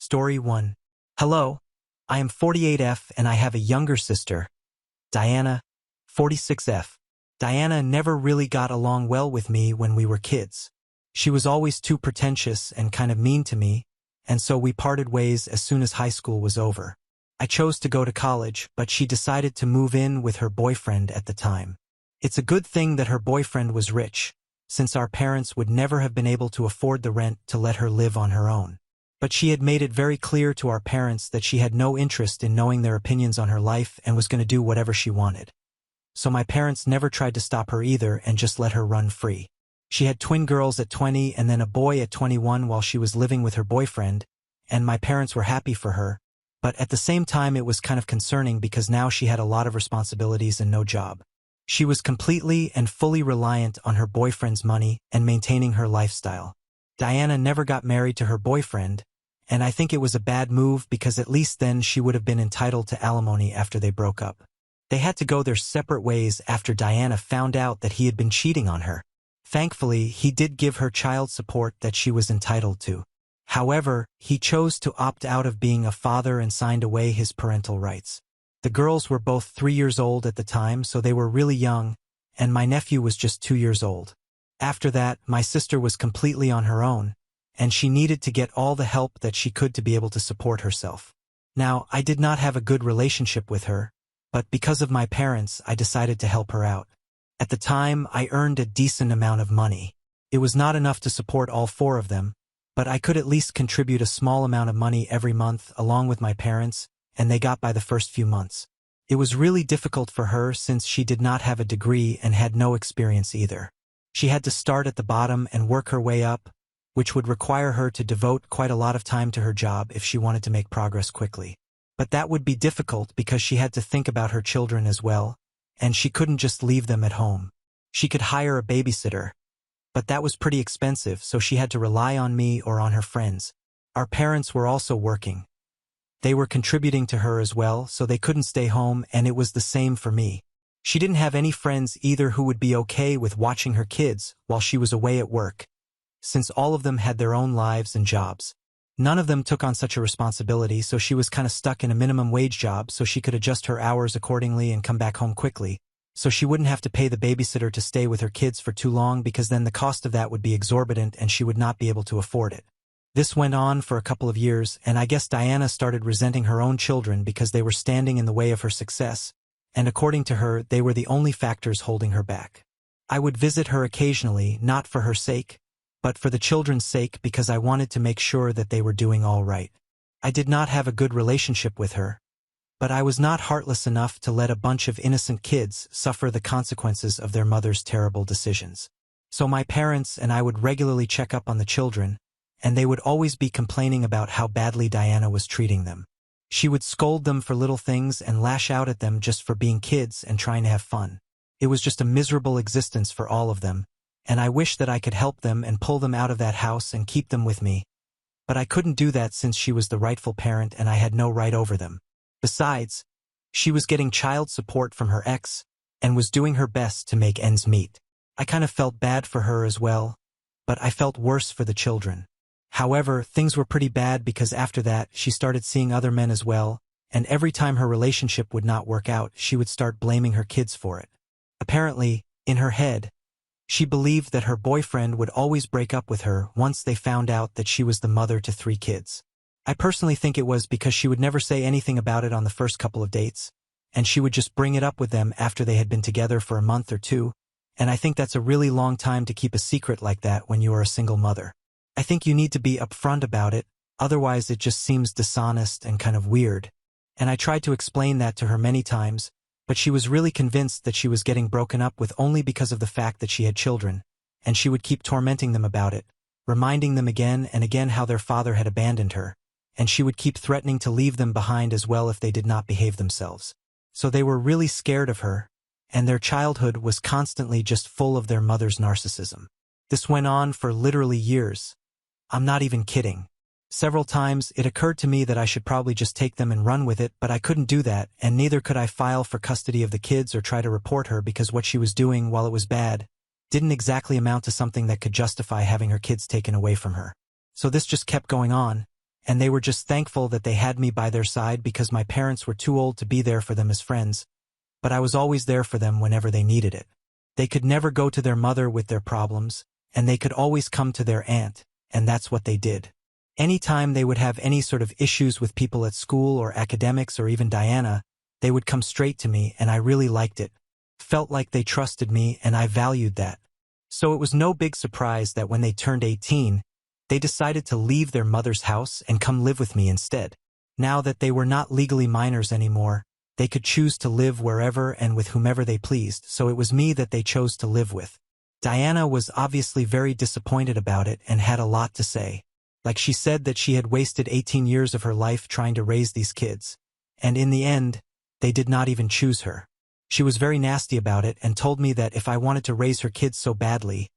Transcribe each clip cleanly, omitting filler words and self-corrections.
Story 1. Hello, I am 48F and I have a younger sister, Diana, 46F. Diana never really got along well with me when we were kids. She was always too pretentious and kind of mean to me, and so we parted ways as soon as high school was over. I chose to go to college, but she decided to move in with her boyfriend at the time. It's a good thing that her boyfriend was rich, since our parents would never have been able to afford the rent to let her live on her own. But she had made it very clear to our parents that she had no interest in knowing their opinions on her life and was going to do whatever she wanted. So my parents never tried to stop her either and just let her run free. She had twin girls at 20 and then a boy at 21 while she was living with her boyfriend, and my parents were happy for her, but at the same time it was kind of concerning because now she had a lot of responsibilities and no job. She was completely and fully reliant on her boyfriend's money and maintaining her lifestyle. Diana never got married to her boyfriend, and I think it was a bad move because at least then she would have been entitled to alimony after they broke up. They had to go their separate ways after Diana found out that he had been cheating on her. Thankfully, he did give her child support that she was entitled to. However, he chose to opt out of being a father and signed away his parental rights. The girls were both 3 years old at the time, so they were really young, and my nephew was just 2 years old. After that, my sister was completely on her own, and she needed to get all the help that she could to be able to support herself. Now, I did not have a good relationship with her, but because of my parents, I decided to help her out. At the time, I earned a decent amount of money. It was not enough to support all 4 of them, but I could at least contribute a small amount of money every month along with my parents, and they got by the first few months. It was really difficult for her since she did not have a degree and had no experience either. She had to start at the bottom and work her way up, which would require her to devote quite a lot of time to her job if she wanted to make progress quickly. But that would be difficult because she had to think about her children as well, and she couldn't just leave them at home. She could hire a babysitter, but that was pretty expensive, so she had to rely on me or on her friends. Our parents were also working. They were contributing to her as well, so they couldn't stay home, and it was the same for me. She didn't have any friends either who would be okay with watching her kids while she was away at work, since all of them had their own lives and jobs. None of them took on such a responsibility, so she was kind of stuck in a minimum wage job so she could adjust her hours accordingly and come back home quickly, so she wouldn't have to pay the babysitter to stay with her kids for too long because then the cost of that would be exorbitant and she would not be able to afford it. This went on for a couple of years, and I guess Diana started resenting her own children because they were standing in the way of her success, and according to her, they were the only factors holding her back. I would visit her occasionally, not for her sake, but for the children's sake because I wanted to make sure that they were doing all right. I did not have a good relationship with her, but I was not heartless enough to let a bunch of innocent kids suffer the consequences of their mother's terrible decisions. So my parents and I would regularly check up on the children, and they would always be complaining about how badly Diana was treating them. She would scold them for little things and lash out at them just for being kids and trying to have fun. It was just a miserable existence for all of them, and I wish that I could help them and pull them out of that house and keep them with me. But I couldn't do that since she was the rightful parent and I had no right over them. Besides, she was getting child support from her ex and was doing her best to make ends meet. I kind of felt bad for her as well, but I felt worse for the children. However, things were pretty bad because after that, she started seeing other men as well, and every time her relationship would not work out, she would start blaming her kids for it. Apparently, in her head, she believed that her boyfriend would always break up with her once they found out that she was the mother to 3 kids. I personally think it was because she would never say anything about it on the first couple of dates, and she would just bring it up with them after they had been together for a month or 2, and I think that's a really long time to keep a secret like that when you are a single mother. I think you need to be upfront about it, otherwise it just seems dishonest and kind of weird. And I tried to explain that to her many times, but she was really convinced that she was getting broken up with only because of the fact that she had children, and she would keep tormenting them about it, reminding them again and again how their father had abandoned her, and she would keep threatening to leave them behind as well if they did not behave themselves. So they were really scared of her, and their childhood was constantly just full of their mother's narcissism. This went on for literally years. I'm not even kidding. Several times it occurred to me that I should probably just take them and run with it, but I couldn't do that, and neither could I file for custody of the kids or try to report her because what she was doing, while it was bad, didn't exactly amount to something that could justify having her kids taken away from her. So this just kept going on, and they were just thankful that they had me by their side because my parents were too old to be there for them as friends, but I was always there for them whenever they needed it. They could never go to their mother with their problems, and they could always come to their aunt, and that's what they did. Anytime they would have any sort of issues with people at school or academics or even Diana, they would come straight to me, and I really liked it. Felt like they trusted me, and I valued that. So it was no big surprise that when they turned 18, they decided to leave their mother's house and come live with me instead. Now that they were not legally minors anymore, they could choose to live wherever and with whomever they pleased, so it was me that they chose to live with. Diana was obviously very disappointed about it and had a lot to say. Like, she said that she had wasted 18 years of her life trying to raise these kids, and in the end, they did not even choose her. She was very nasty about it and told me that if I wanted to raise her kids so badly,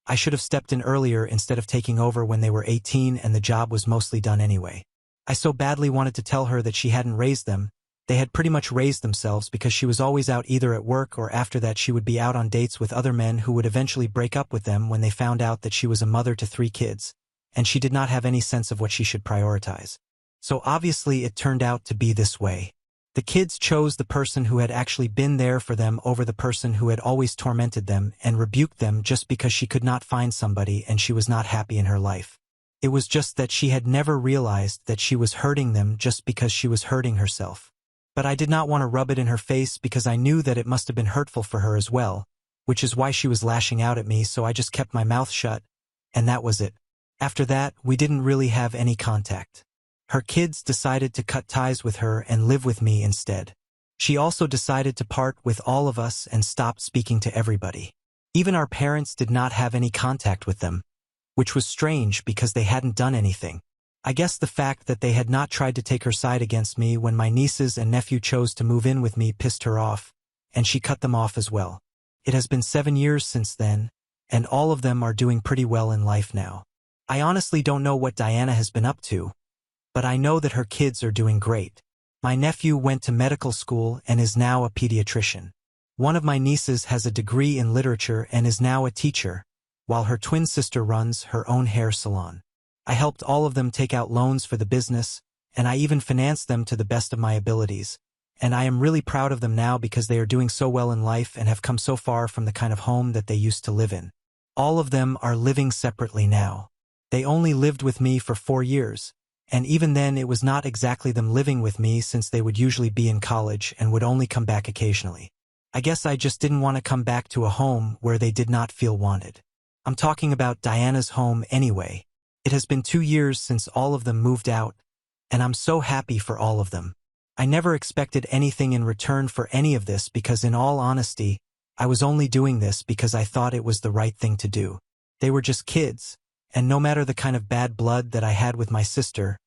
I should have stepped in earlier instead of taking over when they were 18 and the job was mostly done anyway. I so badly wanted to tell her that she hadn't raised them. They had pretty much raised themselves because she was always out either at work or after that she would be out on dates with other men who would eventually break up with them when they found out that she was a mother to 3 kids, and she did not have any sense of what she should prioritize. So obviously it turned out to be this way. The kids chose the person who had actually been there for them over the person who had always tormented them and rebuked them just because she could not find somebody and she was not happy in her life. It was just that she had never realized that she was hurting them just because she was hurting herself. But I did not want to rub it in her face because I knew that it must have been hurtful for her as well, which is why she was lashing out at me, so I just kept my mouth shut, and that was it. After that, we didn't really have any contact. Her kids decided to cut ties with her and live with me instead. She also decided to part with all of us and stopped speaking to everybody. Even our parents did not have any contact with them, which was strange because they hadn't done anything. I guess the fact that they had not tried to take her side against me when my nieces and nephew chose to move in with me pissed her off, and she cut them off as well. It has been 7 years since then, and all of them are doing pretty well in life now. I honestly don't know what Diana has been up to, but I know that her kids are doing great. My nephew went to medical school and is now a pediatrician. One of my nieces has a degree in literature and is now a teacher, while her twin sister runs her own hair salon. I helped all of them take out loans for the business, and I even financed them to the best of my abilities, and I am really proud of them now because they are doing so well in life and have come so far from the kind of home that they used to live in. All of them are living separately now. They only lived with me for 4 years, and even then it was not exactly them living with me since they would usually be in college and would only come back occasionally. I guess I just didn't want to come back to a home where they did not feel wanted. I'm talking about Diana's home anyway. It has been 2 years since all of them moved out, and I'm so happy for all of them. I never expected anything in return for any of this because, in all honesty, I was only doing this because I thought it was the right thing to do. They were just kids, and no matter the kind of bad blood that I had with my sister,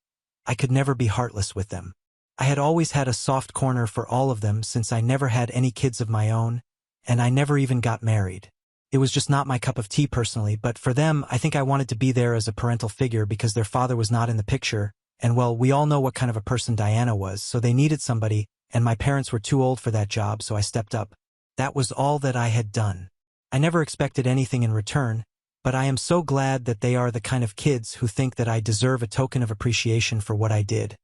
I could never be heartless with them. I had always had a soft corner for all of them since I never had any kids of my own, and I never even got married. It was just not my cup of tea personally, but for them, I think I wanted to be there as a parental figure because their father was not in the picture, and well, we all know what kind of a person Diana was, so they needed somebody, and my parents were too old for that job, so I stepped up. That was all that I had done. I never expected anything in return, but I am so glad that they are the kind of kids who think that I deserve a token of appreciation for what I did,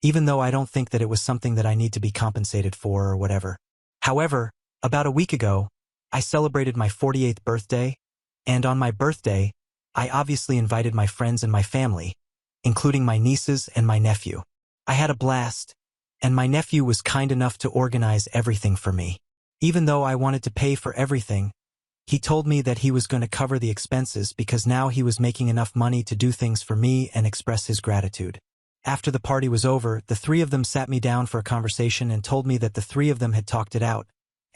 even though I don't think that it was something that I need to be compensated for or whatever. However, about a week ago, I celebrated my 48th birthday, and on my birthday, I obviously invited my friends and my family, including my nieces and my nephew. I had a blast, and my nephew was kind enough to organize everything for me. Even though I wanted to pay for everything, he told me that he was going to cover the expenses because now he was making enough money to do things for me and express his gratitude. After the party was over, the 3 of them sat me down for a conversation and told me that the 3 of them had talked it out,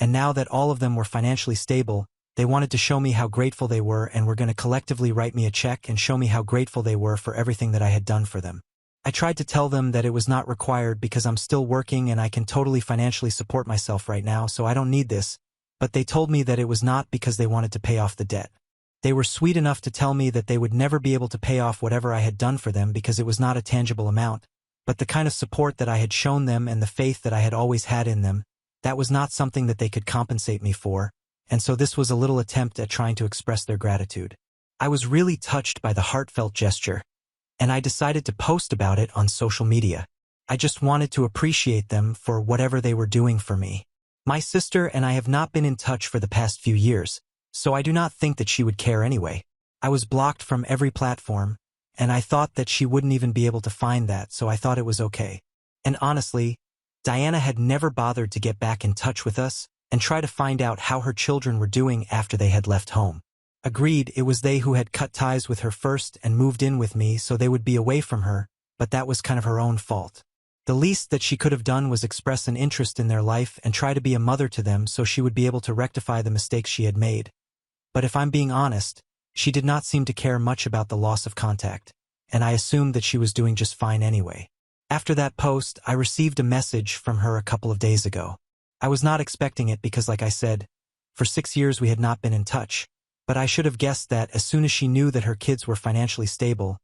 and now that all of them were financially stable, they wanted to show me how grateful they were and were going to collectively write me a check and show me how grateful they were for everything that I had done for them. I tried to tell them that it was not required because I'm still working and I can totally financially support myself right now, so I don't need this, but they told me that it was not because they wanted to pay off the debt. They were sweet enough to tell me that they would never be able to pay off whatever I had done for them because it was not a tangible amount, but the kind of support that I had shown them and the faith that I had always had in them, that was not something that they could compensate me for, and so this was a little attempt at trying to express their gratitude. I was really touched by the heartfelt gesture, and I decided to post about it on social media. I just wanted to appreciate them for whatever they were doing for me. My sister and I have not been in touch for the past few years, so I do not think that she would care anyway. I was blocked from every platform, and I thought that she wouldn't even be able to find that, so I thought it was okay. And honestly, Diana had never bothered to get back in touch with us and try to find out how her children were doing after they had left home. Agreed, it was they who had cut ties with her first and moved in with me so they would be away from her, but that was kind of her own fault. The least that she could have done was express an interest in their life and try to be a mother to them so she would be able to rectify the mistakes she had made. But if I'm being honest, she did not seem to care much about the loss of contact, and I assumed that she was doing just fine anyway. After that post, I received a message from her a couple of days ago. I was not expecting it because, like I said, for 6 years we had not been in touch, but I should have guessed that as soon as she knew that her kids were financially stable,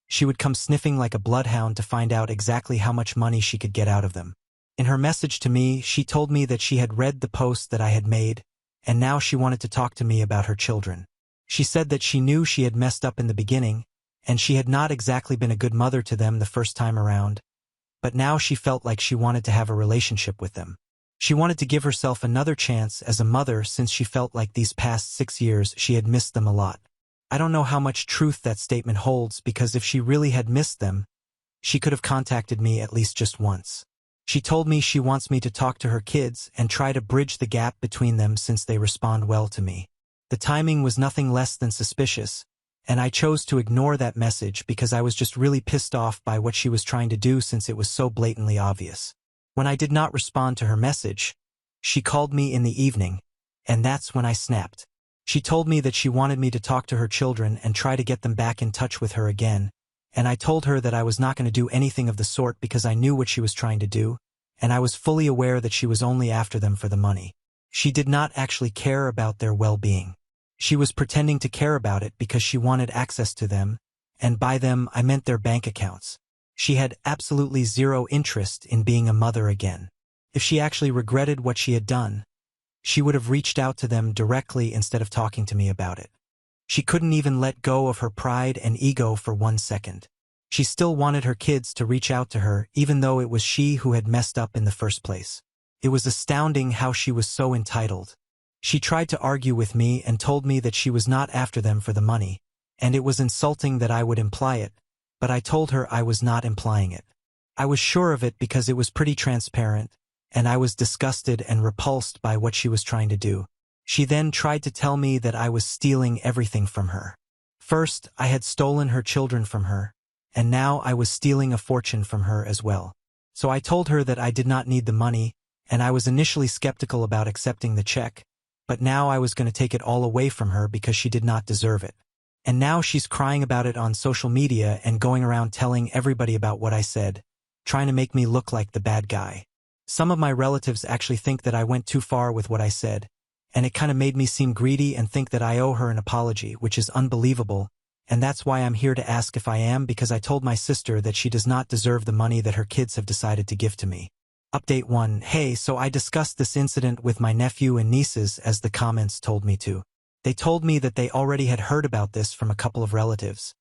she would come sniffing like a bloodhound to find out exactly how much money she could get out of them. In her message to me, she told me that she had read the post that I had made, and now she wanted to talk to me about her children. She said that she knew she had messed up in the beginning, and she had not exactly been a good mother to them the first time around, but now she felt like she wanted to have a relationship with them. She wanted to give herself another chance as a mother since she felt like these past 6 years she had missed them a lot. I don't know how much truth that statement holds because if she really had missed them, she could have contacted me at least just once. She told me she wants me to talk to her kids and try to bridge the gap between them since they respond well to me. The timing was nothing less than suspicious, and I chose to ignore that message because I was just really pissed off by what she was trying to do since it was so blatantly obvious. When I did not respond to her message, she called me in the evening, and that's when I snapped. She told me that she wanted me to talk to her children and try to get them back in touch with her again, and I told her that I was not going to do anything of the sort because I knew what she was trying to do, and I was fully aware that she was only after them for the money. She did not actually care about their well-being. She was pretending to care about it because she wanted access to them, and by them I meant their bank accounts. She had absolutely zero interest in being a mother again. If she actually regretted what she had done, she would have reached out to them directly instead of talking to me about it. She couldn't even let go of her pride and ego for 1 second. She still wanted her kids to reach out to her even though it was she who had messed up in the first place. It was astounding how she was so entitled. She tried to argue with me and told me that she was not after them for the money, and it was insulting that I would imply it, but I told her I was not implying it. I was sure of it because it was pretty transparent, and I was disgusted and repulsed by what she was trying to do. She then tried to tell me that I was stealing everything from her. First, I had stolen her children from her, and now I was stealing a fortune from her as well. So I told her that I did not need the money, and I was initially skeptical about accepting the check, but now I was going to take it all away from her because she did not deserve it. And now she's crying about it on social media and going around telling everybody about what I said, trying to make me look like the bad guy. Some of my relatives actually think that I went too far with what I said, and it kind of made me seem greedy and think that I owe her an apology, which is unbelievable, and that's why I'm here to ask if I am because I told my sister that she does not deserve the money that her kids have decided to give to me. Update 1. Hey, so I discussed this incident with my nephew and nieces as the comments told me to. They told me that they already had heard about this from a couple of relatives,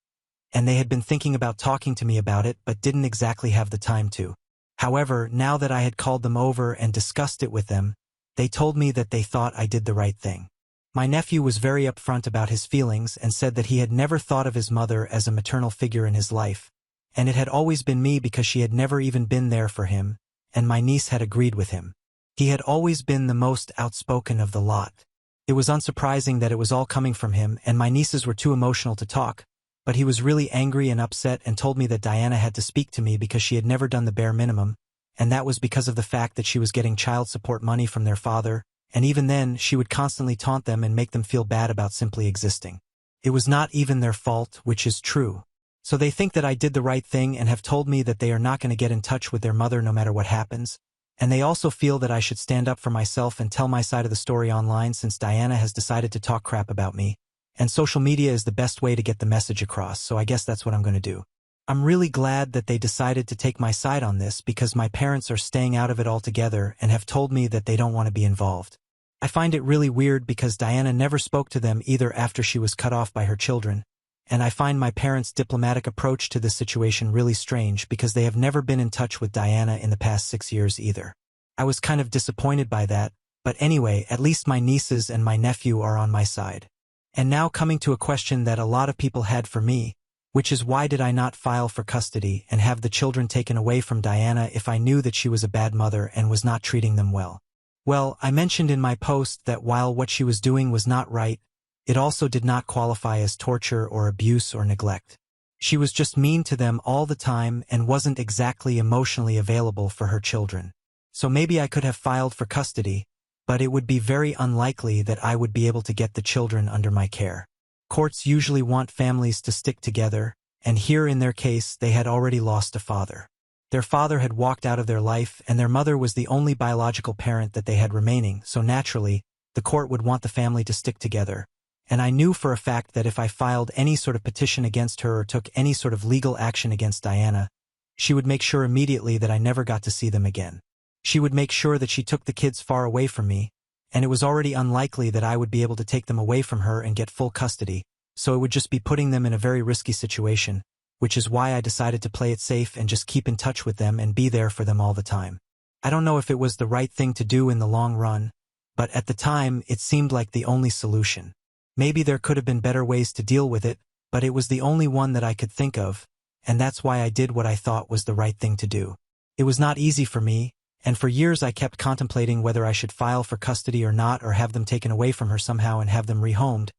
and they had been thinking about talking to me about it but didn't exactly have the time to. However, now that I had called them over and discussed it with them, they told me that they thought I did the right thing. My nephew was very upfront about his feelings and said that he had never thought of his mother as a maternal figure in his life, and it had always been me because she had never even been there for him, and my niece had agreed with him. He had always been the most outspoken of the lot. It was unsurprising that it was all coming from him, and my nieces were too emotional to talk, but he was really angry and upset and told me that Diana had to speak to me because she had never done the bare minimum, and that was because of the fact that she was getting child support money from their father, and even then she would constantly taunt them and make them feel bad about simply existing. It was not even their fault, which is true. So they think that I did the right thing and have told me that they are not going to get in touch with their mother no matter what happens, and they also feel that I should stand up for myself and tell my side of the story online since Diana has decided to talk crap about me, and social media is the best way to get the message across, so I guess that's what I'm going to do. I'm really glad that they decided to take my side on this because my parents are staying out of it altogether and have told me that they don't want to be involved. I find it really weird because Diana never spoke to them either after she was cut off by her children, and I find my parents' diplomatic approach to this situation really strange because they have never been in touch with Diana in the past 6 years either. I was kind of disappointed by that, but anyway, at least my nieces and my nephew are on my side. And now coming to a question that a lot of people had for me, which is why did I not file for custody and have the children taken away from Diana if I knew that she was a bad mother and was not treating them well? Well, I mentioned in my post that while what she was doing was not right, it also did not qualify as torture or abuse or neglect. She was just mean to them all the time and wasn't exactly emotionally available for her children. So maybe I could have filed for custody, but it would be very unlikely that I would be able to get the children under my care. Courts usually want families to stick together, and here in their case they had already lost a father. Their father had walked out of their life and their mother was the only biological parent that they had remaining, so naturally, the court would want the family to stick together. And I knew for a fact that if I filed any sort of petition against her or took any sort of legal action against Diana, she would make sure immediately that I never got to see them again. She would make sure that she took the kids far away from me, and it was already unlikely that I would be able to take them away from her and get full custody, so it would just be putting them in a very risky situation, which is why I decided to play it safe and just keep in touch with them and be there for them all the time. I don't know if it was the right thing to do in the long run, but at the time it seemed like the only solution. Maybe there could have been better ways to deal with it, but it was the only one that I could think of, and that's why I did what I thought was the right thing to do. It was not easy for me, and for years I kept contemplating whether I should file for custody or not or have them taken away from her somehow and have them rehomed,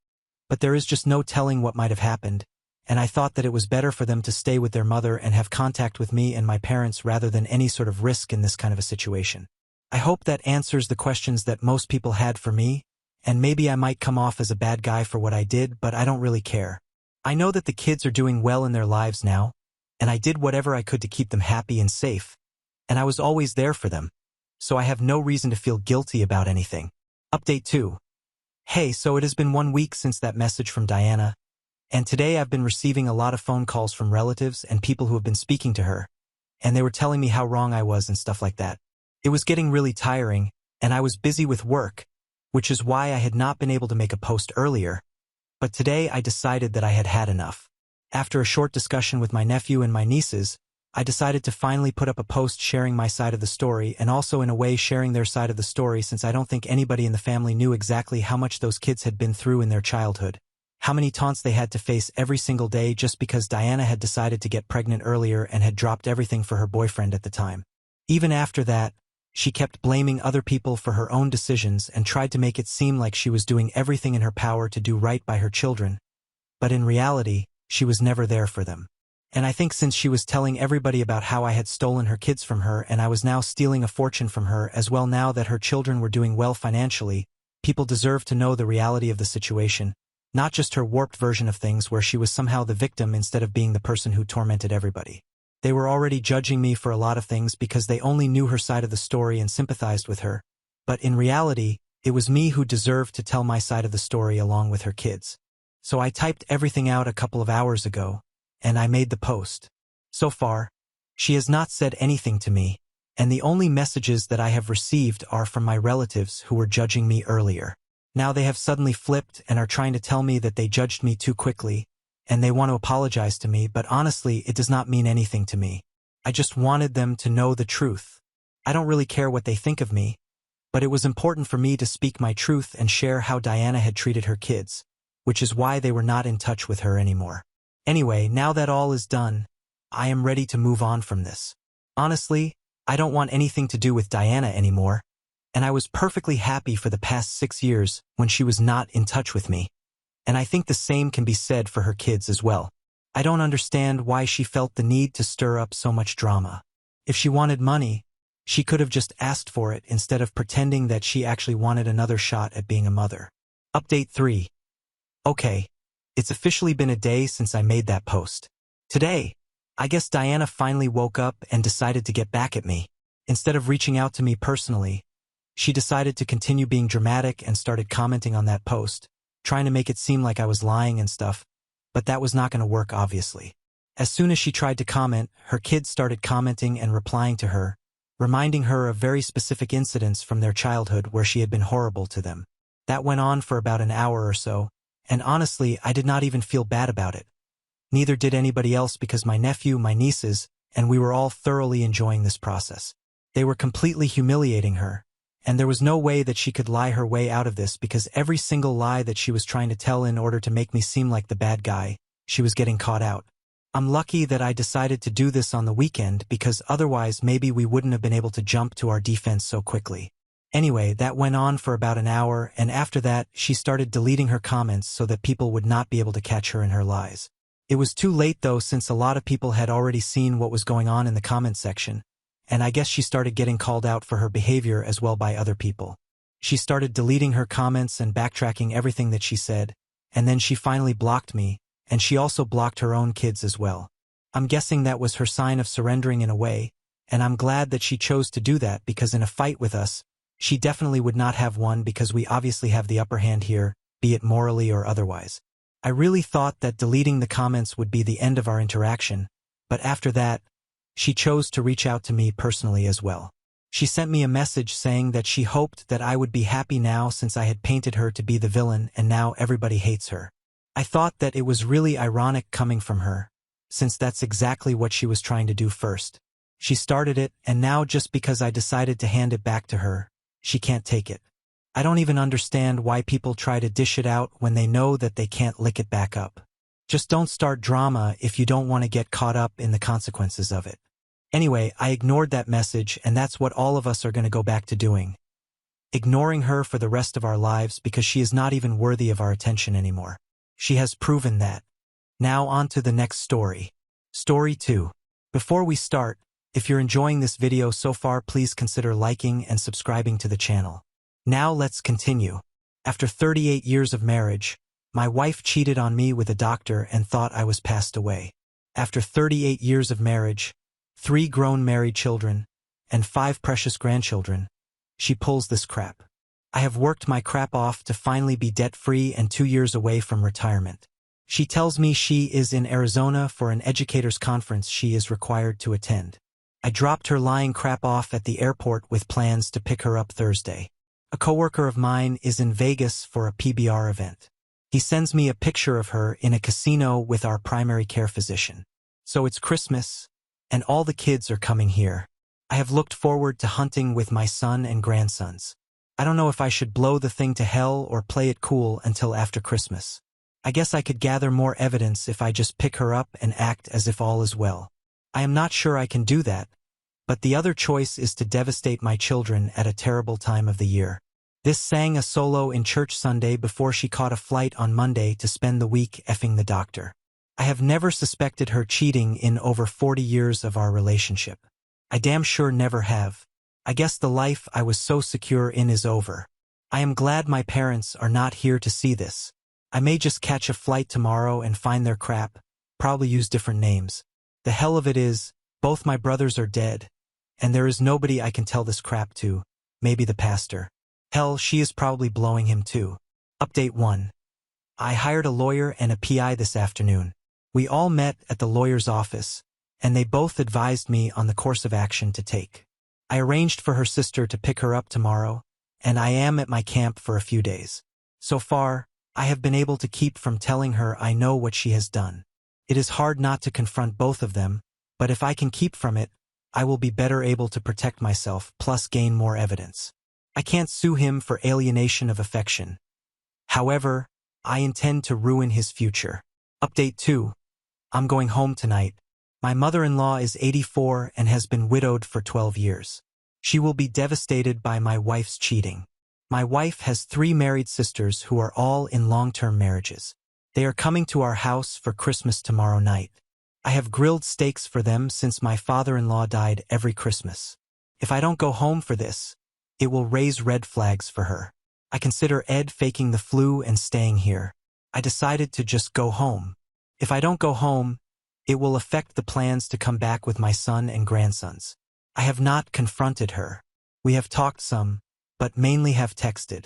but there is just no telling what might have happened, and I thought that it was better for them to stay with their mother and have contact with me and my parents rather than any sort of risk in this kind of a situation. I hope that answers the questions that most people had for me, and maybe I might come off as a bad guy for what I did, but I don't really care. I know that the kids are doing well in their lives now, and I did whatever I could to keep them happy and safe, and I was always there for them, so I have no reason to feel guilty about anything. Update 2. Hey, so it has been 1 week since that message from Diana, and today I've been receiving a lot of phone calls from relatives and people who have been speaking to her, and they were telling me how wrong I was and stuff like that. It was getting really tiring, and I was busy with work, which is why I had not been able to make a post earlier, but today I decided that I had had enough. After a short discussion with my nephew and my nieces, I decided to finally put up a post sharing my side of the story and also in a way sharing their side of the story since I don't think anybody in the family knew exactly how much those kids had been through in their childhood, how many taunts they had to face every single day just because Diana had decided to get pregnant earlier and had dropped everything for her boyfriend at the time. Even after that, she kept blaming other people for her own decisions and tried to make it seem like she was doing everything in her power to do right by her children, but in reality, she was never there for them. And I think since she was telling everybody about how I had stolen her kids from her and I was now stealing a fortune from her as well now that her children were doing well financially, people deserve to know the reality of the situation, not just her warped version of things where she was somehow the victim instead of being the person who tormented everybody. They were already judging me for a lot of things because they only knew her side of the story and sympathized with her, but in reality, it was me who deserved to tell my side of the story along with her kids. So I typed everything out a couple of hours ago, and I made the post. So far, she has not said anything to me, and the only messages that I have received are from my relatives who were judging me earlier. Now they have suddenly flipped and are trying to tell me that they judged me too quickly, and they want to apologize to me, but honestly, it does not mean anything to me. I just wanted them to know the truth. I don't really care what they think of me, but it was important for me to speak my truth and share how Diana had treated her kids, which is why they were not in touch with her anymore. Anyway, now that all is done, I am ready to move on from this. Honestly, I don't want anything to do with Diana anymore, and I was perfectly happy for the past 6 years when she was not in touch with me. And I think the same can be said for her kids as well. I don't understand why she felt the need to stir up so much drama. If she wanted money, she could have just asked for it instead of pretending that she actually wanted another shot at being a mother. Update 3. Okay, it's officially been a day since I made that post. Today, I guess Diana finally woke up and decided to get back at me. Instead of reaching out to me personally, she decided to continue being dramatic and started commenting on that post, trying to make it seem like I was lying and stuff, but that was not going to work obviously. As soon as she tried to comment, her kids started commenting and replying to her, reminding her of very specific incidents from their childhood where she had been horrible to them. That went on for about an hour or so, and honestly, I did not even feel bad about it. Neither did anybody else because my nephew, my nieces, and we were all thoroughly enjoying this process. They were completely humiliating her, and there was no way that she could lie her way out of this because every single lie that she was trying to tell in order to make me seem like the bad guy, she was getting caught out. I'm lucky that I decided to do this on the weekend because otherwise maybe we wouldn't have been able to jump to our defense so quickly. Anyway, that went on for about an hour, and after that, she started deleting her comments so that people would not be able to catch her in her lies. It was too late though, since a lot of people had already seen what was going on in the comment section, and I guess she started getting called out for her behavior as well by other people. She started deleting her comments and backtracking everything that she said, and then she finally blocked me, and she also blocked her own kids as well. I'm guessing that was her sign of surrendering in a way, and I'm glad that she chose to do that because in a fight with us, she definitely would not have won because we obviously have the upper hand here, be it morally or otherwise. I really thought that deleting the comments would be the end of our interaction, but after that, she chose to reach out to me personally as well. She sent me a message saying that she hoped that I would be happy now since I had painted her to be the villain and now everybody hates her. I thought that it was really ironic coming from her, since that's exactly what she was trying to do first. She started it, and now just because I decided to hand it back to her, she can't take it. I don't even understand why people try to dish it out when they know that they can't lick it back up. Just don't start drama if you don't want to get caught up in the consequences of it. Anyway, I ignored that message, and that's what all of us are going to go back to doing. Ignoring her for the rest of our lives because she is not even worthy of our attention anymore. She has proven that. Now on to the next story. Story 2. Before we start, if you're enjoying this video so far, please consider liking and subscribing to the channel. Now let's continue. After 38 years of marriage, my wife cheated on me with a doctor and thought I was passed away. After 38 years of marriage, 3 grown married children, and 5 precious grandchildren, she pulls this crap. I have worked my crap off to finally be debt-free and 2 years away from retirement. She tells me she is in Arizona for an educators' conference she is required to attend. I dropped her lying crap off at the airport with plans to pick her up Thursday. A coworker of mine is in Vegas for a PBR event. He sends me a picture of her in a casino with our primary care physician. So it's Christmas, and all the kids are coming here. I have looked forward to hunting with my son and grandsons. I don't know if I should blow the thing to hell or play it cool until after Christmas. I guess I could gather more evidence if I just pick her up and act as if all is well. I am not sure I can do that, but the other choice is to devastate my children at a terrible time of the year. This sang a solo in church Sunday before she caught a flight on Monday to spend the week effing the doctor. I have never suspected her cheating in over 40 years of our relationship. I damn sure never have. I guess the life I was so secure in is over. I am glad my parents are not here to see this. I may just catch a flight tomorrow and find their crap, probably use different names. The hell of it is, both my brothers are dead, and there is nobody I can tell this crap to, maybe the pastor. Hell, she is probably blowing him too. Update 1. I hired a lawyer and a PI this afternoon. We all met at the lawyer's office, and they both advised me on the course of action to take. I arranged for her sister to pick her up tomorrow, and I am at my camp for a few days. So far, I have been able to keep from telling her I know what she has done. It is hard not to confront both of them, but if I can keep from it, I will be better able to protect myself plus gain more evidence. I can't sue him for alienation of affection. However, I intend to ruin his future. Update 2. I'm going home tonight. My mother-in-law is 84 and has been widowed for 12 years. She will be devastated by my wife's cheating. My wife has 3 married sisters who are all in long-term marriages. They are coming to our house for Christmas tomorrow night. I have grilled steaks for them since my father-in-law died every Christmas. If I don't go home for this, it will raise red flags for her. I consider Ed faking the flu and staying here. I decided to just go home. If I don't go home, it will affect the plans to come back with my son and grandsons. I have not confronted her. We have talked some, but mainly have texted.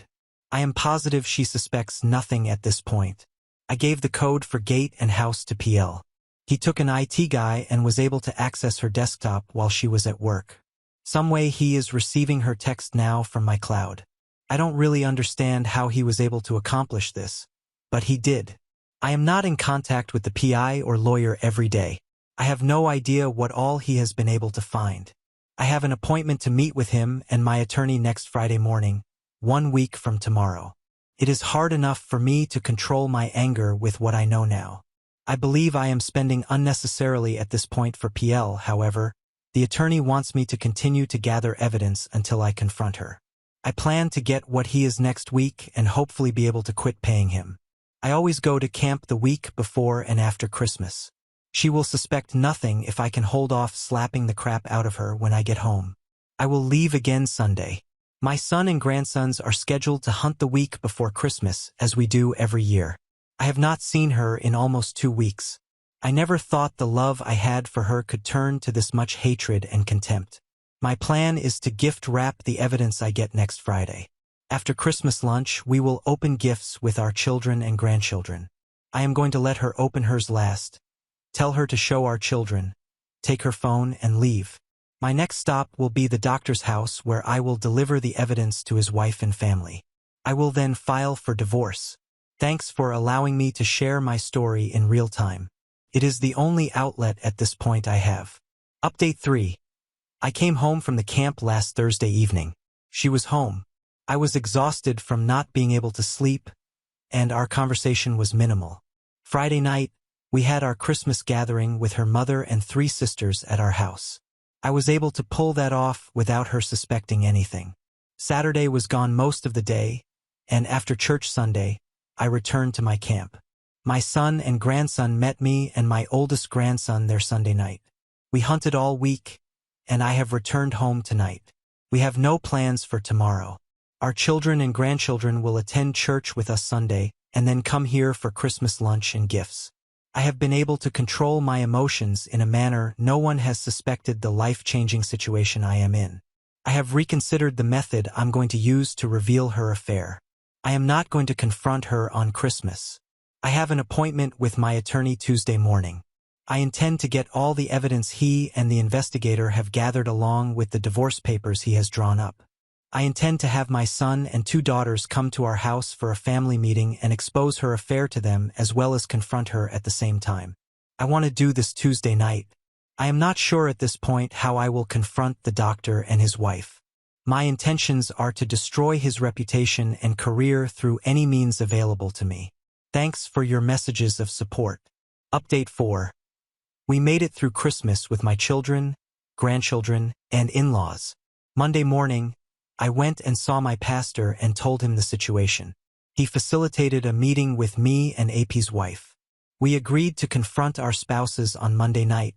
I am positive she suspects nothing at this point. I gave the code for gate and house to PL. He took an IT guy and was able to access her desktop while she was at work. Some way he is receiving her text now from my cloud. I don't really understand how he was able to accomplish this, but he did. I am not in contact with the PI or lawyer every day. I have no idea what all he has been able to find. I have an appointment to meet with him and my attorney next Friday morning, 1 week from tomorrow. It is hard enough for me to control my anger with what I know now. I believe I am spending unnecessarily at this point for PL, however. The attorney wants me to continue to gather evidence until I confront her. I plan to get what he is next week and hopefully be able to quit paying him. I always go to camp the week before and after Christmas. She will suspect nothing if I can hold off slapping the crap out of her when I get home. I will leave again Sunday. My son and grandsons are scheduled to hunt the week before Christmas, as we do every year. I have not seen her in almost 2 weeks. I never thought the love I had for her could turn to this much hatred and contempt. My plan is to gift wrap the evidence I get next Friday. After Christmas lunch, we will open gifts with our children and grandchildren. I am going to let her open hers last, tell her to show our children, take her phone and leave. My next stop will be the doctor's house where I will deliver the evidence to his wife and family. I will then file for divorce. Thanks for allowing me to share my story in real time. It is the only outlet at this point I have. Update 3. I came home from the camp last Thursday evening. She was home. I was exhausted from not being able to sleep, and our conversation was minimal. Friday night, we had our Christmas gathering with her mother and 3 sisters at our house. I was able to pull that off without her suspecting anything. Saturday was gone most of the day, and after church Sunday, I returned to my camp. My son and grandson met me and my oldest grandson there Sunday night. We hunted all week, and I have returned home tonight. We have no plans for tomorrow. Our children and grandchildren will attend church with us Sunday and then come here for Christmas lunch and gifts. I have been able to control my emotions in a manner no one has suspected the life-changing situation I am in. I have reconsidered the method I'm going to use to reveal her affair. I am not going to confront her on Christmas. I have an appointment with my attorney Tuesday morning. I intend to get all the evidence he and the investigator have gathered along with the divorce papers he has drawn up. I intend to have my son and 2 daughters come to our house for a family meeting and expose her affair to them as well as confront her at the same time. I want to do this Tuesday night. I am not sure at this point how I will confront the doctor and his wife. My intentions are to destroy his reputation and career through any means available to me. Thanks for your messages of support. Update 4. We made it through Christmas with my children, grandchildren, and in-laws. Monday morning, I went and saw my pastor and told him the situation. He facilitated a meeting with me and AP's wife. We agreed to confront our spouses on Monday night,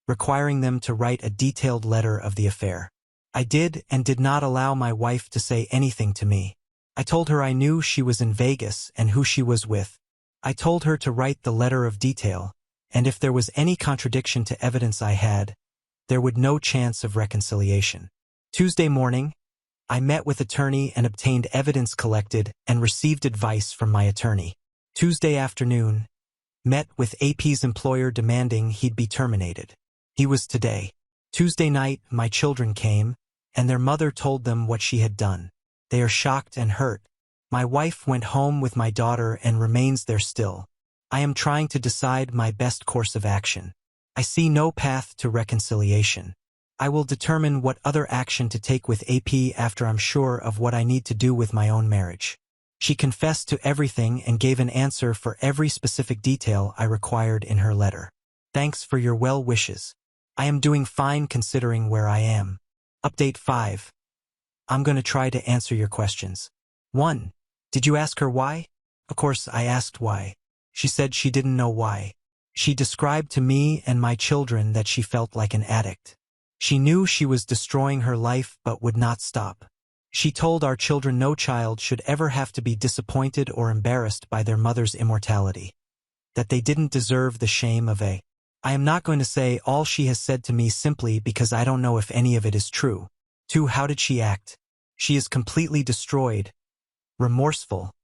requiring them to write a detailed letter of the affair. I did and did not allow my wife to say anything to me. I told her I knew she was in Vegas and who she was with. I told her to write the letter of detail, and if there was any contradiction to evidence I had, there would no chance of reconciliation. Tuesday morning, I met with attorney and obtained evidence collected and received advice from my attorney. Tuesday afternoon, met with AP's employer demanding he'd be terminated. He was today. Tuesday night, my children came, and their mother told them what she had done. They are shocked and hurt. My wife went home with my daughter and remains there still. I am trying to decide my best course of action. I see no path to reconciliation. I will determine what other action to take with AP after I'm sure of what I need to do with my own marriage. She confessed to everything and gave an answer for every specific detail I required in her letter. Thanks for your well wishes. I am doing fine considering where I am. Update 5. I'm going to try to answer your questions. 1. Did you ask her why? Of course I asked why. She said she didn't know why. She described to me and my children that she felt like an addict. She knew she was destroying her life but would not stop. She told our children no child should ever have to be disappointed or embarrassed by their mother's immortality. That they didn't deserve the shame of a. I am not going to say all she has said to me simply because I don't know if any of it is true. 2. How did she act? She is completely destroyed, remorseful,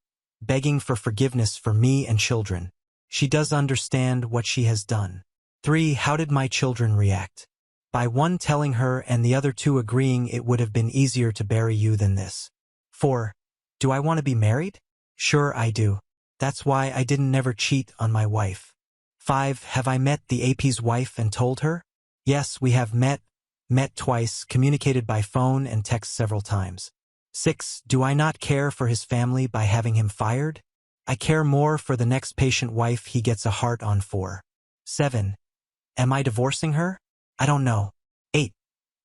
begging for forgiveness for me and children. She does understand what she has done. 3. How did my children react? By one telling her and the other 2 agreeing it would have been easier to bury you than this. 4. Do I want to be married? Sure I do. That's why I didn't never cheat on my wife. 5. Have I met the AP's wife and told her? Yes, we have met twice, communicated by phone and text several times. 6. Do I not care for his family by having him fired? I care more for the next patient wife he gets a heart on for. 7. Am I divorcing her? I don't know. 8.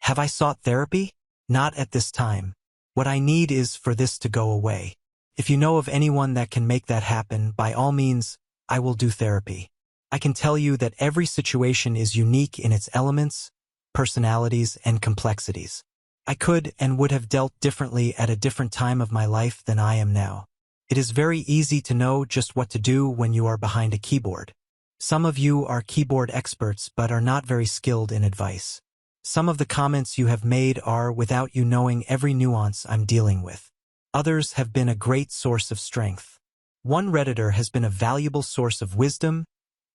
Have I sought therapy? Not at this time. What I need is for this to go away. If you know of anyone that can make that happen, by all means, I will do therapy. I can tell you that every situation is unique in its elements, personalities, and complexities. I could and would have dealt differently at a different time of my life than I am now. It is very easy to know just what to do when you are behind a keyboard. Some of you are keyboard experts but are not very skilled in advice. Some of the comments you have made are without you knowing every nuance I'm dealing with. Others have been a great source of strength. One Redditor has been a valuable source of wisdom,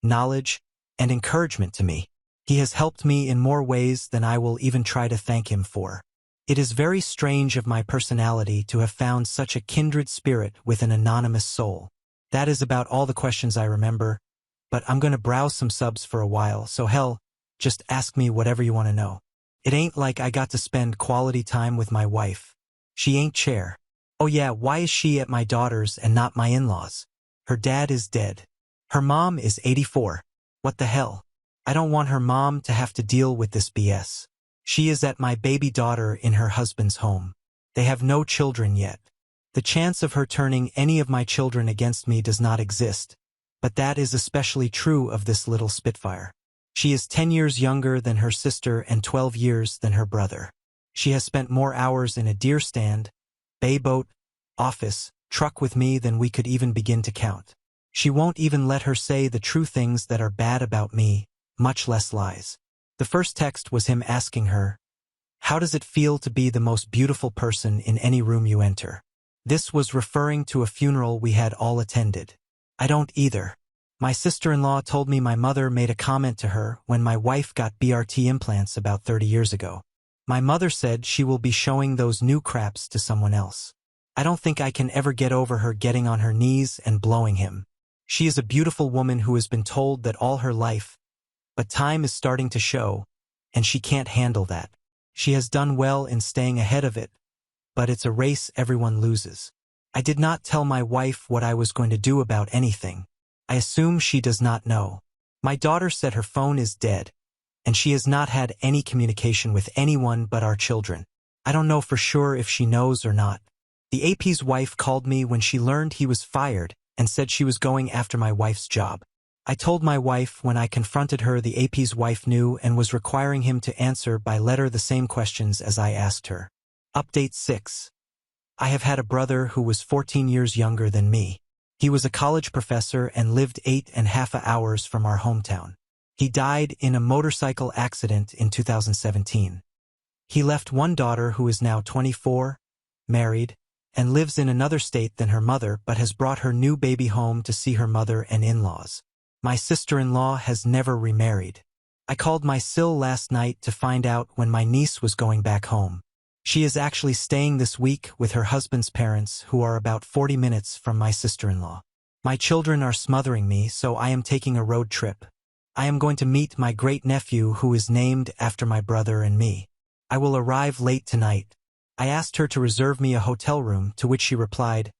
knowledge, and encouragement to me. He has helped me in more ways than I will even try to thank him for. It is very strange of my personality to have found such a kindred spirit with an anonymous soul. That is about all the questions I remember, but I'm going to browse some subs for a while, so hell, just ask me whatever you want to know. It ain't like I got to spend quality time with my wife. She ain't chair. Oh yeah, why is she at my daughter's and not my in-laws? Her dad is dead. Her mom is 84. What the hell? I don't want her mom to have to deal with this BS. She is at my baby daughter in her husband's home. They have no children yet. The chance of her turning any of my children against me does not exist, but that is especially true of this little Spitfire. She is 10 years younger than her sister and 12 years than her brother. She has spent more hours in a deer stand, bay boat, office, truck with me than we could even begin to count. She won't even let her say the true things that are bad about me, much less lies. The first text was him asking her, "How does it feel to be the most beautiful person in any room you enter?" This was referring to a funeral we had all attended. I don't either. My sister-in-law told me my mother made a comment to her when my wife got BRT implants about 30 years ago. My mother said she will be showing those new craps to someone else. I don't think I can ever get over her getting on her knees and blowing him. She is a beautiful woman who has been told that all her life, but time is starting to show, and she can't handle that. She has done well in staying ahead of it, but it's a race everyone loses. I did not tell my wife what I was going to do about anything. I assume she does not know. My daughter said her phone is dead, and she has not had any communication with anyone but our children. I don't know for sure if she knows or not. The AP's wife called me when she learned he was fired and said she was going after my wife's job. I told my wife when I confronted her the AP's wife knew and was requiring him to answer by letter the same questions as I asked her. Update 6. I have had a brother who was 14 years younger than me. He was a college professor and lived 8.5 hours from our hometown. He died in a motorcycle accident in 2017. He left one daughter who is now 24, married, and lives in another state than her mother but has brought her new baby home to see her mother and in-laws. My sister-in-law has never remarried. I called my sil last night to find out when my niece was going back home. She is actually staying this week with her husband's parents, who are about 40 minutes from my sister-in-law. My children are smothering me, so I am taking a road trip. I am going to meet my great-nephew who is named after my brother and me. I will arrive late tonight. I asked her to reserve me a hotel room, to which she replied,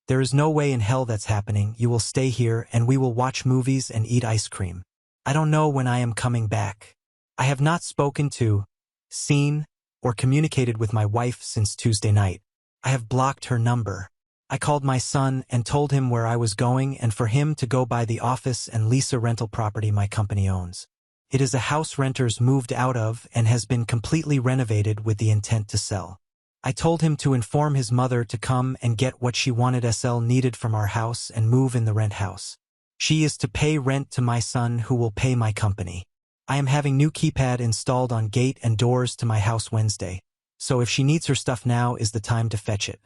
"There is no way in hell that's happening. You will stay here and we will watch movies and eat ice cream. I don't know when I am coming back." I have not spoken to, seen, or communicated with my wife since Tuesday night. I have blocked her number. I called my son and told him where I was going and for him to go by the office and lease a rental property my company owns. It is a house renters moved out of and has been completely renovated with the intent to sell. I told him to inform his mother to come and get what she wanted SL needed from our house and move in the rent house. She is to pay rent to my son, who will pay my company. I am having new keypad installed on gate and doors to my house Wednesday, so if she needs her stuff, now is the time to fetch it.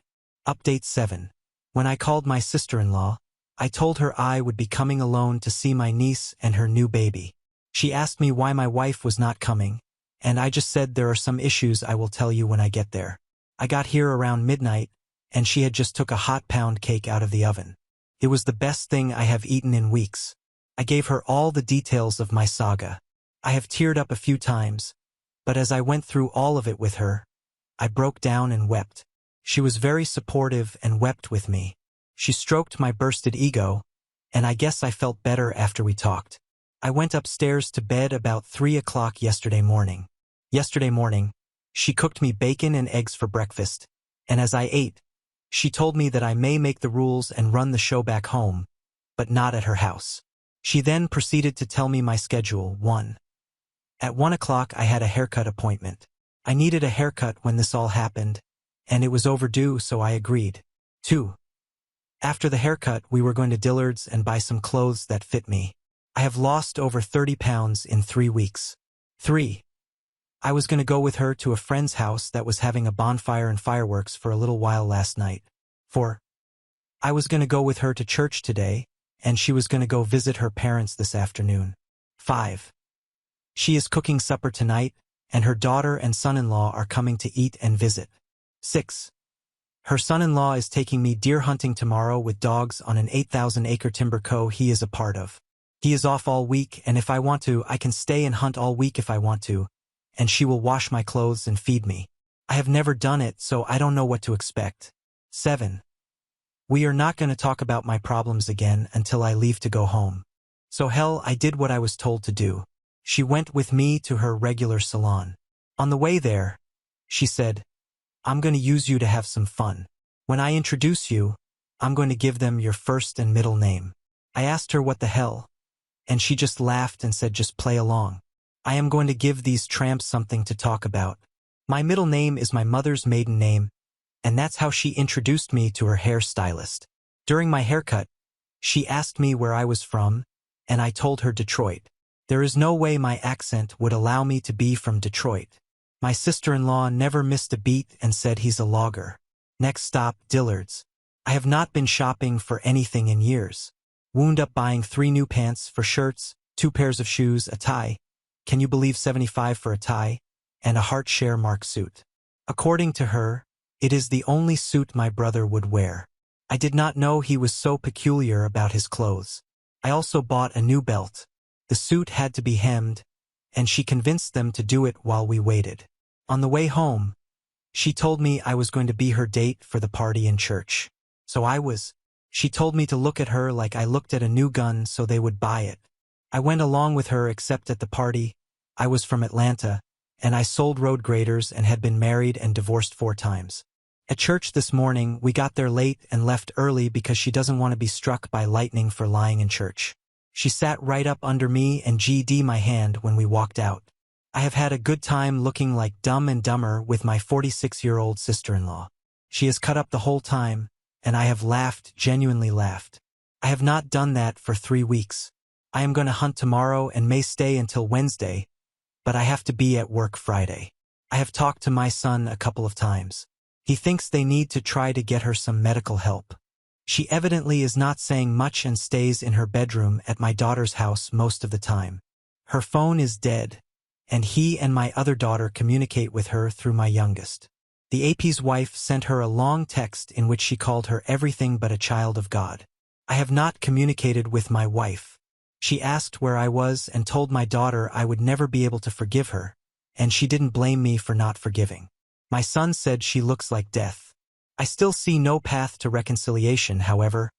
Update 7. When I called my sister-in-law, I told her I would be coming alone to see my niece and her new baby. She asked me why my wife was not coming, and I just said there are some issues I will tell you when I get there. I got here around midnight, and she had just took a hot pound cake out of the oven. It was the best thing I have eaten in weeks. I gave her all the details of my saga. I have teared up a few times, but as I went through all of it with her, I broke down and wept. She was very supportive and wept with me. She stroked my bursted ego, and I guess I felt better after we talked. I went upstairs to bed about 3 o'clock yesterday morning. She cooked me bacon and eggs for breakfast, and as I ate, she told me that I may make the rules and run the show back home, but not at her house. She then proceeded to tell me my schedule. 1. At 1 o'clock I had a haircut appointment. I needed a haircut when this all happened, and it was overdue, so I agreed. 2. After the haircut we were going to Dillard's and buy some clothes that fit me. I have lost over 30 pounds in 3 weeks. 3. I was going to go with her to a friend's house that was having a bonfire and fireworks for a little while last night. 4. I was going to go with her to church today, and she was going to go visit her parents this afternoon. 5. She is cooking supper tonight, and her daughter and son-in-law are coming to eat and visit. 6. Her son-in-law is taking me deer hunting tomorrow with dogs on an 8,000-acre timber co he is a part of. He is off all week, and if I want to, I can stay and hunt all week if I want to, and she will wash my clothes and feed me. I have never done it, so I don't know what to expect. 7. We are not going to talk about my problems again until I leave to go home. So hell, I did what I was told to do. She went with me to her regular salon. On the way there, she said, I'm going to use you to have some fun. When I introduce you, I'm going to give them your first and middle name. I asked her what the hell, and she just laughed and said just play along. I am going to give these tramps something to talk about. My middle name is my mother's maiden name, and that's how she introduced me to her hairstylist. During my haircut, she asked me where I was from, and I told her Detroit. There is no way my accent would allow me to be from Detroit. My sister-in-law never missed a beat and said he's a logger. Next stop, Dillard's. I have not been shopping for anything in years. Wound up buying 3 new pants for shirts, 2 pairs of shoes, a tie. Can you believe $75 for a tie? And a heart share mark suit. According to her, it is the only suit my brother would wear. I did not know he was so peculiar about his clothes. I also bought a new belt. The suit had to be hemmed, and she convinced them to do it while we waited. On the way home, she told me I was going to be her date for the party in church. So I was. She told me to look at her like I looked at a new gun so they would buy it. I went along with her except at the party. I was from Atlanta, and I sold road graders and had been married and divorced 4 times. At church this morning, we got there late and left early because she doesn't want to be struck by lightning for lying in church. She sat right up under me and GD my hand when we walked out. I have had a good time looking like Dumb and Dumber with my 46-year-old sister-in-law. She has cut up the whole time, and I have laughed, genuinely laughed. I have not done that for 3 weeks. I am going to hunt tomorrow and may stay until Wednesday, but I have to be at work Friday. I have talked to my son a couple of times. He thinks they need to try to get her some medical help. She evidently is not saying much and stays in her bedroom at my daughter's house most of the time. Her phone is dead, and he and my other daughter communicate with her through my youngest. The AP's wife sent her a long text in which she called her everything but a child of God. I have not communicated with my wife. She asked where I was and told my daughter I would never be able to forgive her, and she didn't blame me for not forgiving. My son said she looks like death. I still see no path to reconciliation, however.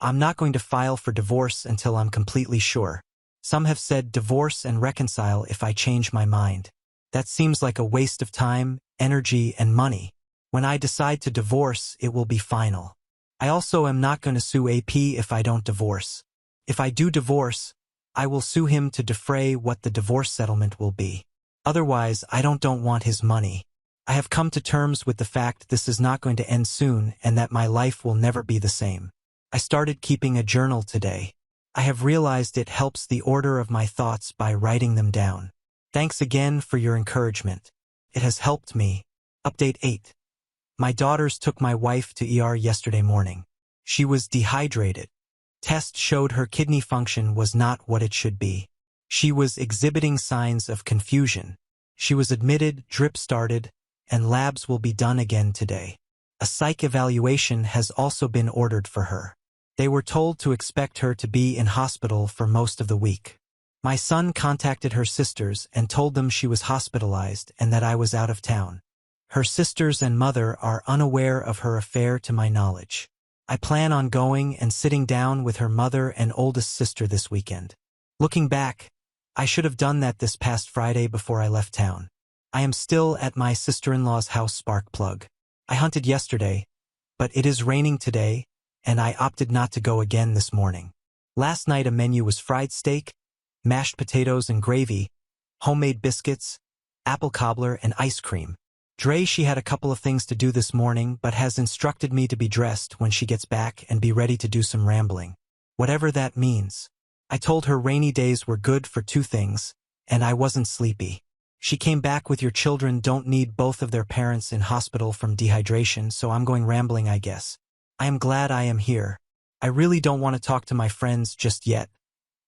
I'm not going to file for divorce until I'm completely sure. Some have said divorce and reconcile if I change my mind. That seems like a waste of time, energy, and money. When I decide to divorce, it will be final. I also am not going to sue AP if I don't divorce. If I do divorce, I will sue him to defray what the divorce settlement will be. Otherwise, I don't want his money. I have come to terms with the fact this is not going to end soon and that my life will never be the same. I started keeping a journal today. I have realized it helps the order of my thoughts by writing them down. Thanks again for your encouragement. It has helped me. Update 8. My daughters took my wife to ER yesterday morning. She was dehydrated. Tests showed her kidney function was not what it should be. She was exhibiting signs of confusion. She was admitted, drip started, and labs will be done again today. A psych evaluation has also been ordered for her. They were told to expect her to be in hospital for most of the week. My son contacted her sisters and told them she was hospitalized and that I was out of town. Her sisters and mother are unaware of her affair to my knowledge. I plan on going and sitting down with her mother and oldest sister this weekend. Looking back, I should have done that this past Friday before I left town. I am still at my sister-in-law's house Sparkplug. I hunted yesterday, but it is raining today, and I opted not to go again this morning. Last night a menu was fried steak, mashed potatoes and gravy, homemade biscuits, apple cobbler, and ice cream. She had a couple of things to do this morning but has instructed me to be dressed when she gets back and be ready to do some rambling. Whatever that means. I told her rainy days were good for two things, and I wasn't sleepy. She came back with your children don't need both of their parents in hospital from dehydration, so I'm going rambling I guess. I am glad I am here. I really don't want to talk to my friends just yet,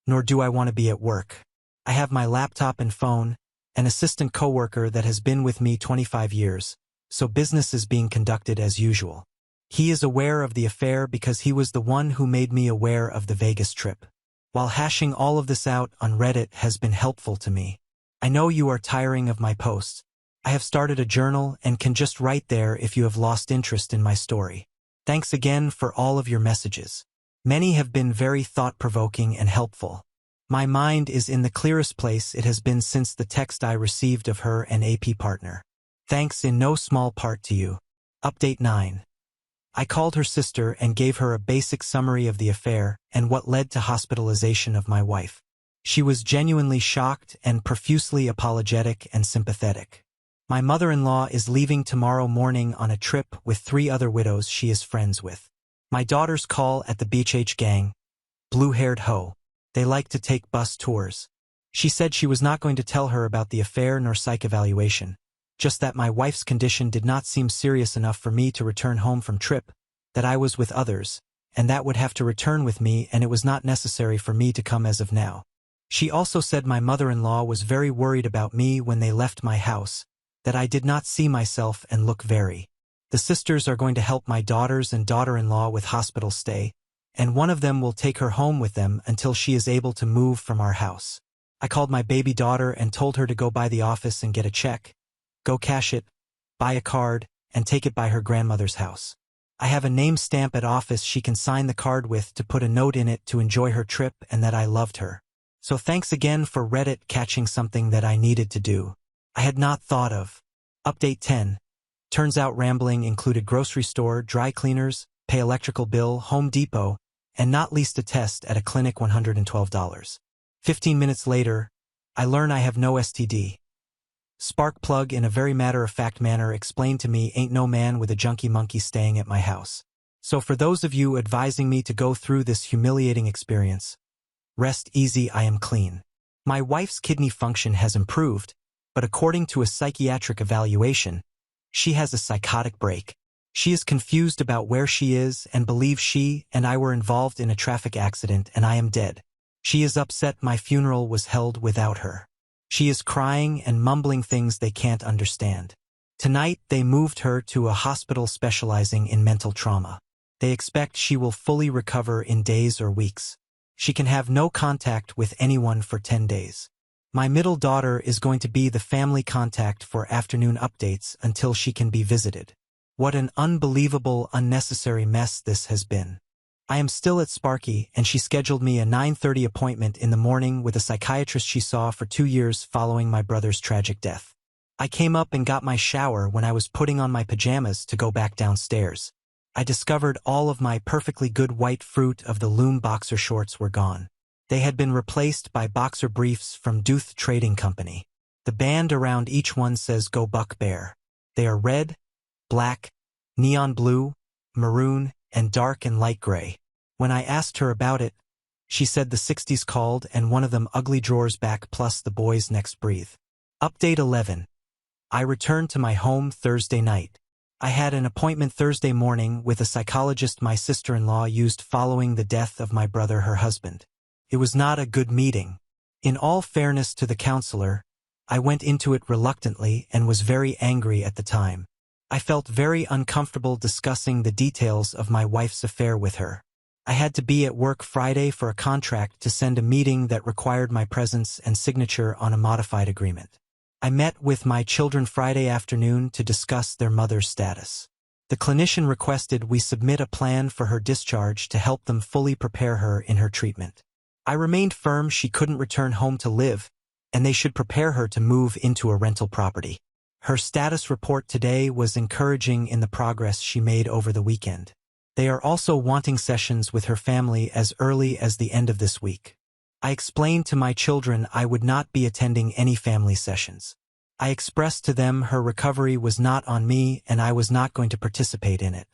nor do I want to be at work. I have my laptop and phone, an assistant coworker that has been with me 25 years, so business is being conducted as usual. He is aware of the affair because he was the one who made me aware of the Vegas trip. While hashing all of this out on Reddit has been helpful to me. I know you are tiring of my posts. I have started a journal and can just write there if you have lost interest in my story. Thanks again for all of your messages. Many have been very thought-provoking and helpful. My mind is in the clearest place it has been since the text I received of her and AP partner. Thanks in no small part to you. Update 9. I called her sister and gave her a basic summary of the affair and what led to hospitalization of my wife. She was genuinely shocked and profusely apologetic and sympathetic. My mother-in-law is leaving tomorrow morning on a trip with 3 other widows she is friends with. My daughters call at the Beach H gang, blue-haired hoe. They like to take bus tours. She said she was not going to tell her about the affair nor psych evaluation, just that my wife's condition did not seem serious enough for me to return home from trip, that I was with others, and that would have to return with me and it was not necessary for me to come as of now. She also said my mother-in-law was very worried about me when they left my house, that I did not see myself and look very. The sisters are going to help my daughters and daughter-in-law with hospital stay, and one of them will take her home with them until she is able to move from our house. I called my baby daughter and told her to go by the office and get a check, go cash it, buy a card, and take it by her grandmother's house. I have a name stamp at office she can sign the card with to put a note in it to enjoy her trip and that I loved her. So thanks again for Reddit catching something that I needed to do. I had not thought of. Update 10. Turns out rambling included grocery store, dry cleaners, pay electrical bill, Home Depot, and not least a test at a clinic $112. 15 minutes later, I learn I have no STD. Sparkplug in a very matter-of-fact manner explained to me ain't no man with a junkie monkey staying at my house. So for those of you advising me to go through this humiliating experience, rest easy, I am clean. My wife's kidney function has improved, but according to a psychiatric evaluation, she has a psychotic break. She is confused about where she is and believes she and I were involved in a traffic accident and I am dead. She is upset my funeral was held without her. She is crying and mumbling things they can't understand. Tonight they moved her to a hospital specializing in mental trauma. They expect she will fully recover in days or weeks. She can have no contact with anyone for 10 days. My middle daughter is going to be the family contact for afternoon updates until she can be visited. What an unbelievable, unnecessary mess this has been. I am still at Sparky and she scheduled me a 9:30 appointment in the morning with a psychiatrist she saw for 2 years following my brother's tragic death. I came up and got my shower when I was putting on my pajamas to go back downstairs. I discovered all of my perfectly good white fruit of the Loom boxer shorts were gone. They had been replaced by boxer briefs from Duth Trading Company. The band around each one says Go Buck Bear. They are red, black, neon blue, maroon, and dark and light gray. When I asked her about it, she said the 60s called and one of them ugly drawers back plus the boys next breathe. Update 11. I returned to my home Thursday night. I had an appointment Thursday morning with a psychologist my sister-in-law used following the death of my brother, her husband. It was not a good meeting. In all fairness to the counselor, I went into it reluctantly and was very angry at the time. I felt very uncomfortable discussing the details of my wife's affair with her. I had to be at work Friday for a contract to send a meeting that required my presence and signature on a modified agreement. I met with my children Friday afternoon to discuss their mother's status. The clinician requested we submit a plan for her discharge to help them fully prepare her in her treatment. I remained firm she couldn't return home to live, and they should prepare her to move into a rental property. Her status report today was encouraging in the progress she made over the weekend. They are also wanting sessions with her family as early as the end of this week. I explained to my children I would not be attending any family sessions. I expressed to them her recovery was not on me and I was not going to participate in it.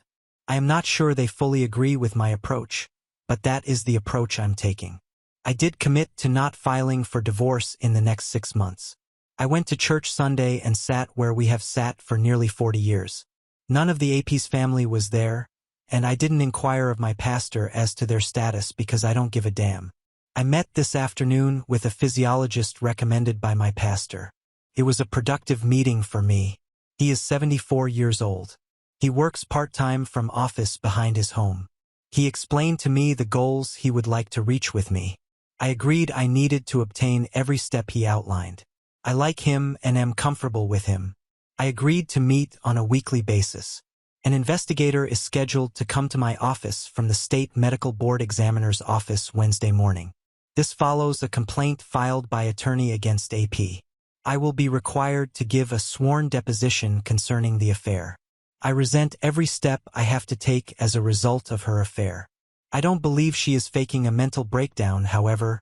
I am not sure they fully agree with my approach, but that is the approach I'm taking. I did commit to not filing for divorce in the next 6 months. I went to church Sunday and sat where we have sat for nearly 40 years. None of the AP's family was there, and I didn't inquire of my pastor as to their status because I don't give a damn. I met this afternoon with a physiologist recommended by my pastor. It was a productive meeting for me. He is 74 years old. He works part-time from office behind his home. He explained to me the goals he would like to reach with me. I agreed I needed to obtain every step he outlined. I like him and am comfortable with him. I agreed to meet on a weekly basis. An investigator is scheduled to come to my office from the State Medical Board Examiner's office Wednesday morning. This follows a complaint filed by attorney against AP. I will be required to give a sworn deposition concerning the affair. I resent every step I have to take as a result of her affair. I don't believe she is faking a mental breakdown, however.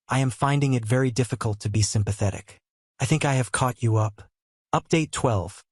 I am finding it very difficult to be sympathetic. I think I have caught you up. Update 12.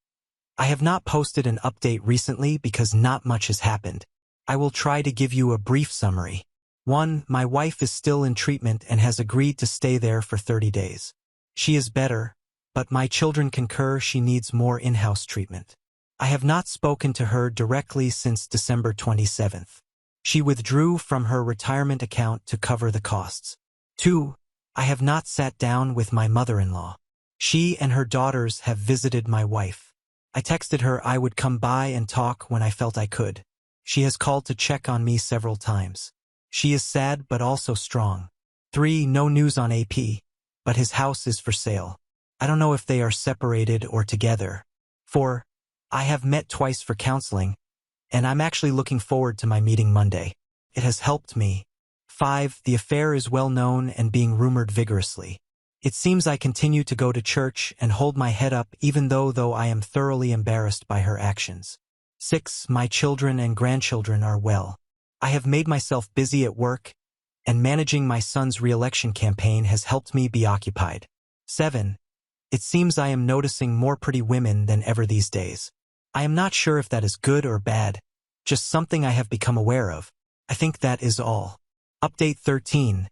I have not posted an update recently because not much has happened. I will try to give you a brief summary. 1. My wife is still in treatment and has agreed to stay there for 30 days. She is better, but my children concur she needs more in-house treatment. I have not spoken to her directly since December 27th. She withdrew from her retirement account to cover the costs. 2. I have not sat down with my mother-in-law. She and her daughters have visited my wife. I texted her I would come by and talk when I felt I could. She has called to check on me several times. She is sad but also strong. 3. No news on AP, but his house is for sale. I don't know if they are separated or together. 4. I have met twice for counseling, and I'm actually looking forward to my meeting Monday. It has helped me. 5. The affair is well known and being rumored vigorously. It seems I continue to go to church and hold my head up even though I am thoroughly embarrassed by her actions. 6. My children and grandchildren are well. I have made myself busy at work, and managing my son's re-election campaign has helped me be occupied. 7. It seems I am noticing more pretty women than ever these days. I am not sure if that is good or bad, just something I have become aware of. I think that is all. Update 13.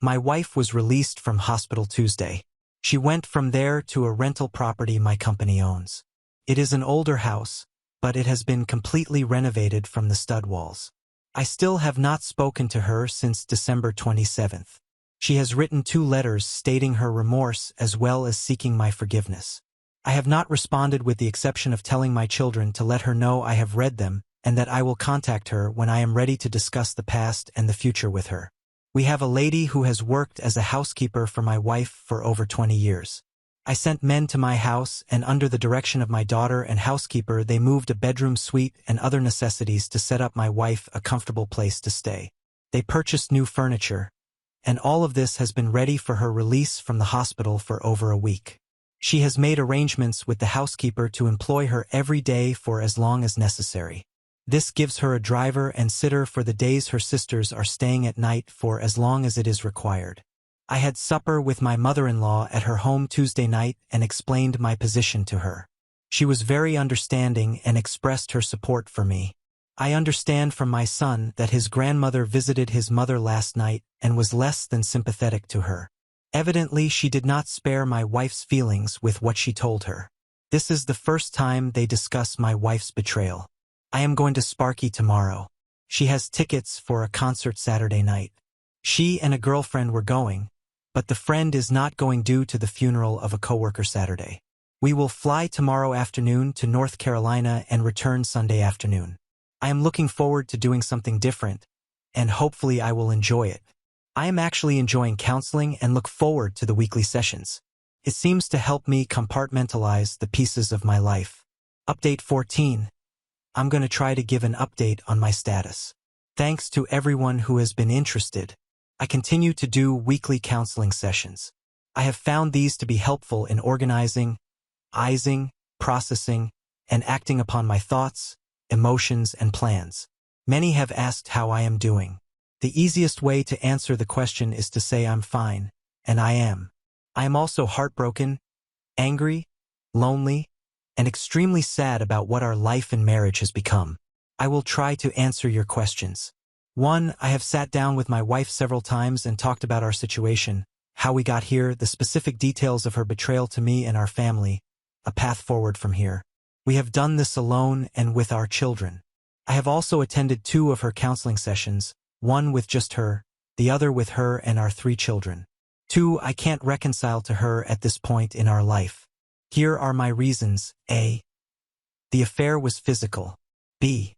My wife was released from hospital Tuesday. She went from there to a rental property my company owns. It is an older house, but it has been completely renovated from the stud walls. I still have not spoken to her since December 27th. She has written 2 letters stating her remorse as well as seeking my forgiveness. I have not responded with the exception of telling my children to let her know I have read them and that I will contact her when I am ready to discuss the past and the future with her. We have a lady who has worked as a housekeeper for my wife for over 20 years. I sent men to my house and under the direction of my daughter and housekeeper they moved a bedroom suite and other necessities to set up my wife a comfortable place to stay. They purchased new furniture, and all of this has been ready for her release from the hospital for over a week. She has made arrangements with the housekeeper to employ her every day for as long as necessary. This gives her a driver and sitter for the days her sisters are staying at night for as long as it is required. I had supper with my mother-in-law at her home Tuesday night and explained my position to her. She was very understanding and expressed her support for me. I understand from my son that his grandmother visited his mother last night and was less than sympathetic to her. Evidently, she did not spare my wife's feelings with what she told her. This is the first time they discuss my wife's betrayal. I am going to Sparky tomorrow. She has tickets for a concert Saturday night. She and a girlfriend were going, but the friend is not going due to the funeral of a coworker Saturday. We will fly tomorrow afternoon to North Carolina and return Sunday afternoon. I am looking forward to doing something different, and hopefully I will enjoy it. I am actually enjoying counseling and look forward to the weekly sessions. It seems to help me compartmentalize the pieces of my life. Update 14. I'm going to try to give an update on my status. Thanks to everyone who has been interested. I continue to do weekly counseling sessions. I have found these to be helpful in organizing, processing, and acting upon my thoughts, emotions, and plans. Many have asked how I am doing. The easiest way to answer the question is to say I'm fine, and I am. I am also heartbroken, angry, lonely, and extremely sad about what our life and marriage has become. I will try to answer your questions. 1. I have sat down with my wife several times and talked about our situation, how we got here, the specific details of her betrayal to me and our family, a path forward from here. We have done this alone and with our children. I have also attended 2 of her counseling sessions, one with just her, the other with her and our 3 children. 2. I can't reconcile to her at this point in our life. Here are my reasons. A. The affair was physical. B.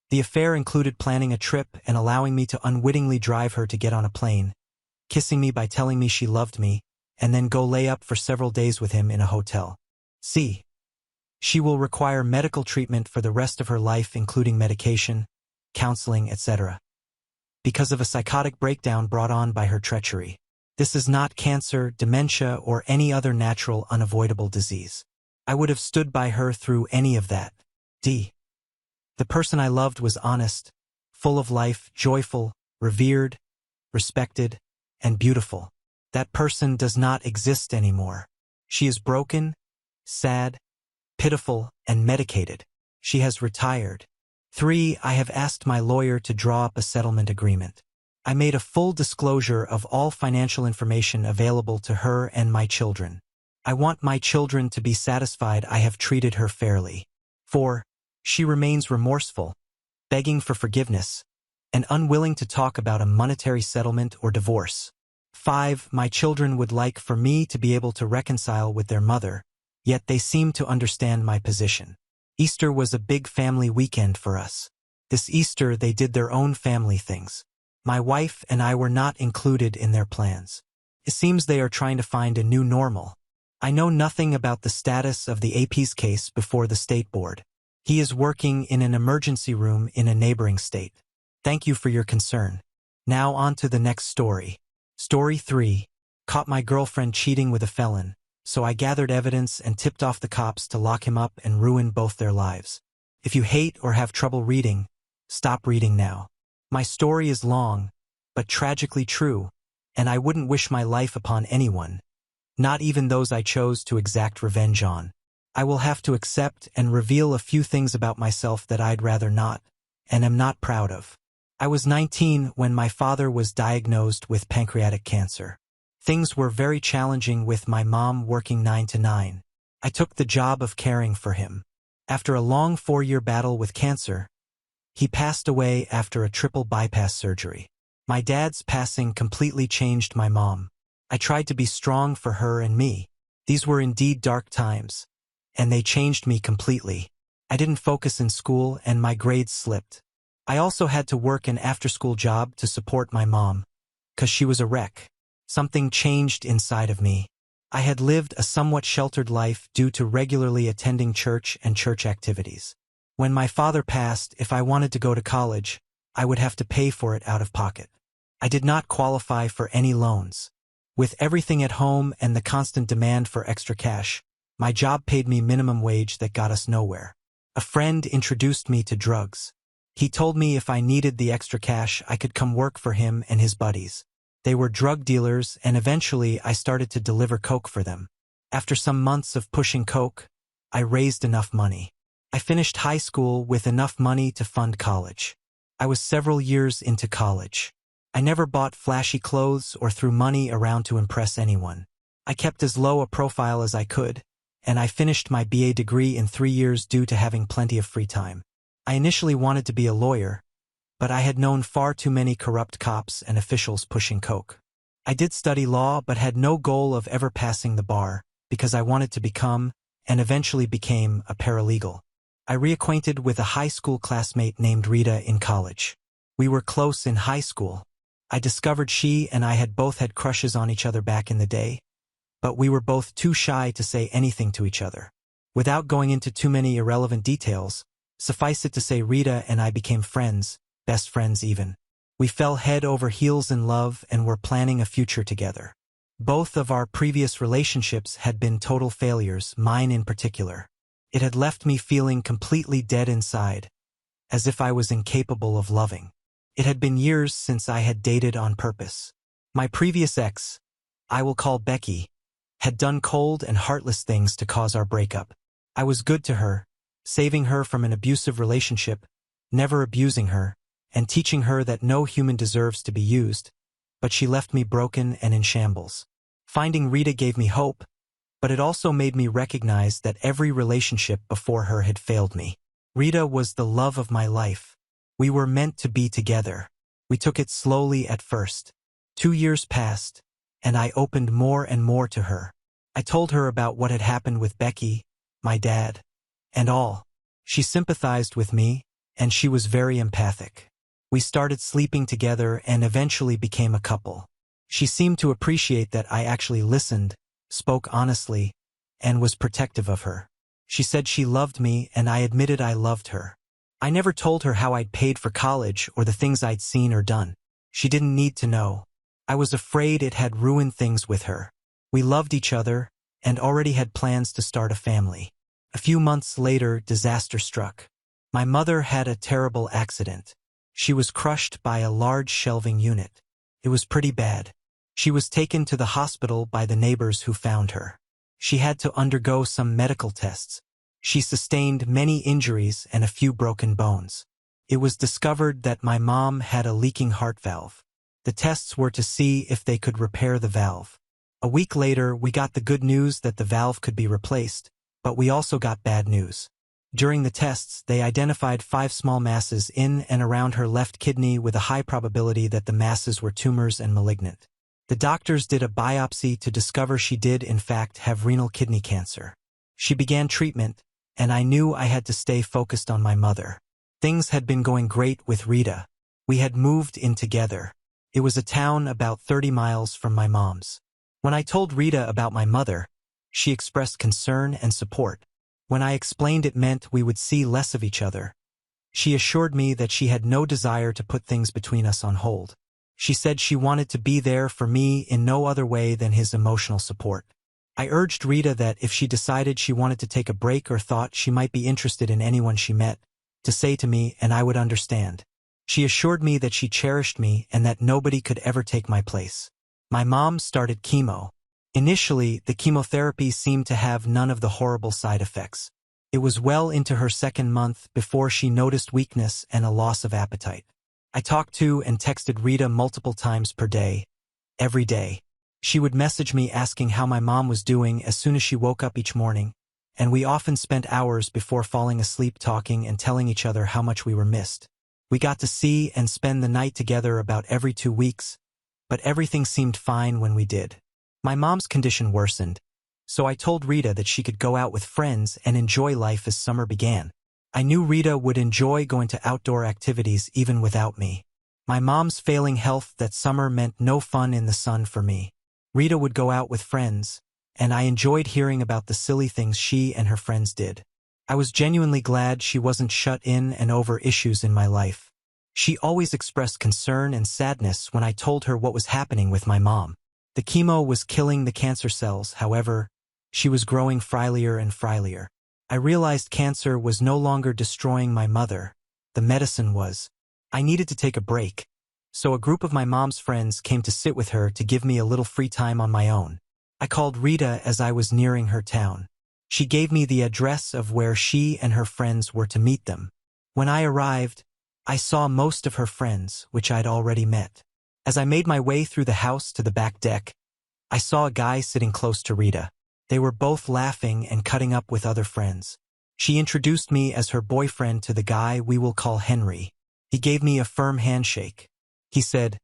The affair included planning a trip and allowing me to unwittingly drive her to get on a plane, kissing me by telling me she loved me, and then go lay up for several days with him in a hotel. C. She will require medical treatment for the rest of her life, including medication, counseling, etc., because of a psychotic breakdown brought on by her treachery. This is not cancer, dementia, or any other natural unavoidable disease. I would have stood by her through any of that. D. The person I loved was honest, full of life, joyful, revered, respected, and beautiful. That person does not exist anymore. She is broken, sad, pitiful, and medicated. She has retired. 3. I have asked my lawyer to draw up a settlement agreement. I made a full disclosure of all financial information available to her and my children. I want my children to be satisfied I have treated her fairly. 4. She remains remorseful, begging for forgiveness, and unwilling to talk about a monetary settlement or divorce. 5. My children would like for me to be able to reconcile with their mother, yet they seem to understand my position. Easter was a big family weekend for us. This Easter they did their own family things. My wife and I were not included in their plans. It seems they are trying to find a new normal. I know nothing about the status of the AP's case before the state board. He is working in an emergency room in a neighboring state. Thank you for your concern. Now on to the next story. Story 3. Caught my girlfriend cheating with a felon, so I gathered evidence and tipped off the cops to lock him up and ruin both their lives. If you hate or have trouble reading, stop reading now. My story is long, but tragically true, and I wouldn't wish my life upon anyone, not even those I chose to exact revenge on. I will have to accept and reveal a few things about myself that I'd rather not, and am not proud of. I was 19 when my father was diagnosed with pancreatic cancer. Things were very challenging with my mom working 9 to 9. I took the job of caring for him. After a long 4-year battle with cancer, he passed away after a triple bypass surgery. My dad's passing completely changed my mom. I tried to be strong for her and me. These were indeed dark times, and they changed me completely. I didn't focus in school and my grades slipped. I also had to work an after-school job to support my mom, 'cause she was a wreck. Something changed inside of me. I had lived a somewhat sheltered life due to regularly attending church and church activities. When my father passed, if I wanted to go to college, I would have to pay for it out of pocket. I did not qualify for any loans. With everything at home and the constant demand for extra cash, my job paid me minimum wage that got us nowhere. A friend introduced me to drugs. He told me if I needed the extra cash, I could come work for him and his buddies. They were drug dealers, and eventually I started to deliver coke for them. After some months of pushing coke, I raised enough money. I finished high school with enough money to fund college. I was several years into college. I never bought flashy clothes or threw money around to impress anyone. I kept as low a profile as I could, and I finished my BA degree in 3 years due to having plenty of free time. I initially wanted to be a lawyer, but I had known far too many corrupt cops and officials pushing coke. I did study law but had no goal of ever passing the bar, because I wanted to become, and eventually became, a paralegal. I reacquainted with a high school classmate named Rita in college. We were close in high school. I discovered she and I had both had crushes on each other back in the day, but we were both too shy to say anything to each other. Without going into too many irrelevant details, suffice it to say Rita and I became friends, best friends even. We fell head over heels in love and were planning a future together. Both of our previous relationships had been total failures, mine in particular. It had left me feeling completely dead inside, as if I was incapable of loving. It had been years since I had dated on purpose. My previous ex, I will call Becky, had done cold and heartless things to cause our breakup. I was good to her, saving her from an abusive relationship, never abusing her, and teaching her that no human deserves to be used, but she left me broken and in shambles. Finding Rita gave me hope, but it also made me recognize that every relationship before her had failed me. Rita was the love of my life. We were meant to be together. We took it slowly at first. 2 years passed, and I opened more and more to her. I told her about what had happened with Becky, my dad, and all. She sympathized with me, and she was very empathic. We started sleeping together and eventually became a couple. She seemed to appreciate that I actually listened, spoke honestly, and was protective of her. She said she loved me, and I admitted I loved her. I never told her how I'd paid for college or the things I'd seen or done. She didn't need to know. I was afraid it had ruined things with her. We loved each other and already had plans to start a family. A few months later, disaster struck. My mother had a terrible accident. She was crushed by a large shelving unit. It was pretty bad. She was taken to the hospital by the neighbors who found her. She had to undergo some medical tests. She sustained many injuries and a few broken bones. It was discovered that my mom had a leaking heart valve. The tests were to see if they could repair the valve. A week later, we got the good news that the valve could be replaced, but we also got bad news. During the tests, they identified 5 small masses in and around her left kidney with a high probability that the masses were tumors and malignant. The doctors did a biopsy to discover she did, in fact, have renal kidney cancer. She began treatment, and I knew I had to stay focused on my mother. Things had been going great with Rita. We had moved in together. It was a town about 30 miles from my mom's. When I told Rita about my mother, she expressed concern and support. When I explained it meant we would see less of each other, she assured me that she had no desire to put things between us on hold. She said she wanted to be there for me in no other way than his emotional support. I urged Rita that if she decided she wanted to take a break or thought she might be interested in anyone she met, to say to me and I would understand. She assured me that she cherished me and that nobody could ever take my place. My mom started chemo. Initially, the chemotherapy seemed to have none of the horrible side effects. It was well into her 2nd month before she noticed weakness and a loss of appetite. I talked to and texted Rita multiple times per day, every day. She would message me asking how my mom was doing as soon as she woke up each morning, and we often spent hours before falling asleep talking and telling each other how much we were missed. We got to see and spend the night together about every 2 weeks, but everything seemed fine when we did. My mom's condition worsened, so I told Rita that she could go out with friends and enjoy life as summer began. I knew Rita would enjoy going to outdoor activities even without me. My mom's failing health that summer meant no fun in the sun for me. Rita would go out with friends, and I enjoyed hearing about the silly things she and her friends did. I was genuinely glad she wasn't shut in and over issues in my life. She always expressed concern and sadness when I told her what was happening with my mom. The chemo was killing the cancer cells, however, she was growing frilier and frilier. I realized cancer was no longer destroying my mother. The medicine was. I needed to take a break, so a group of my mom's friends came to sit with her to give me a little free time on my own. I called Rita as I was nearing her town. She gave me the address of where she and her friends were to meet them. When I arrived, I saw most of her friends, which I'd already met. As I made my way through the house to the back deck, I saw a guy sitting close to Rita. They were both laughing and cutting up with other friends. She introduced me as her boyfriend to the guy we will call Henry. He gave me a firm handshake. He said,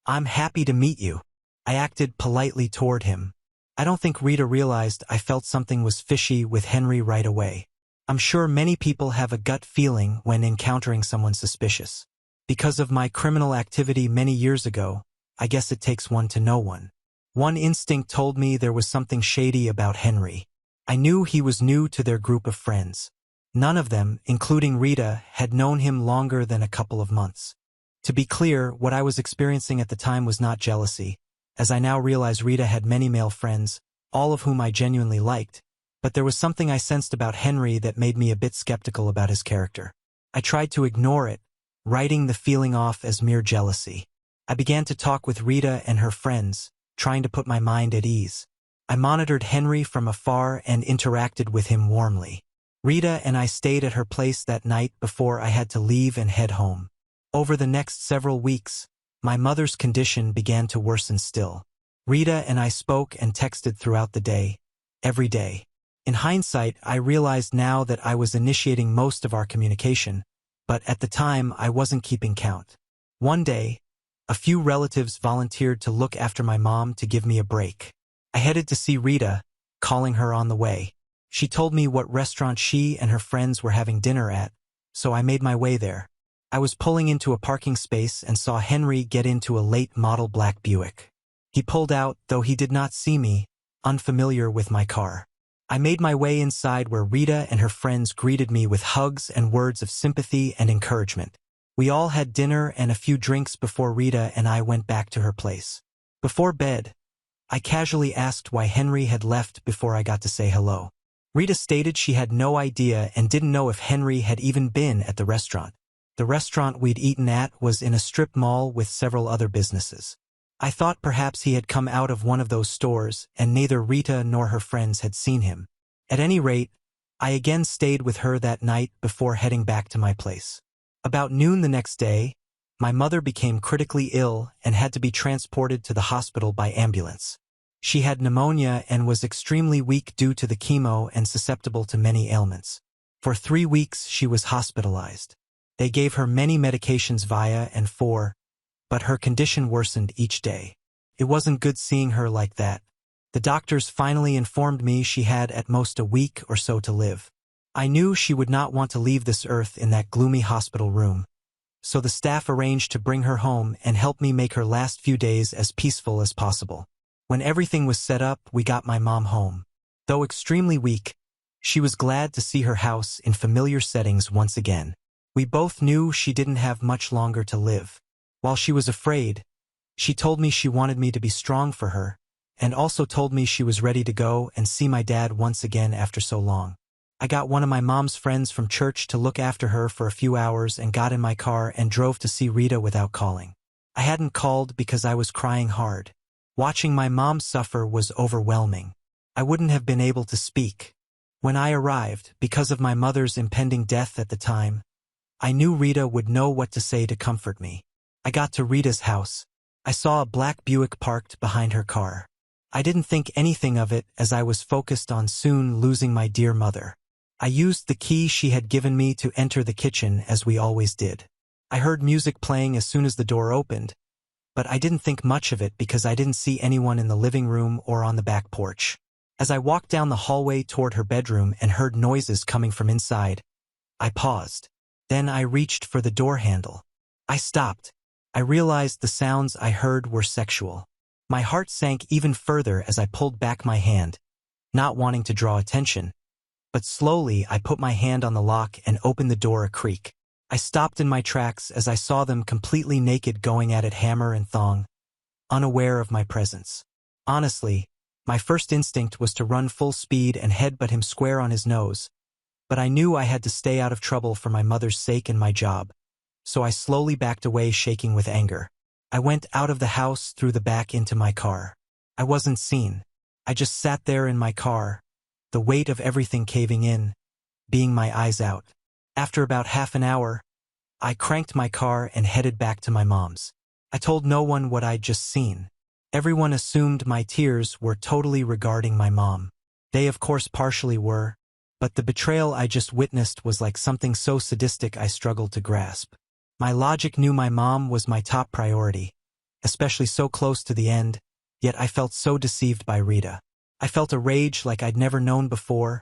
"I'm happy to meet you." I acted politely toward him. I don't think Rita realized I felt something was fishy with Henry right away. I'm sure many people have a gut feeling when encountering someone suspicious. Because of my criminal activity many years ago, I guess it takes one to know one. One instinct told me there was something shady about Henry. I knew he was new to their group of friends. None of them, including Rita, had known him longer than a couple of months. To be clear, what I was experiencing at the time was not jealousy, as I now realize Rita had many male friends, all of whom I genuinely liked, but there was something I sensed about Henry that made me a bit skeptical about his character. I tried to ignore it, writing the feeling off as mere jealousy. I began to talk with Rita and her friends, trying to put my mind at ease. I monitored Henry from afar and interacted with him warmly. Rita and I stayed at her place that night before I had to leave and head home. Over the next several weeks, my mother's condition began to worsen still. Rita and I spoke and texted throughout the day, every day. In hindsight, I realized now that I was initiating most of our communication, but at the time I wasn't keeping count. One day, a few relatives volunteered to look after my mom to give me a break. I headed to see Rita, calling her on the way. She told me what restaurant she and her friends were having dinner at, so I made my way there. I was pulling into a parking space and saw Henry get into a late model black Buick. He pulled out, though he did not see me, unfamiliar with my car. I made my way inside where Rita and her friends greeted me with hugs and words of sympathy and encouragement. We all had dinner and a few drinks before Rita and I went back to her place. Before bed, I casually asked why Henry had left before I got to say hello. Rita stated she had no idea and didn't know if Henry had even been at the restaurant. The restaurant we'd eaten at was in a strip mall with several other businesses. I thought perhaps he had come out of one of those stores and neither Rita nor her friends had seen him. At any rate, I again stayed with her that night before heading back to my place. About noon the next day, my mother became critically ill and had to be transported to the hospital by ambulance. She had pneumonia and was extremely weak due to the chemo and susceptible to many ailments. For 3 weeks she was hospitalized. They gave her many medications via and for, but her condition worsened each day. It wasn't good seeing her like that. The doctors finally informed me she had at most a week or so to live. I knew she would not want to leave this earth in that gloomy hospital room, so the staff arranged to bring her home and help me make her last few days as peaceful as possible. When everything was set up, we got my mom home. Though extremely weak, she was glad to see her house in familiar settings once again. We both knew she didn't have much longer to live. While she was afraid, she told me she wanted me to be strong for her, and also told me she was ready to go and see my dad once again after so long. I got one of my mom's friends from church to look after her for a few hours and got in my car and drove to see Rita without calling. I hadn't called because I was crying hard. Watching my mom suffer was overwhelming. I wouldn't have been able to speak. When I arrived, because of my mother's impending death at the time, I knew Rita would know what to say to comfort me. I got to Rita's house. I saw a black Buick parked behind her car. I didn't think anything of it as I was focused on soon losing my dear mother. I used the key she had given me to enter the kitchen as we always did. I heard music playing as soon as the door opened, but I didn't think much of it because I didn't see anyone in the living room or on the back porch. As I walked down the hallway toward her bedroom and heard noises coming from inside, I paused. Then I reached for the door handle. I stopped. I realized the sounds I heard were sexual. My heart sank even further as I pulled back my hand, not wanting to draw attention. But slowly I put my hand on the lock and opened the door a creak. I stopped in my tracks as I saw them completely naked going at it hammer and thong, unaware of my presence. Honestly, my first instinct was to run full speed and headbutt him square on his nose, but I knew I had to stay out of trouble for my mother's sake and my job, so I slowly backed away shaking with anger. I went out of the house through the back into my car. I wasn't seen. I just sat there in my car, the weight of everything caving in, being my eyes out. After about half an hour, I cranked my car and headed back to my mom's. I told no one what I'd just seen. Everyone assumed my tears were totally regarding my mom. They of course partially were, but the betrayal I just witnessed was like something so sadistic I struggled to grasp. My logic knew my mom was my top priority, especially so close to the end, yet I felt so deceived by Rita. I felt a rage like I'd never known before,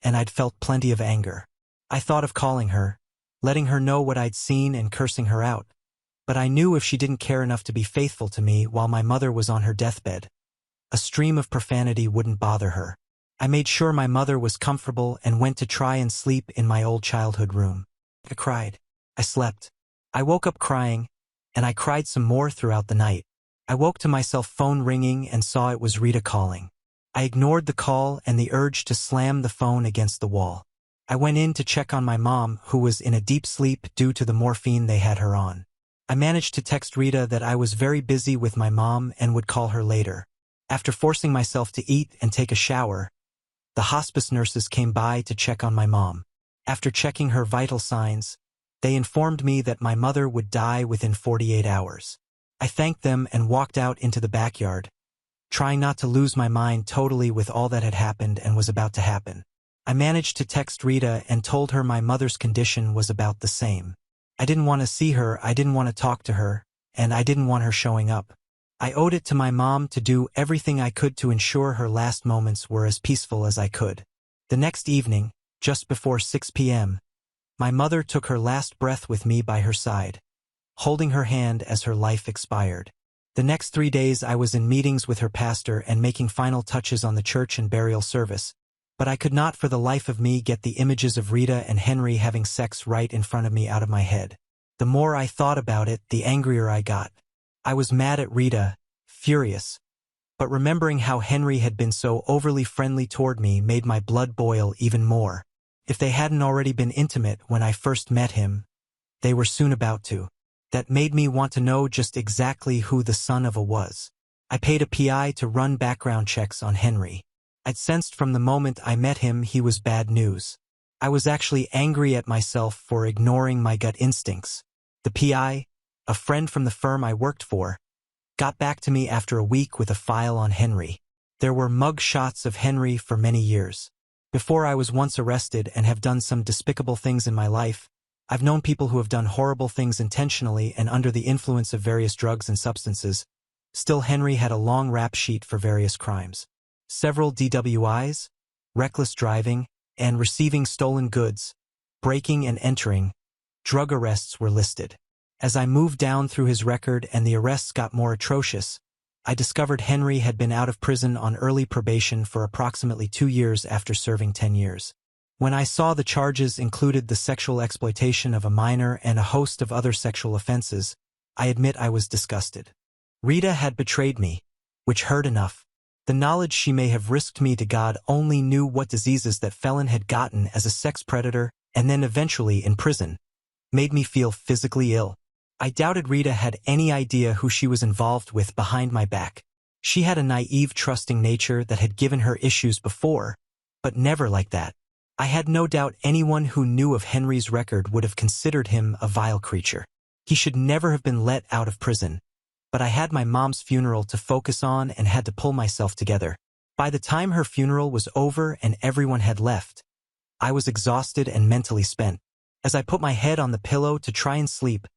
and I'd felt plenty of anger. I thought of calling her, letting her know what I'd seen and cursing her out, But I knew if she didn't care enough to be faithful to me while my mother was on her deathbed, a stream of profanity wouldn't bother her. I made sure my mother was comfortable and went to try and sleep in my old childhood room. I cried. I slept. I woke up crying, and I cried some more throughout the night. I woke to myself phone ringing and saw it was Rita calling. I ignored the call and the urge to slam the phone against the wall. I went in to check on my mom, who was in a deep sleep due to the morphine they had her on. I managed to text Rita that I was very busy with my mom and would call her later. After forcing myself to eat and take a shower, the hospice nurses came by to check on my mom. After checking her vital signs, they informed me that my mother would die within 48 hours. I thanked them and walked out into the backyard, trying not to lose my mind totally with all that had happened and was about to happen. I managed to text Rita and told her my mother's condition was about the same. I didn't want to see her, I didn't want to talk to her, and I didn't want her showing up. I owed it to my mom to do everything I could to ensure her last moments were as peaceful as I could. The next evening, just before 6 p.m., my mother took her last breath with me by her side, holding her hand as her life expired. The next 3 days I was in meetings with her pastor and making final touches on the church and burial service, but I could not for the life of me get the images of Rita and Henry having sex right in front of me out of my head. The more I thought about it, the angrier I got. I was mad at Rita, furious. But remembering how Henry had been so overly friendly toward me made my blood boil even more. If they hadn't already been intimate when I first met him, they were soon about to. That made me want to know just exactly who the son of a was. I paid a PI to run background checks on Henry. I'd sensed from the moment I met him he was bad news. I was actually angry at myself for ignoring my gut instincts. The PI, a friend from the firm I worked for, got back to me after a week with a file on Henry. There were mug shots of Henry for many years. Before I was once arrested and have done some despicable things in my life, I've known people who have done horrible things intentionally and under the influence of various drugs and substances. Still, Henry had a long rap sheet for various crimes. Several DWIs, reckless driving, and receiving stolen goods, breaking and entering, drug arrests were listed. As I moved down through his record and the arrests got more atrocious, I discovered Henry had been out of prison on early probation for approximately 2 years after serving 10 years. When I saw the charges included the sexual exploitation of a minor and a host of other sexual offenses, I admit I was disgusted. Rita had betrayed me, which hurt enough. The knowledge she may have risked me to God only knew what diseases that felon had gotten as a sex predator and then eventually in prison, made me feel physically ill. I doubted Rita had any idea who she was involved with behind my back. She had a naive, trusting nature that had given her issues before, but never like that. I had no doubt anyone who knew of Henry's record would have considered him a vile creature. He should never have been let out of prison. But I had my mom's funeral to focus on and had to pull myself together. By the time her funeral was over and everyone had left, I was exhausted and mentally spent. As I put my head on the pillow to try and sleep,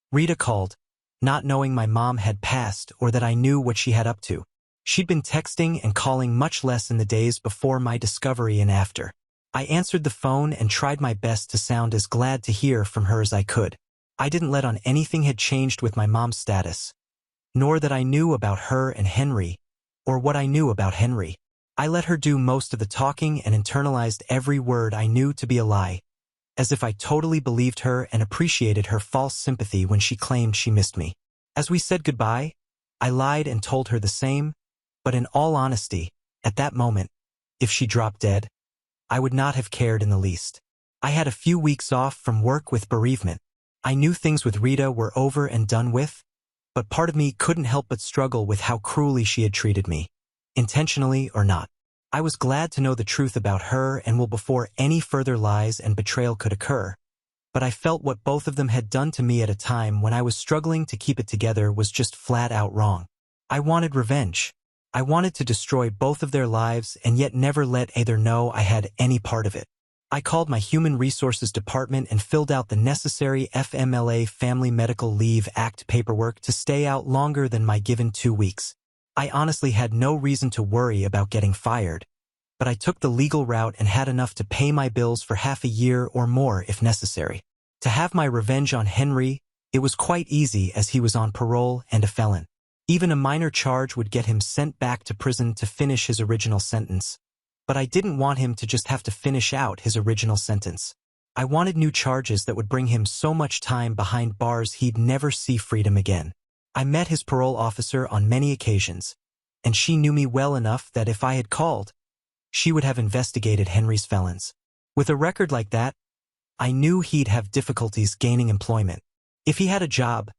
Rita called, not knowing my mom had passed or that I knew what she had up to. She'd been texting and calling much less in the days before my discovery and after. I answered the phone and tried my best to sound as glad to hear from her as I could. I didn't let on anything had changed with my mom's status, nor that I knew about her and Henry, or what I knew about Henry. I let her do most of the talking and internalized every word I knew to be a lie, as if I totally believed her and appreciated her false sympathy when she claimed she missed me. As we said goodbye, I lied and told her the same, but in all honesty, at that moment, if she dropped dead, I would not have cared in the least. I had a few weeks off from work with bereavement. I knew things with Rita were over and done with, but part of me couldn't help but struggle with how cruelly she had treated me, intentionally or not. I was glad to know the truth about her and will before any further lies and betrayal could occur, but I felt what both of them had done to me at a time when I was struggling to keep it together was just flat out wrong. I wanted revenge. I wanted to destroy both of their lives and yet never let either know I had any part of it. I called my Human Resources Department and filled out the necessary FMLA Family Medical Leave Act paperwork to stay out longer than my given 2 weeks. I honestly had no reason to worry about getting fired, but I took the legal route and had enough to pay my bills for half a year or more if necessary. To have my revenge on Henry It was quite easy as he was on parole and a felon. Even a minor charge would get him sent back to prison to finish his original sentence. But I didn't want him to just have to finish out his original sentence. I wanted new charges that would bring him so much time behind bars he'd never see freedom again. I met his parole officer on many occasions, and she knew me well enough that if I had called, she would have investigated Henry's felons. With a record like that, I knew he'd have difficulties gaining employment. If he had a job,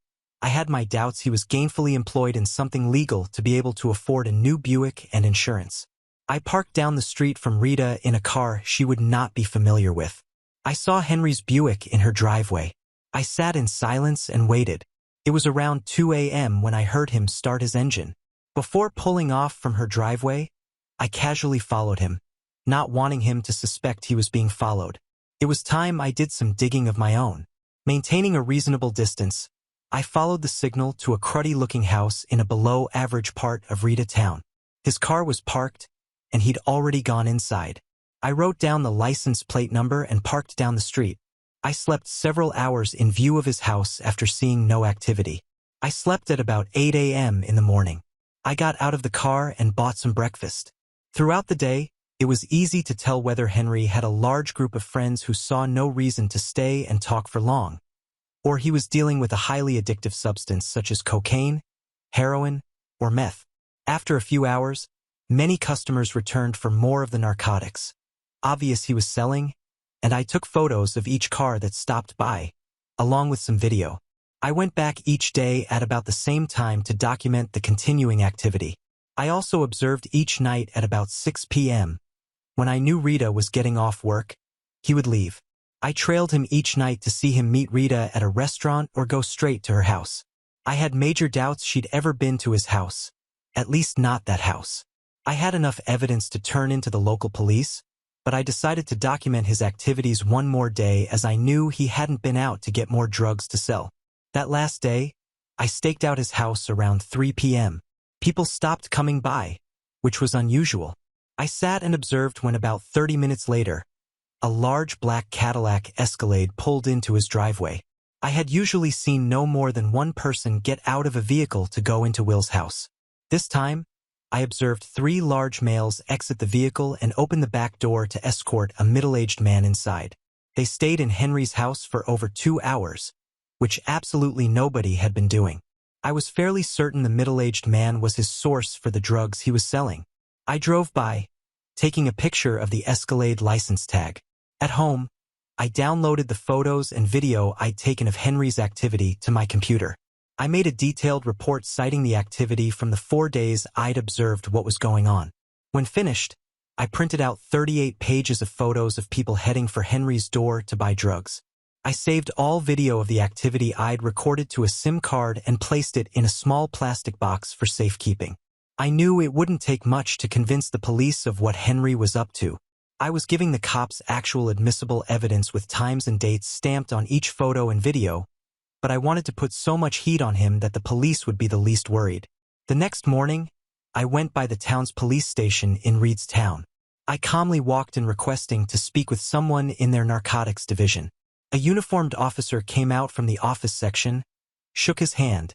I had my doubts he was gainfully employed in something legal to be able to afford a new Buick and insurance. I parked down the street from Rita in a car she would not be familiar with. I saw Henry's Buick in her driveway. I sat in silence and waited. It was around 2 a.m. when I heard him start his engine. Before pulling off from her driveway, I casually followed him, not wanting him to suspect he was being followed. It was time I did some digging of my own. Maintaining a reasonable distance, I followed the signal to a cruddy-looking house in a below-average part of Rita town. His car was parked, and he'd already gone inside. I wrote down the license plate number and parked down the street. I slept several hours in view of his house after seeing no activity. I slept at about 8 a.m. in the morning. I got out of the car and bought some breakfast. Throughout the day, it was easy to tell whether Henry had a large group of friends who saw no reason to stay and talk for long, or he was dealing with a highly addictive substance such as cocaine, heroin, or meth. After a few hours, many customers returned for more of the narcotics. Obvious he was selling, and I took photos of each car that stopped by, along with some video. I went back each day at about the same time to document the continuing activity. I also observed each night at about 6 p.m. When I knew Rita was getting off work, he would leave. I trailed him each night to see him meet Rita at a restaurant or go straight to her house. I had major doubts she'd ever been to his house, at least not that house. I had enough evidence to turn into the local police, but I decided to document his activities one more day as I knew he hadn't been out to get more drugs to sell. That last day, I staked out his house around 3 p.m. People stopped coming by, which was unusual. I sat and observed when about 30 minutes later, a large black Cadillac Escalade pulled into his driveway. I had usually seen no more than one person get out of a vehicle to go into Will's house. This time, I observed 3 large males exit the vehicle and open the back door to escort a middle-aged man inside. They stayed in Henry's house for over 2 hours, which absolutely nobody had been doing. I was fairly certain the middle-aged man was his source for the drugs he was selling. I drove by, taking a picture of the Escalade license tag. At home, I downloaded the photos and video I'd taken of Henry's activity to my computer. I made a detailed report citing the activity from the 4 days I'd observed what was going on. When finished, I printed out 38 pages of photos of people heading for Henry's door to buy drugs. I saved all video of the activity I'd recorded to a SIM card and placed it in a small plastic box for safekeeping. I knew it wouldn't take much to convince the police of what Henry was up to. I was giving the cops actual admissible evidence with times and dates stamped on each photo and video, but I wanted to put so much heat on him that the police would be the least worried. The next morning, I went by the town's police station in Reed's town. I calmly walked in requesting to speak with someone in their narcotics division. A uniformed officer came out from the office section, shook his hand,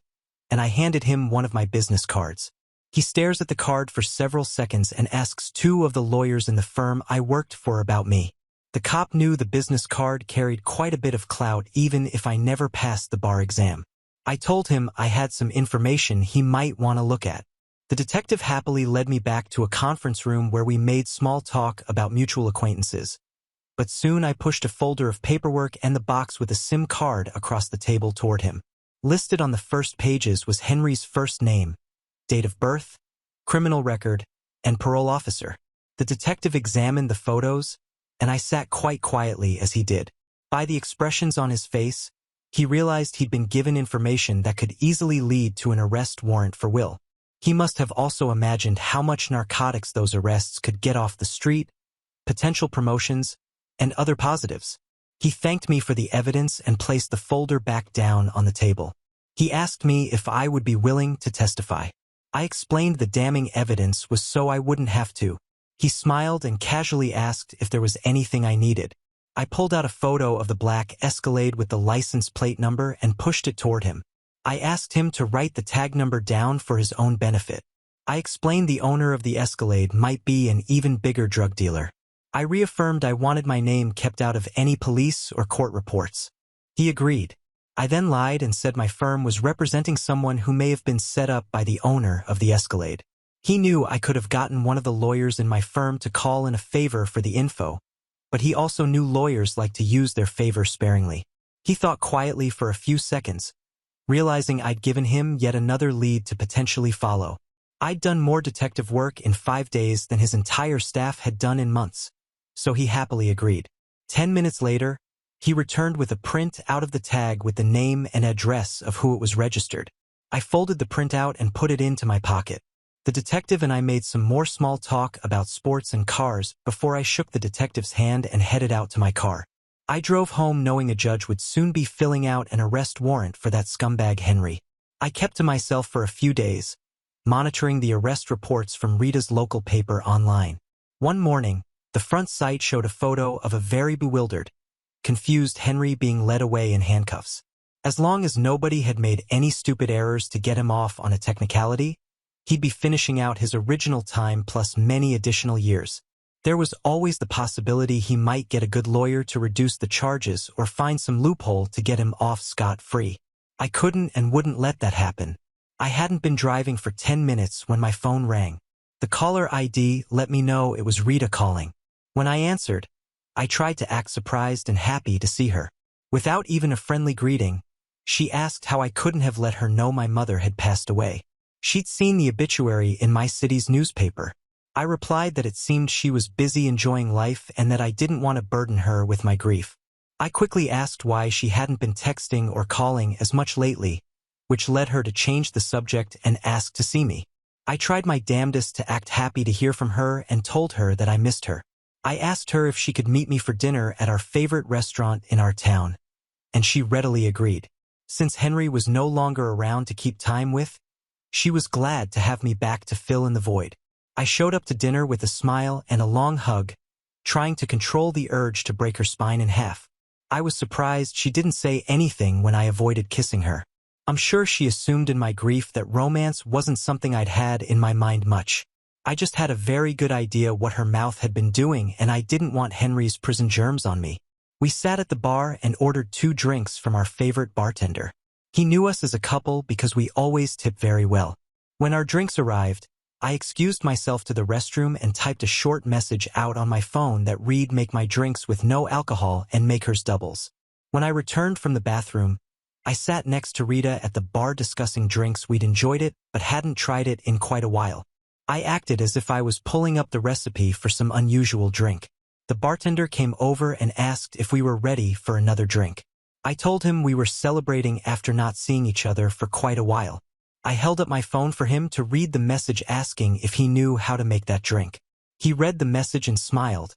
and I handed him one of my business cards. He stares at the card for several seconds and asks 2 of the lawyers in the firm I worked for about me. The cop knew the business card carried quite a bit of clout even if I never passed the bar exam. I told him I had some information he might want to look at. The detective happily led me back to a conference room where we made small talk about mutual acquaintances. But soon I pushed a folder of paperwork and the box with a SIM card across the table toward him. Listed on the first pages was Henry's first name, date of birth, criminal record, and parole officer. The detective examined the photos, and I sat quite quietly as he did. By the expressions on his face, he realized he'd been given information that could easily lead to an arrest warrant for Will. He must have also imagined how much narcotics those arrests could get off the street, potential promotions, and other positives. He thanked me for the evidence and placed the folder back down on the table. He asked me if I would be willing to testify. I explained the damning evidence was so I wouldn't have to. He smiled and casually asked if there was anything I needed. I pulled out a photo of the black Escalade with the license plate number and pushed it toward him. I asked him to write the tag number down for his own benefit. I explained the owner of the Escalade might be an even bigger drug dealer. I reaffirmed I wanted my name kept out of any police or court reports. He agreed. I then lied and said my firm was representing someone who may have been set up by the owner of the Escalade. He knew I could have gotten one of the lawyers in my firm to call in a favor for the info, but he also knew lawyers like to use their favor sparingly. He thought quietly for a few seconds, realizing I'd given him yet another lead to potentially follow. I'd done more detective work in 5 days than his entire staff had done in months, so he happily agreed. 10 minutes later, he returned with a print out of the tag with the name and address of who it was registered. I folded the print out and put it into my pocket. The detective and I made some more small talk about sports and cars before I shook the detective's hand and headed out to my car. I drove home knowing a judge would soon be filling out an arrest warrant for that scumbag Henry. I kept to myself for a few days, monitoring the arrest reports from Rita's local paper online. One morning, the front site showed a photo of a very bewildered, confused Henry being led away in handcuffs. As long as nobody had made any stupid errors to get him off on a technicality, he'd be finishing out his original time plus many additional years. There was always the possibility he might get a good lawyer to reduce the charges or find some loophole to get him off scot-free. I couldn't and wouldn't let that happen. I hadn't been driving for 10 minutes when my phone rang. The caller ID let me know it was Rita calling. When I answered, I tried to act surprised and happy to see her. Without even a friendly greeting, she asked how I couldn't have let her know my mother had passed away. She'd seen the obituary in my city's newspaper. I replied that it seemed she was busy enjoying life and that I didn't want to burden her with my grief. I quickly asked why she hadn't been texting or calling as much lately, which led her to change the subject and ask to see me. I tried my damnedest to act happy to hear from her and told her that I missed her. I asked her if she could meet me for dinner at our favorite restaurant in our town, and she readily agreed. Since Henry was no longer around to keep time with, she was glad to have me back to fill in the void. I showed up to dinner with a smile and a long hug, trying to control the urge to break her spine in half. I was surprised she didn't say anything when I avoided kissing her. I'm sure she assumed in my grief that romance wasn't something I'd had in my mind much. I just had a very good idea what her mouth had been doing, and I didn't want Henry's prison germs on me. We sat at the bar and ordered 2 drinks from our favorite bartender. He knew us as a couple because we always tip very well. When our drinks arrived, I excused myself to the restroom and typed a short message out on my phone that read, "Make my drinks with no alcohol and make hers doubles." When I returned from the bathroom, I sat next to Rita at the bar discussing drinks. We'd enjoyed it but hadn't tried it in quite a while. I acted as if I was pulling up the recipe for some unusual drink. The bartender came over and asked if we were ready for another drink. I told him we were celebrating after not seeing each other for quite a while. I held up my phone for him to read the message asking if he knew how to make that drink. He read the message and smiled,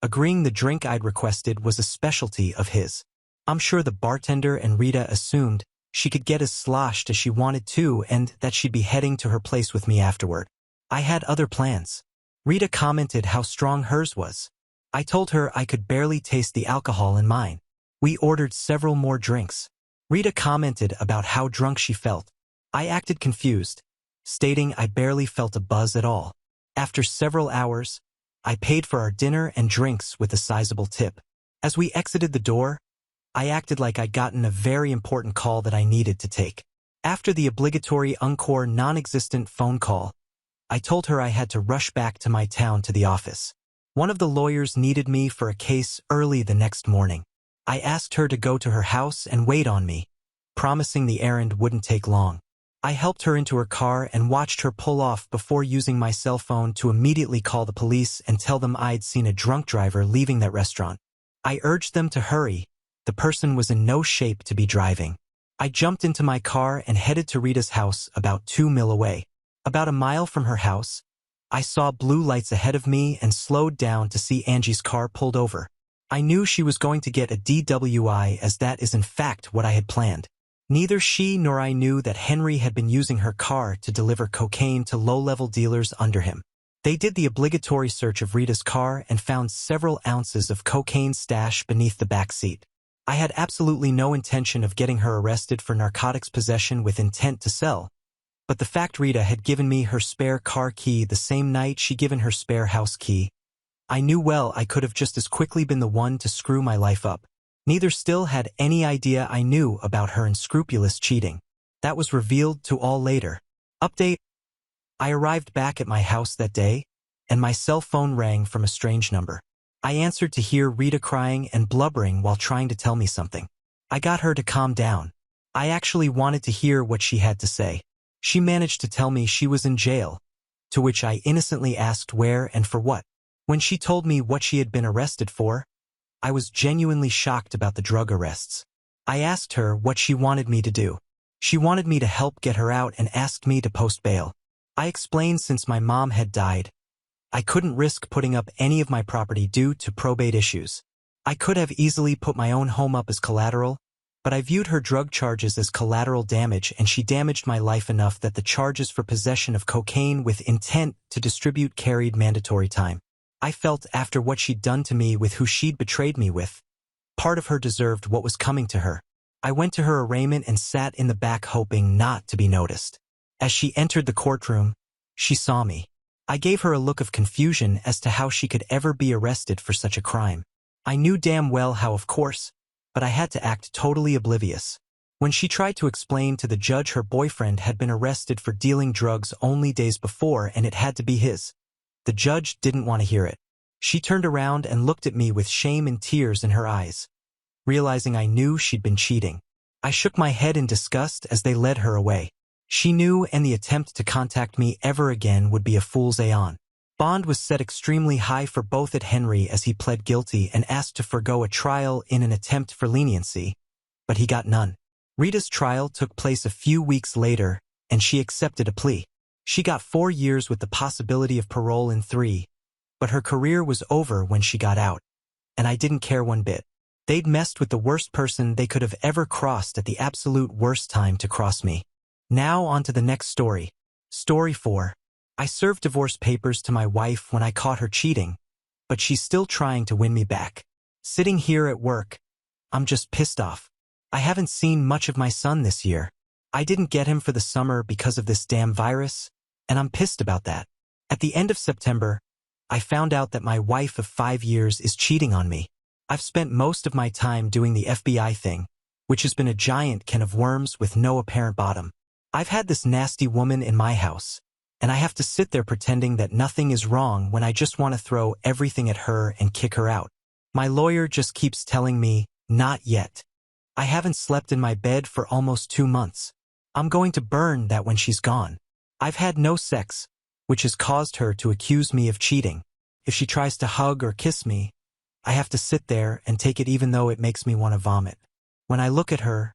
agreeing the drink I'd requested was a specialty of his. I'm sure the bartender and Rita assumed she could get as sloshed as she wanted to and that she'd be heading to her place with me afterward. I had other plans. Rita commented how strong hers was. I told her I could barely taste the alcohol in mine. We ordered several more drinks. Rita commented about how drunk she felt. I acted confused, stating I barely felt a buzz at all. After several hours, I paid for our dinner and drinks with a sizable tip. As we exited the door, I acted like I'd gotten a very important call that I needed to take. After the obligatory encore non-existent phone call, I told her I had to rush back to my town to the office. One of the lawyers needed me for a case early the next morning. I asked her to go to her house and wait on me, promising the errand wouldn't take long. I helped her into her car and watched her pull off before using my cell phone to immediately call the police and tell them I'd seen a drunk driver leaving that restaurant. I urged them to hurry. The person was in no shape to be driving. I jumped into my car and headed to Rita's house about 2 miles away. About a mile from her house, I saw blue lights ahead of me and slowed down to see Angie's car pulled over. I knew she was going to get a DWI, as that is in fact what I had planned. Neither she nor I knew that Henry had been using her car to deliver cocaine to low-level dealers under him. They did the obligatory search of Rita's car and found several ounces of cocaine stashed beneath the back seat. I had absolutely no intention of getting her arrested for narcotics possession with intent to sell, but the fact Rita had given me her spare car key the same night she given her spare house key, I knew well I could have just as quickly been the one to screw my life up. Neither still had any idea I knew about her unscrupulous cheating. That was revealed to all later. Update: I arrived back at my house that day, and my cell phone rang from a strange number. I answered to hear Rita crying and blubbering while trying to tell me something. I got her to calm down. I actually wanted to hear what she had to say. She managed to tell me she was in jail, to which I innocently asked where and for what. When she told me what she had been arrested for, I was genuinely shocked about the drug arrests. I asked her what she wanted me to do. She wanted me to help get her out and asked me to post bail. I explained since my mom had died, I couldn't risk putting up any of my property due to probate issues. I could have easily put my own home up as collateral, but I viewed her drug charges as collateral damage, and she damaged my life enough that the charges for possession of cocaine with intent to distribute carried mandatory time. I felt after what she'd done to me with who she'd betrayed me with, part of her deserved what was coming to her. I went to her arraignment and sat in the back hoping not to be noticed. As she entered the courtroom, she saw me. I gave her a look of confusion as to how she could ever be arrested for such a crime. I knew damn well how, of course, but I had to act totally oblivious. When she tried to explain to the judge her boyfriend had been arrested for dealing drugs only days before and it had to be his, the judge didn't want to hear it. She turned around and looked at me with shame and tears in her eyes, realizing I knew she'd been cheating. I shook my head in disgust as they led her away. She knew, and the attempt to contact me ever again would be a fool's errand. Bond was set extremely high for both at Henry as he pled guilty and asked to forgo a trial in an attempt for leniency, but he got none. Rita's trial took place a few weeks later, and she accepted a plea. She got 4 years with the possibility of parole in 3, but her career was over when she got out, and I didn't care one bit. They'd messed with the worst person they could have ever crossed at the absolute worst time to cross me. Now on to the next story. Story 4. I served divorce papers to my wife when I caught her cheating, but she's still trying to win me back. Sitting here at work, I'm just pissed off. I haven't seen much of my son this year. I didn't get him for the summer because of this damn virus, and I'm pissed about that. At the end of September, I found out that my wife of 5 years is cheating on me. I've spent most of my time doing the FBI thing, which has been a giant can of worms with no apparent bottom. I've had this nasty woman in my house, and I have to sit there pretending that nothing is wrong when I just want to throw everything at her and kick her out. My lawyer just keeps telling me, not yet. I haven't slept in my bed for almost 2 months. I'm going to burn that when she's gone. I've had no sex, which has caused her to accuse me of cheating. If she tries to hug or kiss me, I have to sit there and take it even though it makes me want to vomit. When I look at her,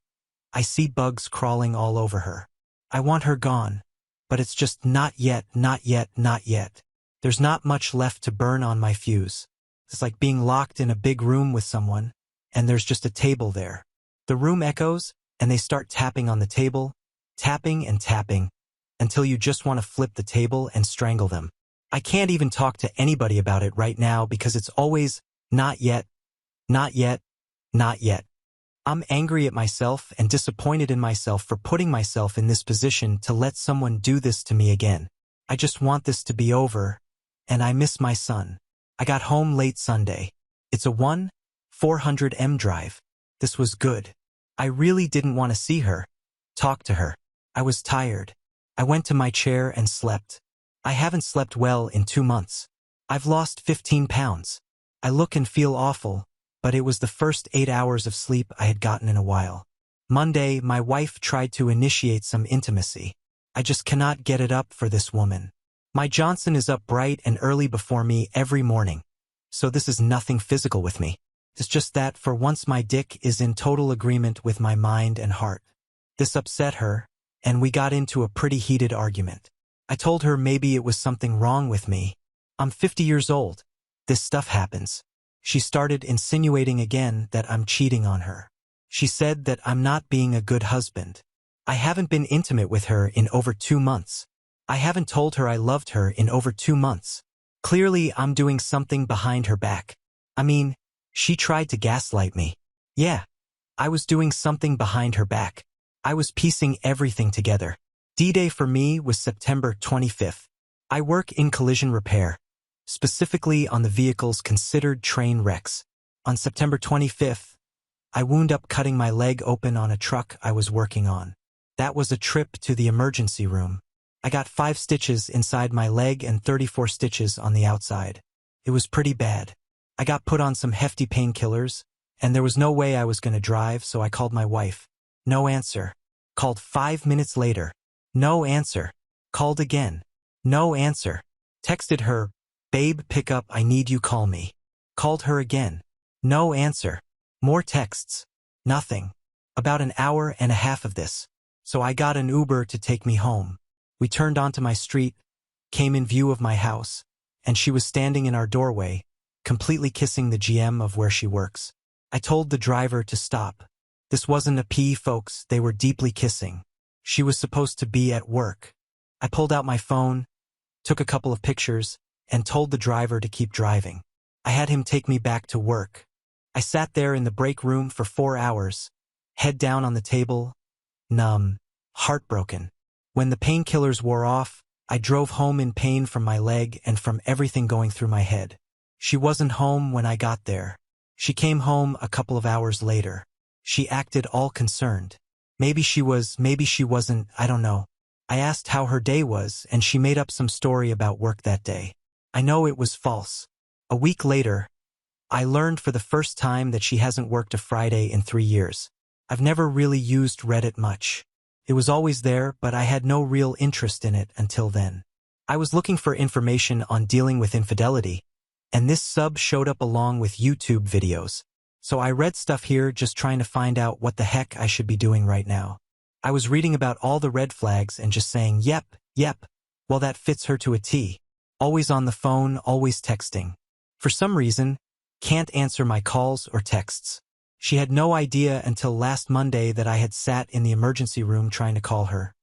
I see bugs crawling all over her. I want her gone, but it's just not yet, not yet, not yet. There's not much left to burn on my fuse. It's like being locked in a big room with someone, and there's just a table there. The room echoes, and they start tapping on the table, tapping and tapping, until you just want to flip the table and strangle them. I can't even talk to anybody about it right now because it's always, not yet, not yet, not yet. I'm angry at myself and disappointed in myself for putting myself in this position to let someone do this to me again. I just want this to be over, and I miss my son. I got home late Sunday. It's a 400M drive. This was good. I really didn't want to see her, talk to her. I was tired. I went to my chair and slept. I haven't slept well in 2 months. I've lost 15 pounds. I look and feel awful, but it was the first 8 hours of sleep I had gotten in a while. Monday, my wife tried to initiate some intimacy. I just cannot get it up for this woman. My Johnson is up bright and early before me every morning, so this is nothing physical with me. It's just that for once my dick is in total agreement with my mind and heart. This upset her, and we got into a pretty heated argument. I told her maybe it was something wrong with me. I'm 50 years old. This stuff happens. She started insinuating again that I'm cheating on her. She said that I'm not being a good husband. I haven't been intimate with her in over 2 months. I haven't told her I loved her in over 2 months. Clearly, I'm doing something behind her back. I mean, she tried to gaslight me. Yeah, I was doing something behind her back. I was piecing everything together. D-Day for me was September 25th. I work in collision repair, specifically on the vehicles considered train wrecks. On September 25th, I wound up cutting my leg open on a truck I was working on. That was a trip to the emergency room. I got 5 stitches inside my leg and 34 stitches on the outside. It was pretty bad. I got put on some hefty painkillers, and there was no way I was going to drive, so I called my wife. No answer. Called 5 minutes later. No answer. Called again. No answer. Texted her, "Babe, pick up, I need you, call me." Called her again. No answer. More texts. Nothing. About an hour and a half of this. So I got an Uber to take me home. We turned onto my street, came in view of my house, and she was standing in our doorway, completely kissing the GM of where she works. I told the driver to stop. This wasn't a pee, folks, they were deeply kissing. She was supposed to be at work. I pulled out my phone, took a couple of pictures, and told the driver to keep driving. I had him take me back to work. I sat there in the break room for 4 hours, head down on the table, numb, heartbroken. When the painkillers wore off, I drove home in pain from my leg and from everything going through my head. She wasn't home when I got there. She came home a couple of hours later. She acted all concerned. Maybe she was, maybe she wasn't, I don't know. I asked how her day was, and she made up some story about work that day. I know it was false. A week later, I learned for the first time that she hasn't worked a Friday in 3 years. I've never really used Reddit much. It was always there, but I had no real interest in it until then. I was looking for information on dealing with infidelity, and this sub showed up along with YouTube videos. So I read stuff here just trying to find out what the heck I should be doing right now. I was reading about all the red flags and just saying, yep, well that fits her to a T. Always on the phone, always texting. For some reason, can't answer my calls or texts. She had no idea until last Monday that I had sat in the emergency room trying to call her,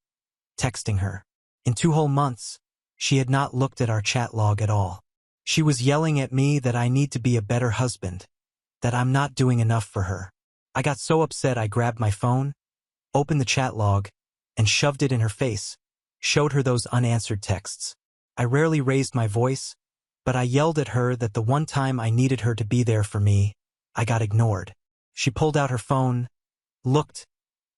texting her. In 2 whole months, she had not looked at our chat log at all. She was yelling at me that I need to be a better husband, that I'm not doing enough for her. I got so upset I grabbed my phone, opened the chat log, and shoved it in her face, showed her those unanswered texts. I rarely raised my voice, but I yelled at her that the one time I needed her to be there for me, I got ignored. She pulled out her phone, looked,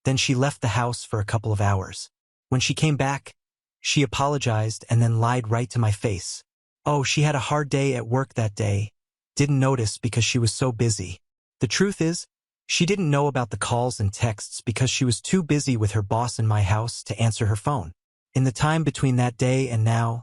then she left the house for a couple of hours. When she came back, she apologized and then lied right to my face. Oh, she had a hard day at work that day. Didn't notice because she was so busy. The truth is, she didn't know about the calls and texts because she was too busy with her boss in my house to answer her phone. In the time between that day and now,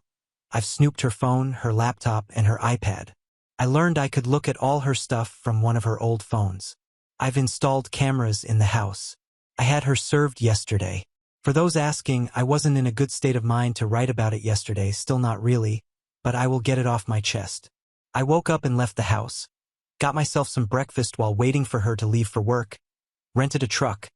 I've snooped her phone, her laptop, and her iPad. I learned I could look at all her stuff from one of her old phones. I've installed cameras in the house. I had her served yesterday. For those asking, I wasn't in a good state of mind to write about it yesterday, still not really, but I will get it off my chest. I woke up and left the house, got myself some breakfast while waiting for her to leave for work, rented a truck,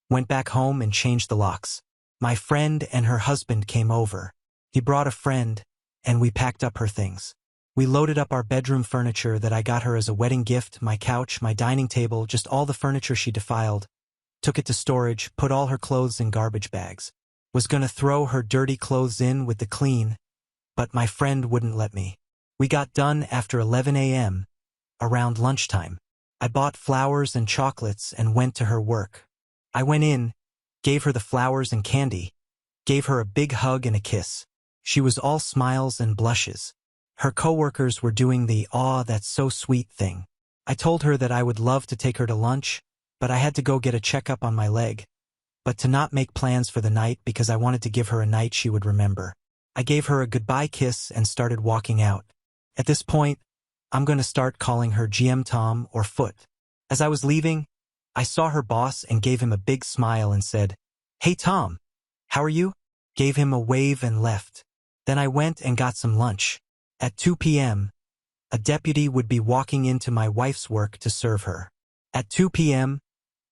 went back home and changed the locks. My friend and her husband came over. He brought a friend, and we packed up her things. We loaded up our bedroom furniture that I got her as a wedding gift, my couch, my dining table, just all the furniture she defiled. Took it to storage, put all her clothes in garbage bags. Was gonna throw her dirty clothes in with the clean, but my friend wouldn't let me. We got done after 11 a.m., around lunchtime. I bought flowers and chocolates and went to her work. I went in, gave her the flowers and candy, gave her a big hug and a kiss. She was all smiles and blushes. Her coworkers were doing the "aw, that's so sweet" thing. I told her that I would love to take her to lunch, but I had to go get a checkup on my leg, but to not make plans for the night because I wanted to give her a night she would remember. I gave her a goodbye kiss and started walking out. At this point, I'm going to start calling her GM Tom or Foot. As I was leaving, I saw her boss and gave him a big smile and said, "Hey Tom, how are you?" Gave him a wave and left. Then I went and got some lunch. At 2 p.m., a deputy would be walking into my wife's work to serve her. At 2 p.m.,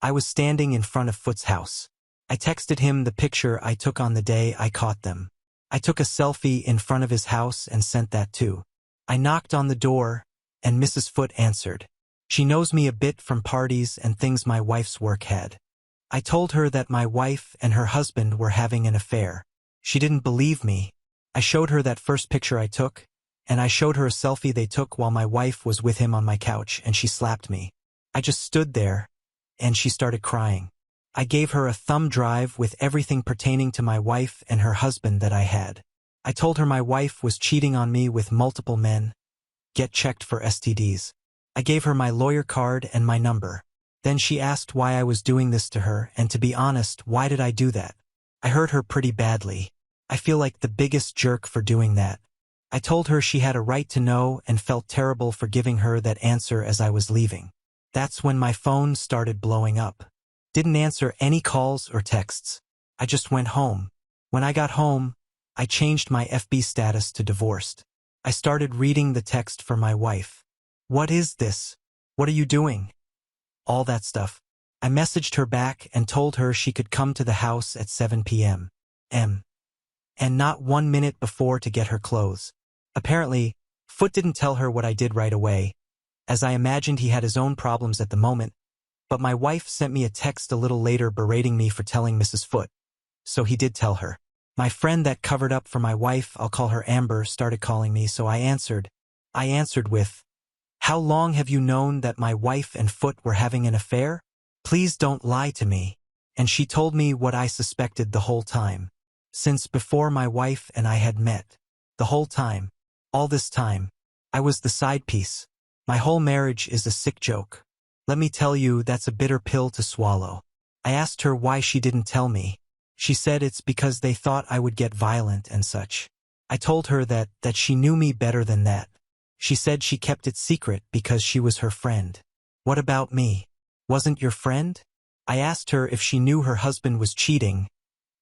I was standing in front of Foot's house. I texted him the picture I took on the day I caught them. I took a selfie in front of his house and sent that too. I knocked on the door, and Mrs. Foot answered. She knows me a bit from parties and things my wife's work had. I told her that my wife and her husband were having an affair. She didn't believe me. I showed her that first picture I took, and I showed her a selfie they took while my wife was with him on my couch, and she slapped me. I just stood there, and she started crying. I gave her a thumb drive with everything pertaining to my wife and her husband that I had. I told her my wife was cheating on me with multiple men. Get checked for STDs. I gave her my lawyer card and my number. Then she asked why I was doing this to her, and to be honest, why did I do that? I hurt her pretty badly. I feel like the biggest jerk for doing that. I told her she had a right to know and felt terrible for giving her that answer as I was leaving. That's when my phone started blowing up. Didn't answer any calls or texts. I just went home. When I got home, I changed my FB status to divorced. I started reading the text for my wife. What is this? What are you doing? All that stuff. I messaged her back and told her she could come to the house at 7 p.m. And not 1 minute before to get her clothes. Apparently, Foot didn't tell her what I did right away, as I imagined he had his own problems at the moment, but my wife sent me a text a little later berating me for telling Mrs. Foot. So he did tell her. My friend that covered up for my wife, I'll call her Amber, started calling me, so I answered. I answered with, "How long have you known that my wife and Foot were having an affair? Please don't lie to me." And she told me what I suspected the whole time. Since before my wife and I had met. The whole time. All this time. I was the side piece. My whole marriage is a sick joke. Let me tell you, that's a bitter pill to swallow. I asked her why she didn't tell me. She said it's because they thought I would get violent and such. I told her that she knew me better than that. She said she kept it secret because she was her friend. What about me? Wasn't your friend? I asked her if she knew her husband was cheating.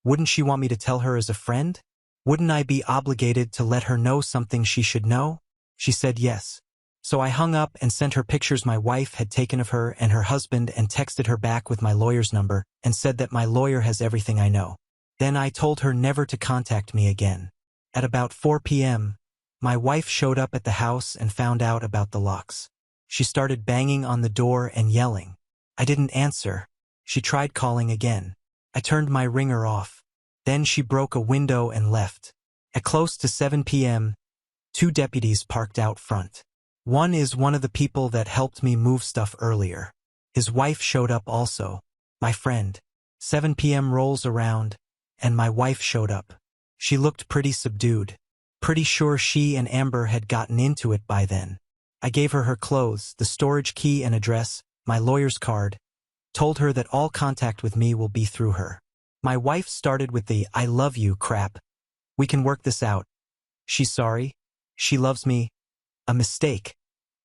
Wouldn't she want me to tell her as a friend? Wouldn't I be obligated to let her know something she should know? She said yes. So I hung up and sent her pictures my wife had taken of her and her husband and texted her back with my lawyer's number and said that my lawyer has everything I know. Then I told her never to contact me again. At about 4 p.m., my wife showed up at the house and found out about the locks. She started banging on the door and yelling. I didn't answer. She tried calling again. I turned my ringer off. Then she broke a window and left. At close to 7 p.m., 2 deputies parked out front. One is one of the people that helped me move stuff earlier. His wife showed up also. My friend. 7 p.m. rolls around, and my wife showed up. She looked pretty subdued. Pretty sure she and Amber had gotten into it by then. I gave her her clothes, the storage key and address, my lawyer's card, told her that all contact with me will be through her. My wife started with the "I love you" crap. We can work this out. She's sorry. She loves me. A mistake.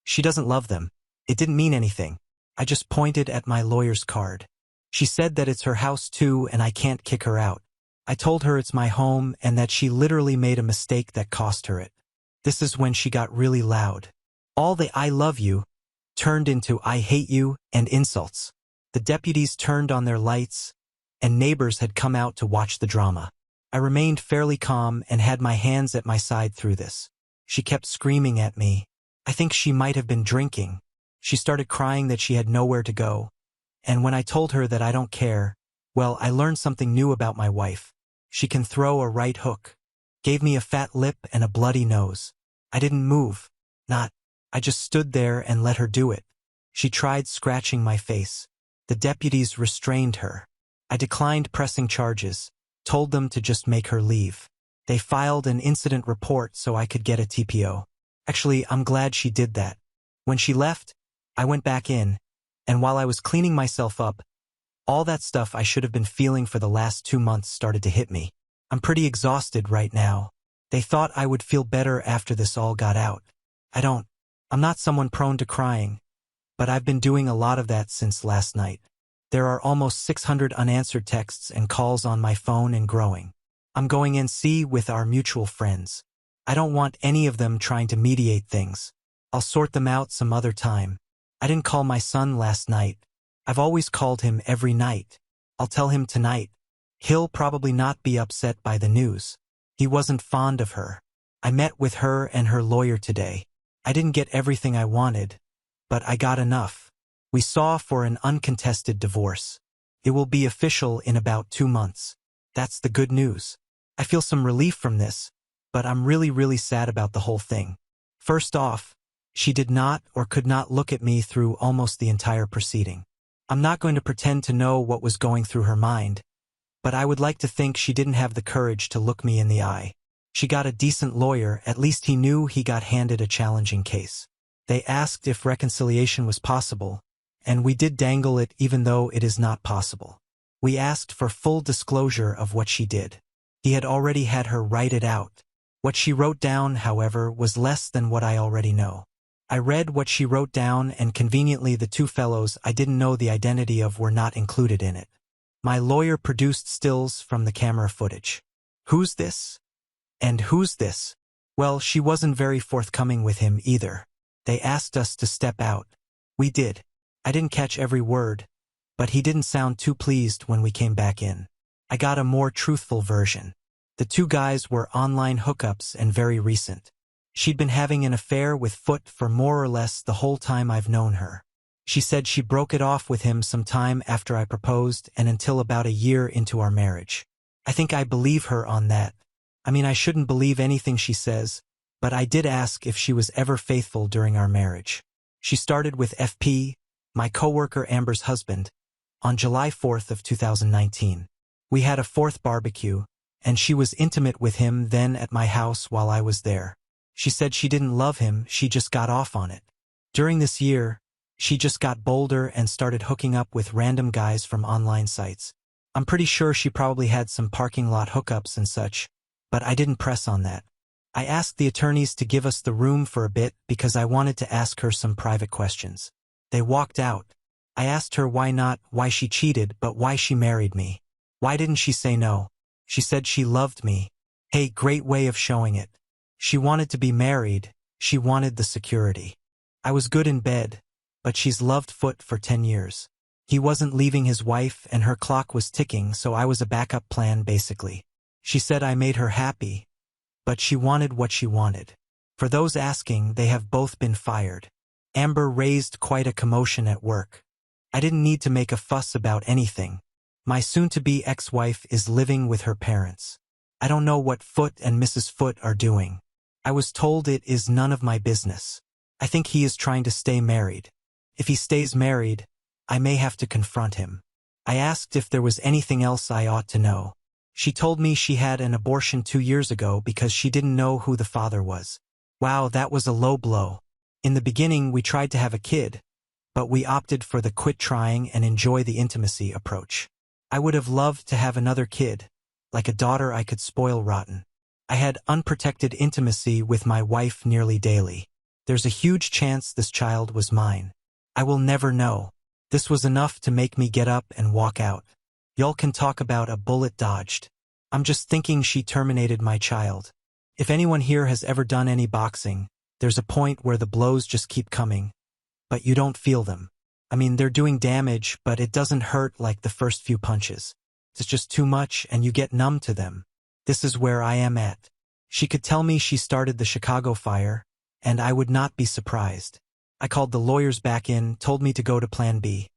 She doesn't love them. It didn't mean anything. I just pointed at my lawyer's card. She said that it's her house too and I can't kick her out. I told her it's my home and that she literally made a mistake that cost her it. This is when she got really loud. All the "I love you" turned into "I hate you" and insults. The deputies turned on their lights, and neighbors had come out to watch the drama. I remained fairly calm and had my hands at my side through this. She kept screaming at me. I think she might have been drinking. She started crying that she had nowhere to go. And when I told her that I don't care, well, I learned something new about my wife. She can throw a right hook. Gave me a fat lip and a bloody nose. I didn't move. I just stood there and let her do it. She tried scratching my face. The deputies restrained her. I declined pressing charges, told them to just make her leave. They filed an incident report so I could get a TPO. Actually, I'm glad she did that. When she left, I went back in, and while I was cleaning myself up, all that stuff I should have been feeling for the last 2 months started to hit me. I'm pretty exhausted right now. They thought I would feel better after this all got out. I'm not someone prone to crying, but I've been doing a lot of that since last night. There are almost 600 unanswered texts and calls on my phone and growing. I'm going in see with our mutual friends. I don't want any of them trying to mediate things. I'll sort them out some other time. I didn't call my son last night. I've always called him every night. I'll tell him tonight. He'll probably not be upset by the news. He wasn't fond of her. I met with her and her lawyer today. I didn't get everything I wanted, but I got enough. We saw for an uncontested divorce. It will be official in about 2 months. That's the good news. I feel some relief from this, but I'm really sad about the whole thing. First off, she did not or could not look at me through almost the entire proceeding. I'm not going to pretend to know what was going through her mind, but I would like to think she didn't have the courage to look me in the eye. She got a decent lawyer, at least he knew he got handed a challenging case. They asked if reconciliation was possible, and we did dangle it even though it is not possible. We asked for full disclosure of what she did. He had already had her write it out. What she wrote down, however, was less than what I already know. I read what she wrote down, and conveniently the 2 fellows I didn't know the identity of were not included in it. My lawyer produced stills from the camera footage. Who's this? And who's this? Well, she wasn't very forthcoming with him either. They asked us to step out. We did. I didn't catch every word, but he didn't sound too pleased when we came back in. I got a more truthful version. The 2 guys were online hookups and very recent. She'd been having an affair with Foot for more or less the whole time I've known her. She said she broke it off with him some time after I proposed and until about a year into our marriage. I think I believe her on that. I mean, I shouldn't believe anything she says, but I did ask if she was ever faithful during our marriage. She started with FP, my coworker Amber's husband, on July 4th of 2019. We had a 4th barbecue, and she was intimate with him then at my house while I was there. She said she didn't love him, she just got off on it. During this year, she just got bolder and started hooking up with random guys from online sites. I'm pretty sure she probably had some parking lot hookups and such, but I didn't press on that. I asked the attorneys to give us the room for a bit because I wanted to ask her some private questions. They walked out. I asked her why she cheated, but why she married me. Why didn't she say no? She said she loved me. Hey, great way of showing it. She wanted to be married, she wanted the security. I was good in bed, but she's loved Foot for 10 years. He wasn't leaving his wife and her clock was ticking, so I was a backup plan basically. She said I made her happy, but she wanted what she wanted. For those asking, they have both been fired. Amber raised quite a commotion at work. I didn't need to make a fuss about anything. My soon-to-be ex-wife is living with her parents. I don't know what Foot and Mrs. Foot are doing. I was told it is none of my business. I think he is trying to stay married. If he stays married, I may have to confront him. I asked if there was anything else I ought to know. She told me she had an abortion 2 years ago because she didn't know who the father was. Wow, that was a low blow. In the beginning, we tried to have a kid, but we opted for the quit trying and enjoy the intimacy approach. I would have loved to have another kid, like a daughter I could spoil rotten. I had unprotected intimacy with my wife nearly daily. There's a huge chance this child was mine. I will never know. This was enough to make me get up and walk out. Y'all can talk about a bullet dodged. I'm just thinking she terminated my child. If anyone here has ever done any boxing, there's a point where the blows just keep coming, but you don't feel them. I mean, they're doing damage, but it doesn't hurt like the first few punches. It's just too much and you get numb to them. This is where I am at. She could tell me she started the Chicago fire, and I would not be surprised. I called the lawyers back in, told me to go to Plan B.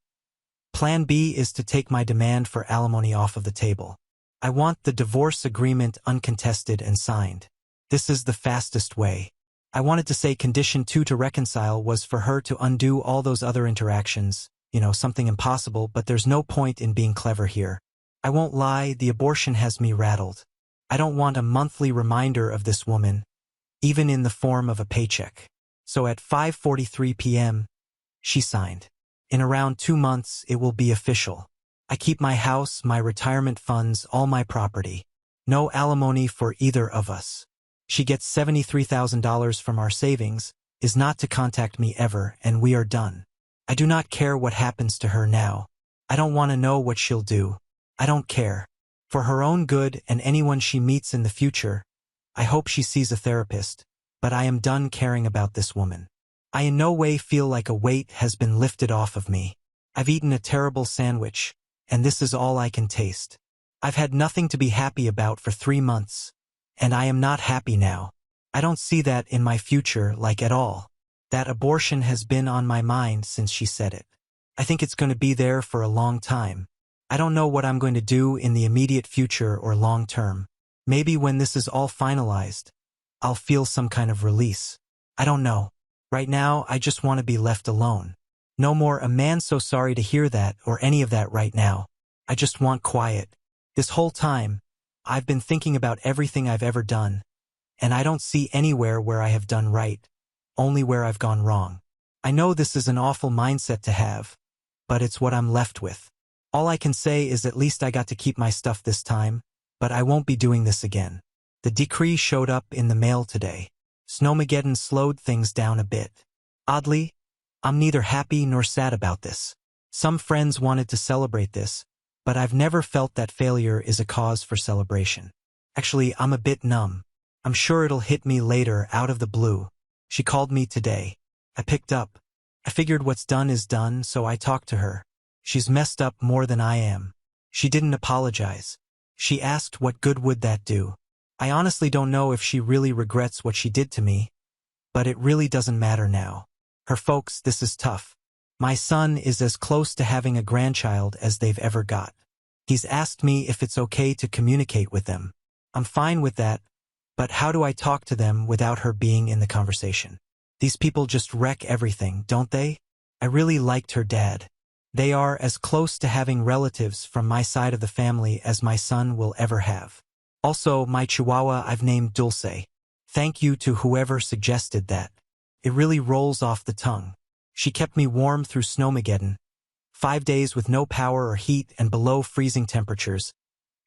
Plan B is to take my demand for alimony off of the table. I want the divorce agreement uncontested and signed. This is the fastest way. I wanted to say condition 2 to reconcile was for her to undo all those other interactions, something impossible, but there's no point in being clever here. I won't lie, the abortion has me rattled. I don't want a monthly reminder of this woman, even in the form of a paycheck. So at 5:43 p.m., she signed. In around 2 months, it will be official. I keep my house, my retirement funds, all my property. No alimony for either of us. She gets $73,000 from our savings, is not to contact me ever, and we are done. I do not care what happens to her now. I don't want to know what she'll do. I don't care. For her own good and anyone she meets in the future, I hope she sees a therapist, but I am done caring about this woman. I in no way feel like a weight has been lifted off of me. I've eaten a terrible sandwich, and this is all I can taste. I've had nothing to be happy about for 3 months, and I am not happy now. I don't see that in my future like at all. That abortion has been on my mind since she said it. I think it's going to be there for a long time. I don't know what I'm going to do in the immediate future or long term. Maybe when this is all finalized, I'll feel some kind of release. I don't know. Right now, I just want to be left alone. No more "a man so sorry to hear that" or any of that right now. I just want quiet. This whole time, I've been thinking about everything I've ever done, and I don't see anywhere where I have done right, only where I've gone wrong. I know this is an awful mindset to have, but it's what I'm left with. All I can say is at least I got to keep my stuff this time, but I won't be doing this again. The decree showed up in the mail today. Snowmageddon slowed things down a bit. Oddly, I'm neither happy nor sad about this. Some friends wanted to celebrate this, but I've never felt that failure is a cause for celebration. Actually, I'm a bit numb. I'm sure it'll hit me later out of the blue. She called me today. I picked up. I figured what's done is done, so I talked to her. She's messed up more than I am. She didn't apologize. She asked what good would that do. I honestly don't know if she really regrets what she did to me, but it really doesn't matter now. Her folks, this is tough. My son is as close to having a grandchild as they've ever got. He's asked me if it's okay to communicate with them. I'm fine with that, but how do I talk to them without her being in the conversation? These people just wreck everything, don't they? I really liked her dad. They are as close to having relatives from my side of the family as my son will ever have. Also, my chihuahua I've named Dulce. Thank you to whoever suggested that. It really rolls off the tongue. She kept me warm through Snowmageddon, 5 days with no power or heat and below freezing temperatures,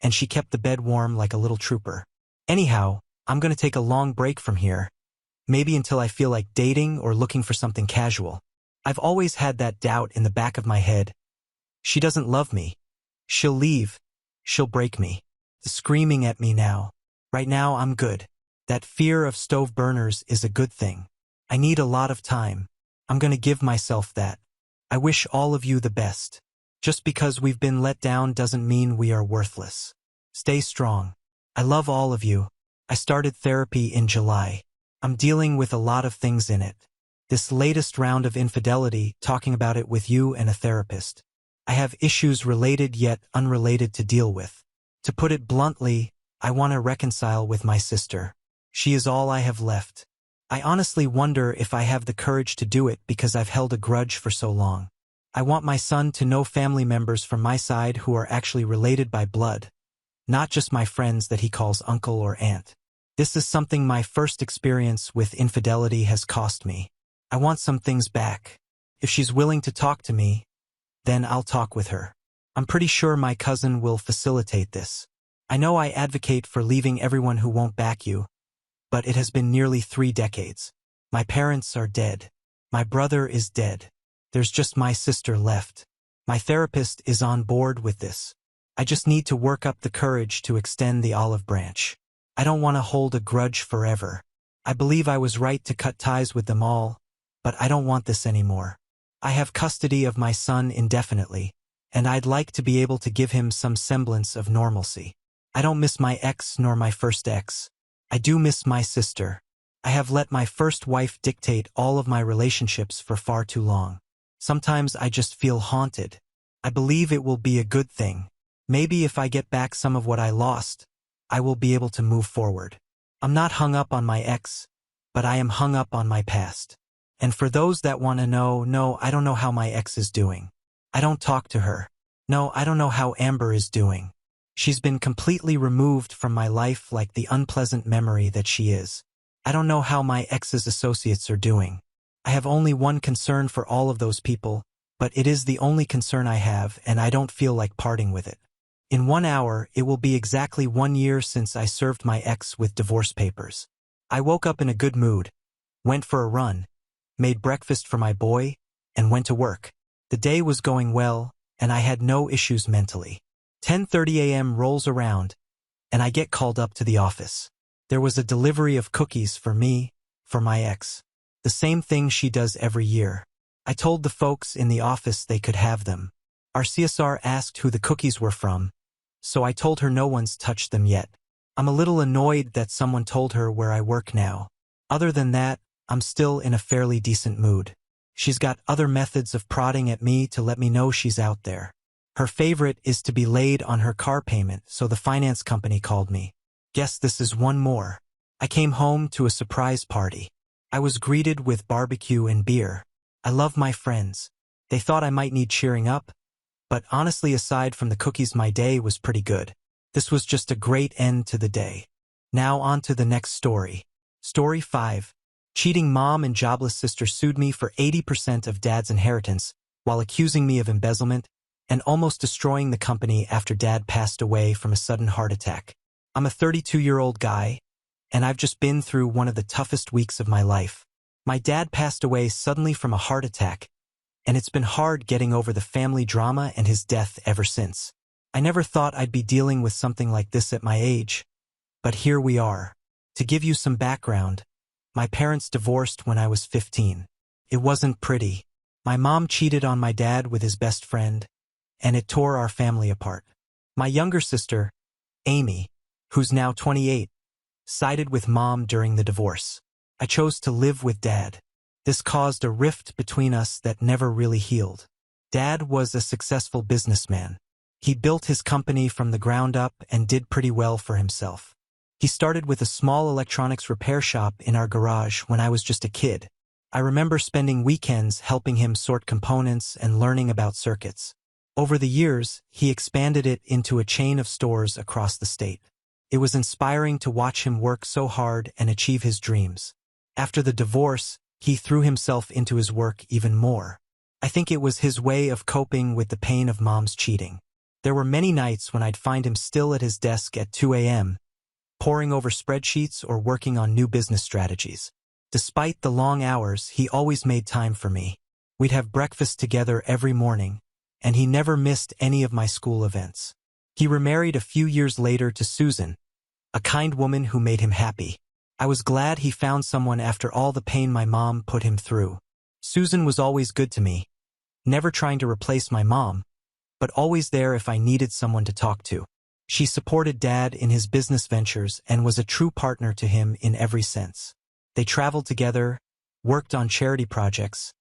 and she kept the bed warm like a little trooper. Anyhow, I'm going to take a long break from here, maybe until I feel like dating or looking for something casual. I've always had that doubt in the back of my head. She doesn't love me. She'll leave. She'll break me. The screaming at me now. Right now I'm good. That fear of stove burners is a good thing. I need a lot of time. I'm going to give myself that. I wish all of you the best. Just because we've been let down doesn't mean we are worthless. Stay strong. I love all of you. I started therapy in July. I'm dealing with a lot of things in it. This latest round of infidelity, talking about it with you and a therapist. I have issues related yet unrelated to deal with. To put it bluntly, I want to reconcile with my sister. She is all I have left. I honestly wonder if I have the courage to do it because I've held a grudge for so long. I want my son to know family members from my side who are actually related by blood, not just my friends that he calls uncle or aunt. This is something my first experience with infidelity has cost me. I want some things back. If she's willing to talk to me, then I'll talk with her. I'm pretty sure my cousin will facilitate this. I know I advocate for leaving everyone who won't back you, but it has been nearly 3 decades. My parents are dead. My brother is dead. There's just my sister left. My therapist is on board with this. I just need to work up the courage to extend the olive branch. I don't want to hold a grudge forever. I believe I was right to cut ties with them all, but I don't want this anymore. I have custody of my son indefinitely, and I'd like to be able to give him some semblance of normalcy. I don't miss my ex nor my first ex. I do miss my sister. I have let my first wife dictate all of my relationships for far too long. Sometimes I just feel haunted. I believe it will be a good thing. Maybe if I get back some of what I lost, I will be able to move forward. I'm not hung up on my ex, but I am hung up on my past. And for those that want to know, no, I don't know how my ex is doing. I don't talk to her. No, I don't know how Amber is doing. She's been completely removed from my life like the unpleasant memory that she is. I don't know how my ex's associates are doing. I have only one concern for all of those people, but it is the only concern I have and I don't feel like parting with it. In 1 hour, it will be exactly 1 year since I served my ex with divorce papers. I woke up in a good mood, went for a run, made breakfast for my boy, and went to work. The day was going well, and I had no issues mentally. 10:30 a.m. rolls around, and I get called up to the office. There was a delivery of cookies for me, for my ex. The same thing she does every year. I told the folks in the office they could have them. Our CSR asked who the cookies were from, so I told her no one's touched them yet. I'm a little annoyed that someone told her where I work now. Other than that, I'm still in a fairly decent mood. She's got other methods of prodding at me to let me know she's out there. Her favorite is to be late on her car payment, so the finance company called me. Guess this is one more. I came home to a surprise party. I was greeted with barbecue and beer. I love my friends. They thought I might need cheering up, but honestly, aside from the cookies, my day was pretty good. This was just a great end to the day. Now on to the next story. Story 5. Cheating mom and jobless sister sued me for 80% of dad's inheritance while accusing me of embezzlement and almost destroying the company after dad passed away from a sudden heart attack. I'm a 32-year-old guy, and I've just been through one of the toughest weeks of my life. My dad passed away suddenly from a heart attack, and it's been hard getting over the family drama and his death ever since. I never thought I'd be dealing with something like this at my age, but here we are. To give you some background, my parents divorced when I was 15. It wasn't pretty. My mom cheated on my dad with his best friend, and it tore our family apart. My younger sister, Amy, who's now 28, sided with mom during the divorce. I chose to live with dad. This caused a rift between us that never really healed. Dad was a successful businessman. He built his company from the ground up and did pretty well for himself. He started with a small electronics repair shop in our garage when I was just a kid. I remember spending weekends helping him sort components and learning about circuits. Over the years, he expanded it into a chain of stores across the state. It was inspiring to watch him work so hard and achieve his dreams. After the divorce, he threw himself into his work even more. I think it was his way of coping with the pain of mom's cheating. There were many nights when I'd find him still at his desk at 2 a.m., poring over spreadsheets or working on new business strategies. Despite the long hours, he always made time for me. We'd have breakfast together every morning, and he never missed any of my school events. He remarried a few years later to Susan, a kind woman who made him happy. I was glad he found someone after all the pain my mom put him through. Susan was always good to me, never trying to replace my mom, but always there if I needed someone to talk to. She supported Dad in his business ventures and was a true partner to him in every sense. They traveled together, worked on charity projects,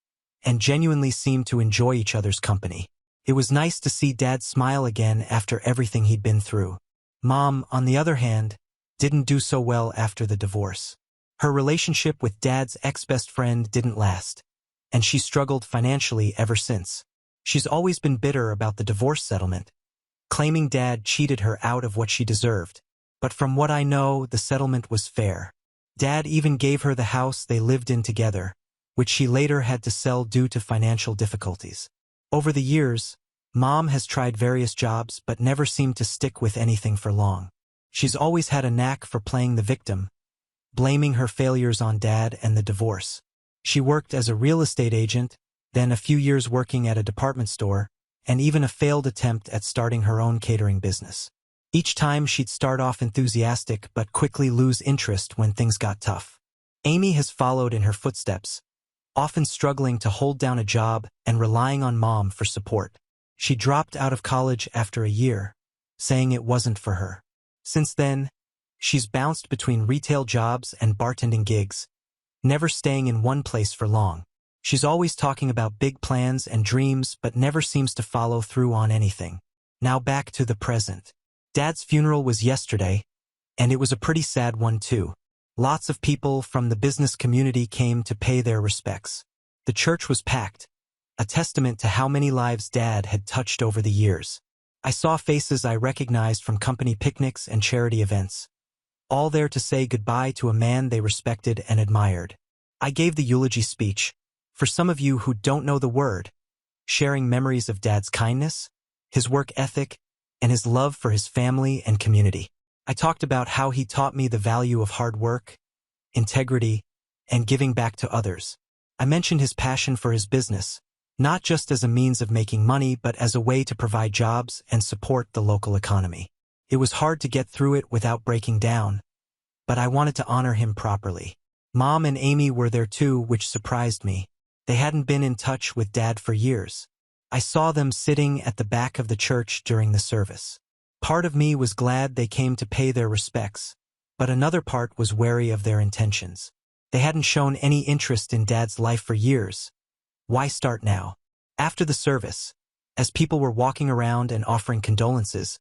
and genuinely seemed to enjoy each other's company. It was nice to see Dad smile again after everything he'd been through. Mom, on the other hand, didn't do so well after the divorce. Her relationship with Dad's ex-best friend didn't last, and she struggled financially ever since. She's always been bitter about the divorce settlement, claiming Dad cheated her out of what she deserved. But from what I know, the settlement was fair. Dad even gave her the house they lived in together, which she later had to sell due to financial difficulties. Over the years, Mom has tried various jobs but never seemed to stick with anything for long. She's always had a knack for playing the victim, blaming her failures on Dad and the divorce. She worked as a real estate agent, then a few years working at a department store, and even a failed attempt at starting her own catering business. Each time she'd start off enthusiastic but quickly lose interest when things got tough. Amy has followed in her footsteps, often struggling to hold down a job and relying on Mom for support. She dropped out of college after a year, saying it wasn't for her. Since then, she's bounced between retail jobs and bartending gigs, never staying in one place for long. She's always talking about big plans and dreams but never seems to follow through on anything. Now back to the present. Dad's funeral was yesterday, and it was a pretty sad one too. Lots of people from the business community came to pay their respects. The church was packed, a testament to how many lives Dad had touched over the years. I saw faces I recognized from company picnics and charity events, all there to say goodbye to a man they respected and admired. I gave the eulogy speech. For some of you who don't know the word, sharing memories of Dad's kindness, his work ethic, and his love for his family and community. I talked about how he taught me the value of hard work, integrity, and giving back to others. I mentioned his passion for his business, not just as a means of making money but as a way to provide jobs and support the local economy. It was hard to get through it without breaking down, but I wanted to honor him properly. Mom and Amy were there too, which surprised me. They hadn't been in touch with Dad for years. I saw them sitting at the back of the church during the service. Part of me was glad they came to pay their respects, but another part was wary of their intentions. They hadn't shown any interest in Dad's life for years. Why start now? After the service, as people were walking around and offering condolences,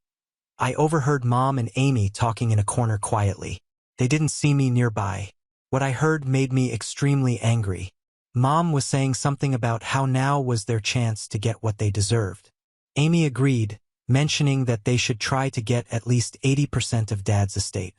I overheard Mom and Amy talking in a corner quietly. They didn't see me nearby. What I heard made me extremely angry. Mom was saying something about how now was their chance to get what they deserved. Amy agreed, mentioning that they should try to get at least 80% of Dad's estate.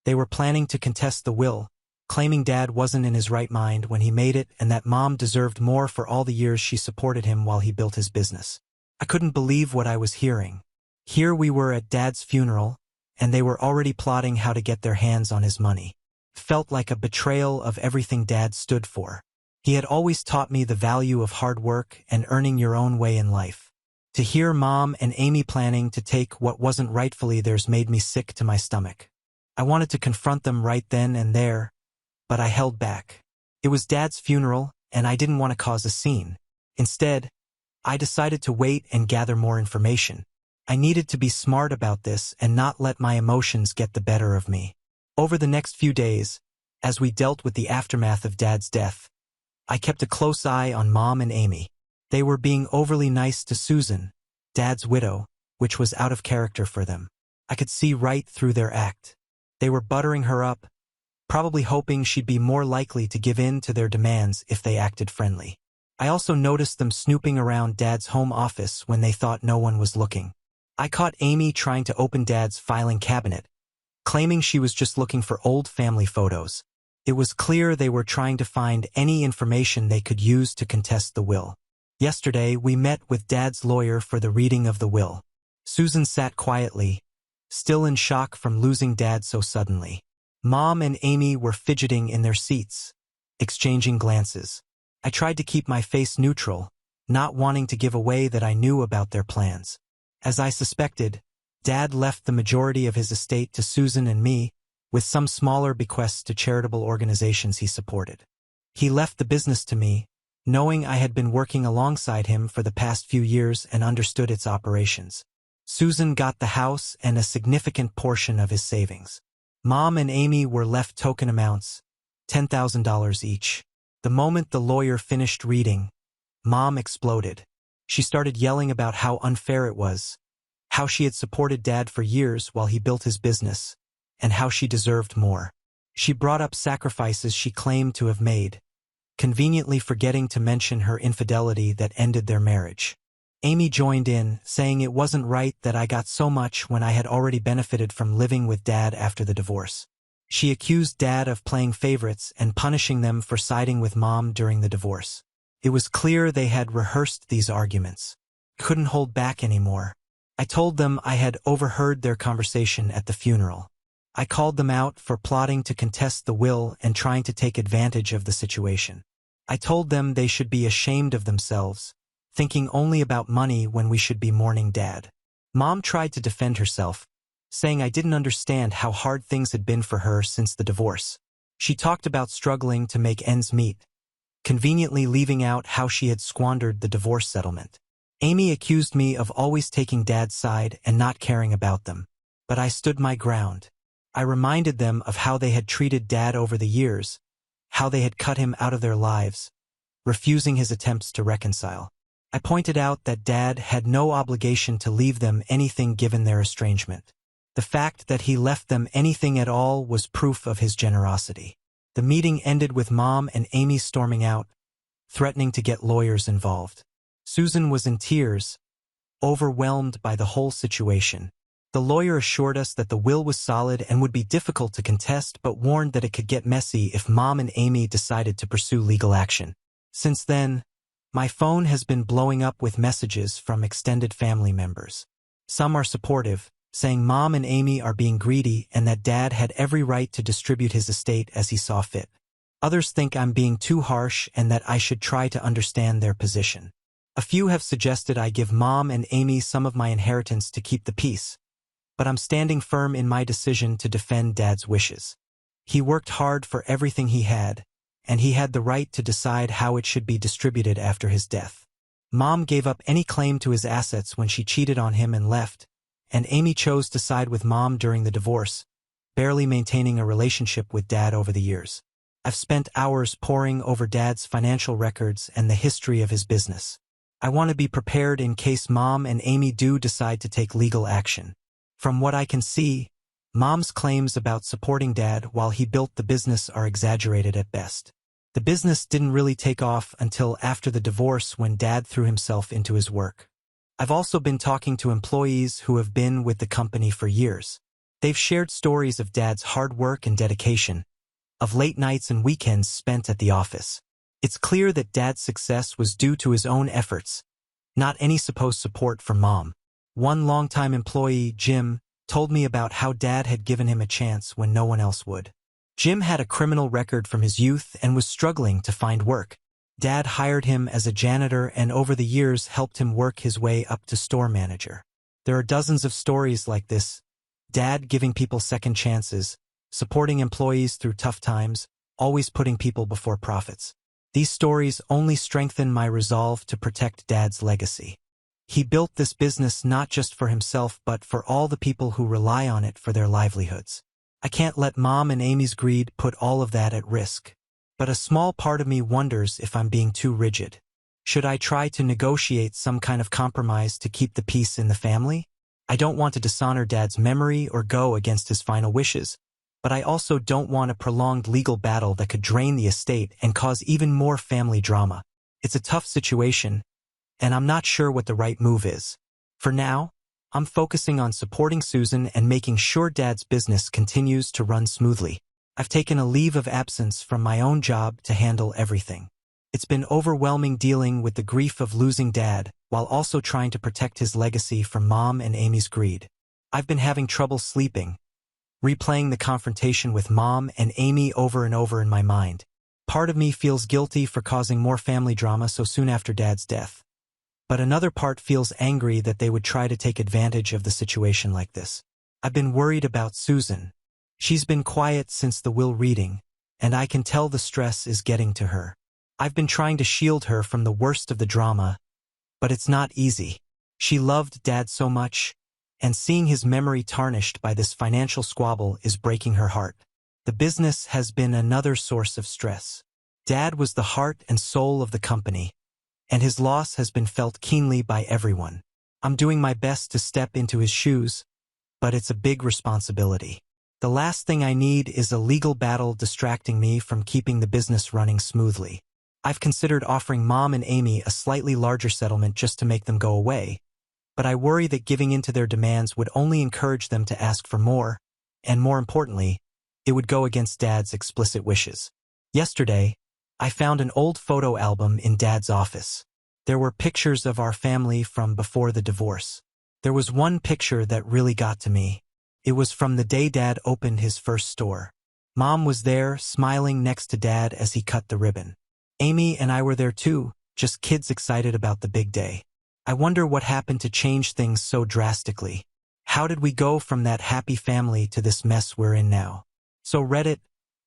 They were planning to contest the will, claiming Dad wasn't in his right mind when he made it and that Mom deserved more for all the years she supported him while he built his business. I couldn't believe what I was hearing. Here we were at Dad's funeral, and they were already plotting how to get their hands on his money. It felt like a betrayal of everything Dad stood for. He had always taught me the value of hard work and earning your own way in life. To hear Mom and Amy planning to take what wasn't rightfully theirs made me sick to my stomach. I wanted to confront them right then and there, but I held back. It was Dad's funeral, and I didn't want to cause a scene. Instead, I decided to wait and gather more information. I needed to be smart about this and not let my emotions get the better of me. Over the next few days, as we dealt with the aftermath of Dad's death, I kept a close eye on Mom and Amy. They were being overly nice to Susan, Dad's widow, which was out of character for them. I could see right through their act. They were buttering her up, probably hoping she'd be more likely to give in to their demands if they acted friendly. I also noticed them snooping around Dad's home office when they thought no one was looking. I caught Amy trying to open Dad's filing cabinet, claiming she was just looking for old family photos. It was clear they were trying to find any information they could use to contest the will. Yesterday, we met with Dad's lawyer for the reading of the will. Susan sat quietly, still in shock from losing Dad so suddenly. Mom and Amy were fidgeting in their seats, exchanging glances. I tried to keep my face neutral, not wanting to give away that I knew about their plans. As I suspected, Dad left the majority of his estate to Susan and me, with some smaller bequests to charitable organizations he supported. He left the business to me, knowing I had been working alongside him for the past few years and understood its operations. Susan got the house and a significant portion of his savings. Mom and Amy were left token amounts, $10,000 each. The moment the lawyer finished reading, Mom exploded. She started yelling about how unfair it was, how she had supported Dad for years while he built his business, and how she deserved more. She brought up sacrifices she claimed to have made, conveniently forgetting to mention her infidelity that ended their marriage. Amy joined in, saying it wasn't right that I got so much when I had already benefited from living with Dad after the divorce. She accused Dad of playing favorites and punishing them for siding with Mom during the divorce. It was clear they had rehearsed these arguments. Couldn't hold back anymore. I told them I had overheard their conversation at the funeral. I called them out for plotting to contest the will and trying to take advantage of the situation. I told them they should be ashamed of themselves, thinking only about money when we should be mourning Dad. Mom tried to defend herself, saying I didn't understand how hard things had been for her since the divorce. She talked about struggling to make ends meet, conveniently leaving out how she had squandered the divorce settlement. Amy accused me of always taking Dad's side and not caring about them, but I stood my ground. I reminded them of how they had treated Dad over the years, how they had cut him out of their lives, refusing his attempts to reconcile. I pointed out that Dad had no obligation to leave them anything given their estrangement. The fact that he left them anything at all was proof of his generosity. The meeting ended with Mom and Amy storming out, threatening to get lawyers involved. Susan was in tears, overwhelmed by the whole situation. The lawyer assured us that the will was solid and would be difficult to contest, but warned that it could get messy if Mom and Amy decided to pursue legal action. Since then, my phone has been blowing up with messages from extended family members. Some are supportive, saying Mom and Amy are being greedy and that Dad had every right to distribute his estate as he saw fit. Others think I'm being too harsh and that I should try to understand their position. A few have suggested I give Mom and Amy some of my inheritance to keep the peace, but I'm standing firm in my decision to defend Dad's wishes. He worked hard for everything he had, and he had the right to decide how it should be distributed after his death. Mom gave up any claim to his assets when she cheated on him and left, and Amy chose to side with Mom during the divorce, barely maintaining a relationship with Dad over the years. I've spent hours poring over Dad's financial records and the history of his business. I want to be prepared in case Mom and Amy do decide to take legal action. From what I can see, Mom's claims about supporting Dad while he built the business are exaggerated at best. The business didn't really take off until after the divorce when Dad threw himself into his work. I've also been talking to employees who have been with the company for years. They've shared stories of Dad's hard work and dedication, of late nights and weekends spent at the office. It's clear that Dad's success was due to his own efforts, not any supposed support from Mom. One longtime employee, Jim, told me about how Dad had given him a chance when no one else would. Jim had a criminal record from his youth and was struggling to find work. Dad hired him as a janitor and over the years helped him work his way up to store manager. There are dozens of stories like this. Dad giving people second chances, supporting employees through tough times, always putting people before profits. These stories only strengthen my resolve to protect Dad's legacy. He built this business not just for himself but for all the people who rely on it for their livelihoods. I can't let Mom and Amy's greed put all of that at risk. But a small part of me wonders if I'm being too rigid. Should I try to negotiate some kind of compromise to keep the peace in the family? I don't want to dishonor Dad's memory or go against his final wishes, but I also don't want a prolonged legal battle that could drain the estate and cause even more family drama. It's a tough situation, and I'm not sure what the right move is. For now, I'm focusing on supporting Susan and making sure Dad's business continues to run smoothly. I've taken a leave of absence from my own job to handle everything. It's been overwhelming dealing with the grief of losing Dad, while also trying to protect his legacy from Mom and Amy's greed. I've been having trouble sleeping, replaying the confrontation with Mom and Amy over and over in my mind. Part of me feels guilty for causing more family drama so soon after Dad's death. But another part feels angry that they would try to take advantage of the situation like this. I've been worried about Susan. She's been quiet since the will reading, and I can tell the stress is getting to her. I've been trying to shield her from the worst of the drama, but it's not easy. She loved Dad so much, and seeing his memory tarnished by this financial squabble is breaking her heart. The business has been another source of stress. Dad was the heart and soul of the company, and his loss has been felt keenly by everyone. I'm doing my best to step into his shoes, but it's a big responsibility. The last thing I need is a legal battle distracting me from keeping the business running smoothly. I've considered offering Mom and Amy a slightly larger settlement just to make them go away, but I worry that giving in to their demands would only encourage them to ask for more, and more importantly, it would go against Dad's explicit wishes. Yesterday, I found an old photo album in Dad's office. There were pictures of our family from before the divorce. There was one picture that really got to me. It was from the day Dad opened his first store. Mom was there, smiling next to Dad as he cut the ribbon. Amy and I were there too, just kids excited about the big day. I wonder what happened to change things so drastically. How did we go from that happy family to this mess we're in now? So Reddit,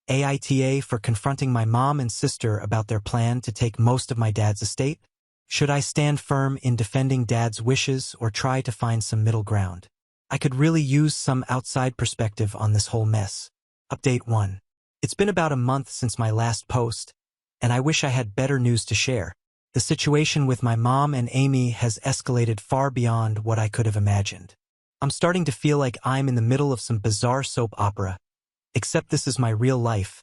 AITA for confronting my mom and sister about their plan to take most of my dad's estate? Should I stand firm in defending Dad's wishes or try to find some middle ground? I could really use some outside perspective on this whole mess. Update 1. It's been about a month since my last post, and I wish I had better news to share. The situation with my mom and Amy has escalated far beyond what I could have imagined. I'm starting to feel like I'm in the middle of some bizarre soap opera, except this is my real life,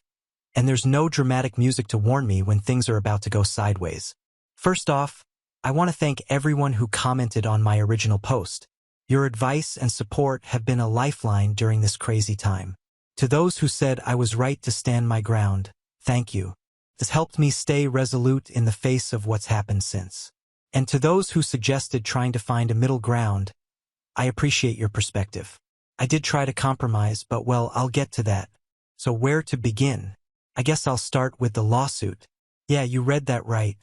and there's no dramatic music to warn me when things are about to go sideways. First off, I want to thank everyone who commented on my original post. Your advice and support have been a lifeline during this crazy time. To those who said I was right to stand my ground, thank you. This helped me stay resolute in the face of what's happened since. And to those who suggested trying to find a middle ground, I appreciate your perspective. I did try to compromise, but well, I'll get to that. So where to begin? I guess I'll start with the lawsuit. Yeah, you read that right.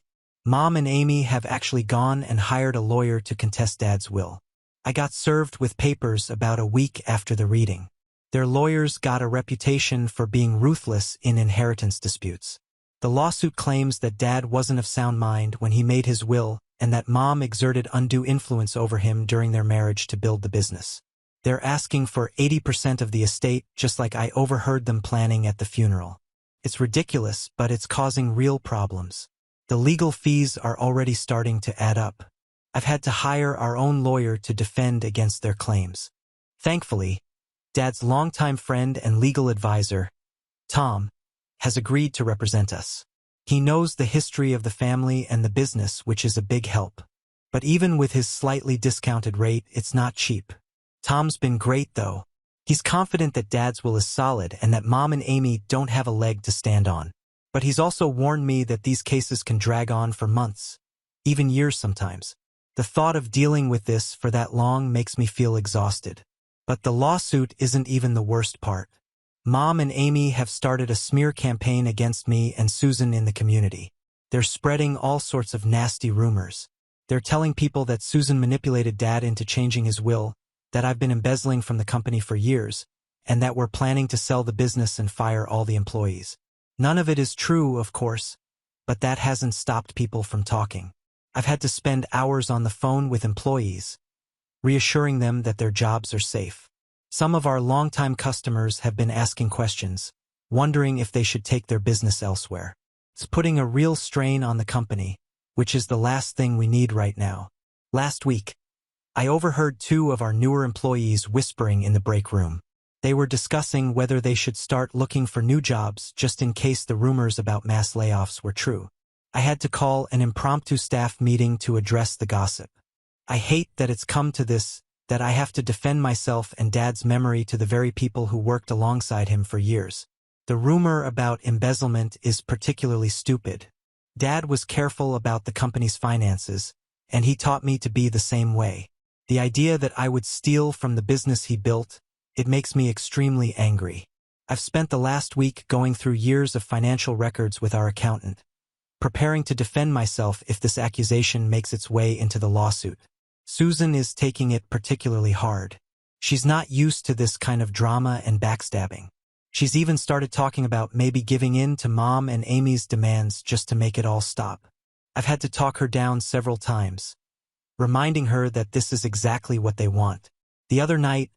Mom and Amy have actually gone and hired a lawyer to contest Dad's will. I got served with papers about a week after the reading. Their lawyers got a reputation for being ruthless in inheritance disputes. The lawsuit claims that Dad wasn't of sound mind when he made his will and that Mom exerted undue influence over him during their marriage to build the business. They're asking for 80% of the estate, just like I overheard them planning at the funeral. It's ridiculous, but it's causing real problems. The legal fees are already starting to add up. I've had to hire our own lawyer to defend against their claims. Thankfully, Dad's longtime friend and legal advisor, Tom, has agreed to represent us. He knows the history of the family and the business, which is a big help. But even with his slightly discounted rate, it's not cheap. Tom's been great, though. He's confident that Dad's will is solid and that Mom and Amy don't have a leg to stand on. But he's also warned me that these cases can drag on for months, even years sometimes. The thought of dealing with this for that long makes me feel exhausted. But the lawsuit isn't even the worst part. Mom and Amy have started a smear campaign against me and Susan in the community. They're spreading all sorts of nasty rumors. They're telling people that Susan manipulated Dad into changing his will, that I've been embezzling from the company for years, and that we're planning to sell the business and fire all the employees. None of it is true, of course, but that hasn't stopped people from talking. I've had to spend hours on the phone with employees, reassuring them that their jobs are safe. Some of our longtime customers have been asking questions, wondering if they should take their business elsewhere. It's putting a real strain on the company, which is the last thing we need right now. Last week, I overheard two of our newer employees whispering in the break room. They were discussing whether they should start looking for new jobs just in case the rumors about mass layoffs were true. I had to call an impromptu staff meeting to address the gossip. I hate that it's come to this, that I have to defend myself and Dad's memory to the very people who worked alongside him for years. The rumor about embezzlement is particularly stupid. Dad was careful about the company's finances, and he taught me to be the same way. The idea that I would steal from the business he built, it makes me extremely angry. I've spent the last week going through years of financial records with our accountant, preparing to defend myself if this accusation makes its way into the lawsuit. Susan is taking it particularly hard. She's not used to this kind of drama and backstabbing. She's even started talking about maybe giving in to Mom and Amy's demands just to make it all stop. I've had to talk her down several times, reminding her that this is exactly what they want. The other night,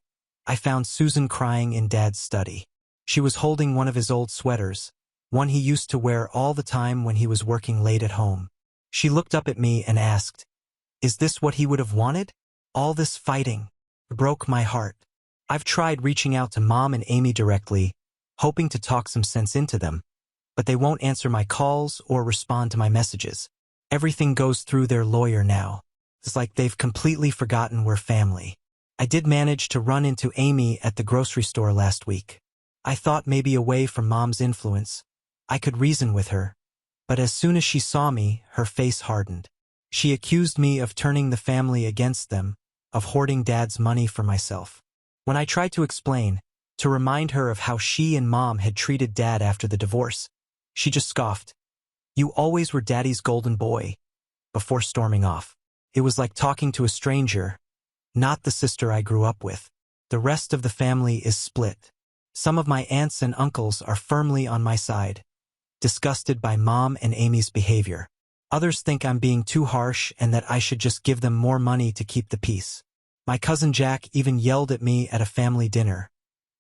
I found Susan crying in Dad's study. She was holding one of his old sweaters, one he used to wear all the time when he was working late at home. She looked up at me and asked, "Is this what he would have wanted? All this fighting." It broke my heart. I've tried reaching out to Mom and Amy directly, hoping to talk some sense into them, but they won't answer my calls or respond to my messages. Everything goes through their lawyer now. It's like they've completely forgotten we're family. I did manage to run into Amy at the grocery store last week. I thought maybe away from Mom's influence, I could reason with her, but as soon as she saw me, her face hardened. She accused me of turning the family against them, of hoarding Dad's money for myself. When I tried to explain, to remind her of how she and Mom had treated Dad after the divorce, she just scoffed. "You always were Daddy's golden boy," before storming off. It was like talking to a stranger, not the sister I grew up with. The rest of the family is split. Some of my aunts and uncles are firmly on my side, disgusted by Mom and Amy's behavior. Others think I'm being too harsh and that I should just give them more money to keep the peace. My cousin Jack even yelled at me at a family dinner,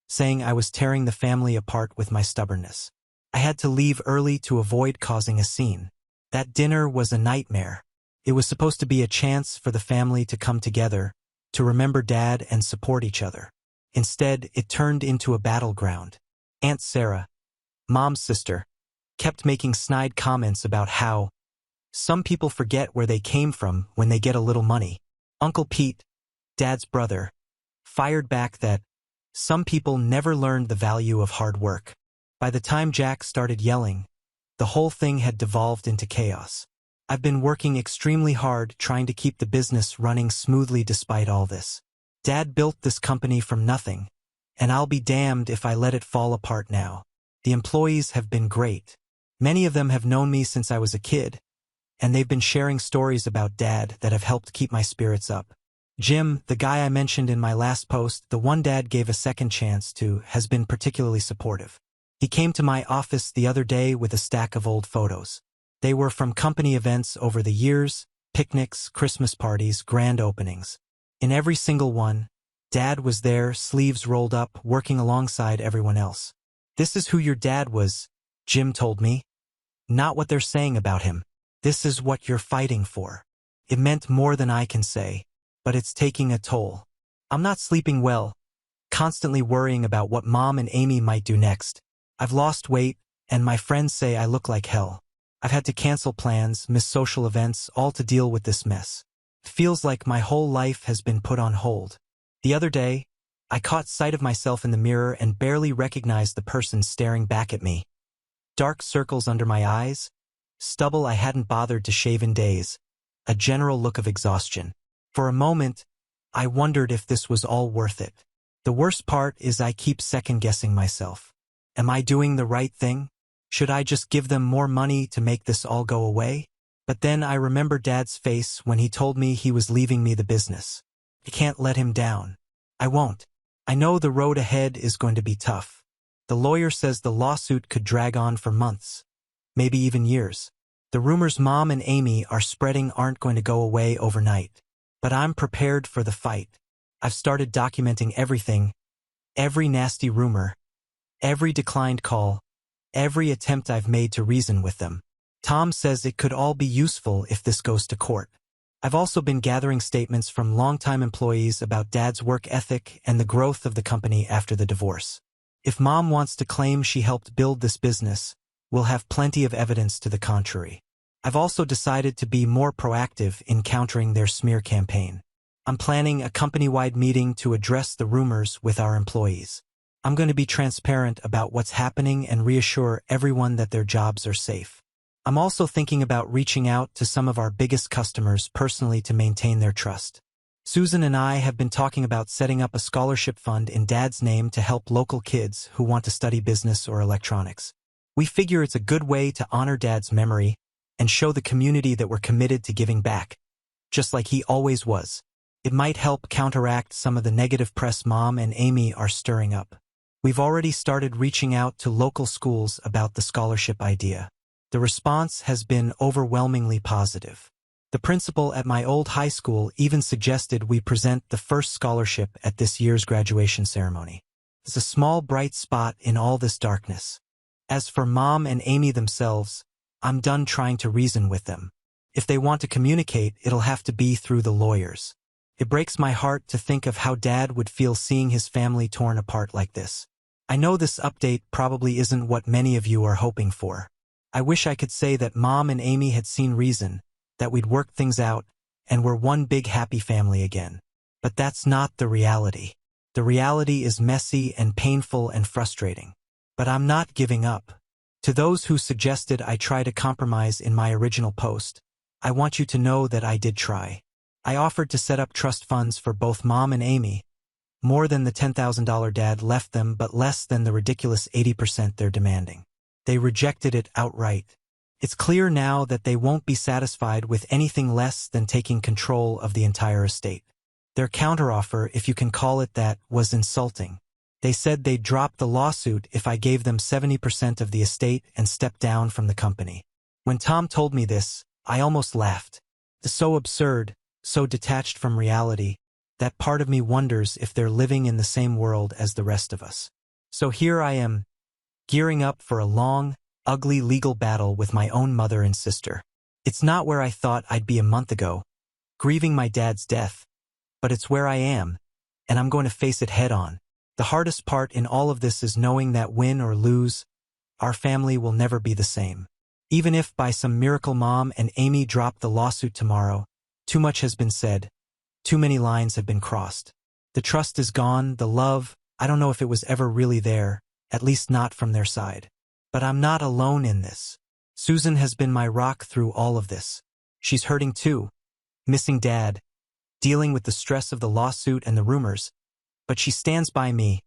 saying I was tearing the family apart with my stubbornness. I had to leave early to avoid causing a scene. That dinner was a nightmare. It was supposed to be a chance for the family to come together, to remember Dad and support each other. Instead, it turned into a battleground. Aunt Sarah, Mom's sister, kept making snide comments about how some people forget where they came from when they get a little money. Uncle Pete, Dad's brother, fired back that some people never learned the value of hard work. By the time Jack started yelling, the whole thing had devolved into chaos. I've been working extremely hard trying to keep the business running smoothly despite all this. Dad built this company from nothing, and I'll be damned if I let it fall apart now. The employees have been great. Many of them have known me since I was a kid, and they've been sharing stories about Dad that have helped keep my spirits up. Jim, the guy I mentioned in my last post, the one Dad gave a second chance to, has been particularly supportive. He came to my office the other day with a stack of old photos. They were from company events over the years, picnics, Christmas parties, grand openings. In every single one, Dad was there, sleeves rolled up, working alongside everyone else. "This is who your dad was," Jim told me. "Not what they're saying about him. This is what you're fighting for." It meant more than I can say, but it's taking a toll. I'm not sleeping well, constantly worrying about what Mom and Amy might do next. I've lost weight, and my friends say I look like hell. I've had to cancel plans, miss social events, all to deal with this mess. It feels like my whole life has been put on hold. The other day, I caught sight of myself in the mirror and barely recognized the person staring back at me. Dark circles under my eyes, stubble I hadn't bothered to shave in days, a general look of exhaustion. For a moment, I wondered if this was all worth it. The worst part is I keep second-guessing myself. Am I doing the right thing? Should I just give them more money to make this all go away? But then I remember Dad's face when he told me he was leaving me the business. I can't let him down. I won't. I know the road ahead is going to be tough. The lawyer says the lawsuit could drag on for months, maybe even years. The rumors Mom and Amy are spreading aren't going to go away overnight. But I'm prepared for the fight. I've started documenting everything, every nasty rumor, every declined call, every attempt I've made to reason with them. Tom says it could all be useful if this goes to court. I've also been gathering statements from longtime employees about Dad's work ethic and the growth of the company after the divorce. If Mom wants to claim she helped build this business, we'll have plenty of evidence to the contrary. I've also decided to be more proactive in countering their smear campaign. I'm planning a company-wide meeting to address the rumors with our employees. I'm going to be transparent about what's happening and reassure everyone that their jobs are safe. I'm also thinking about reaching out to some of our biggest customers personally to maintain their trust. Susan and I have been talking about setting up a scholarship fund in Dad's name to help local kids who want to study business or electronics. We figure it's a good way to honor Dad's memory and show the community that we're committed to giving back, just like he always was. It might help counteract some of the negative press Mom and Amy are stirring up. We've already started reaching out to local schools about the scholarship idea. The response has been overwhelmingly positive. The principal at my old high school even suggested we present the first scholarship at this year's graduation ceremony. It's a small bright spot in all this darkness. As for Mom and Amy themselves, I'm done trying to reason with them. If they want to communicate, it'll have to be through the lawyers. It breaks my heart to think of how Dad would feel seeing his family torn apart like this. I know this update probably isn't what many of you are hoping for. I wish I could say that Mom and Amy had seen reason, that we'd worked things out, and we're one big happy family again. But that's not the reality. The reality is messy and painful and frustrating. But I'm not giving up. To those who suggested I try to compromise in my original post, I want you to know that I did try. I offered to set up trust funds for both Mom and Amy, more than the $10,000 Dad left them but less than the ridiculous 80% they're demanding. They rejected it outright. It's clear now that they won't be satisfied with anything less than taking control of the entire estate. Their counteroffer, if you can call it that, was insulting. They said they'd drop the lawsuit if I gave them 70% of the estate and stepped down from the company. When Tom told me this, I almost laughed. It's so absurd, so detached from reality, that part of me wonders if they're living in the same world as the rest of us. So here I am, gearing up for a long, ugly legal battle with my own mother and sister. It's not where I thought I'd be a month ago, grieving my dad's death, but it's where I am, and I'm going to face it head on. The hardest part in all of this is knowing that win or lose, our family will never be the same. Even if by some miracle Mom and Amy drop the lawsuit tomorrow, too much has been said, too many lines have been crossed. The trust is gone, the love, I don't know if it was ever really there, at least not from their side. But I'm not alone in this. Susan has been my rock through all of this. She's hurting too, missing Dad, dealing with the stress of the lawsuit and the rumors, but she stands by me,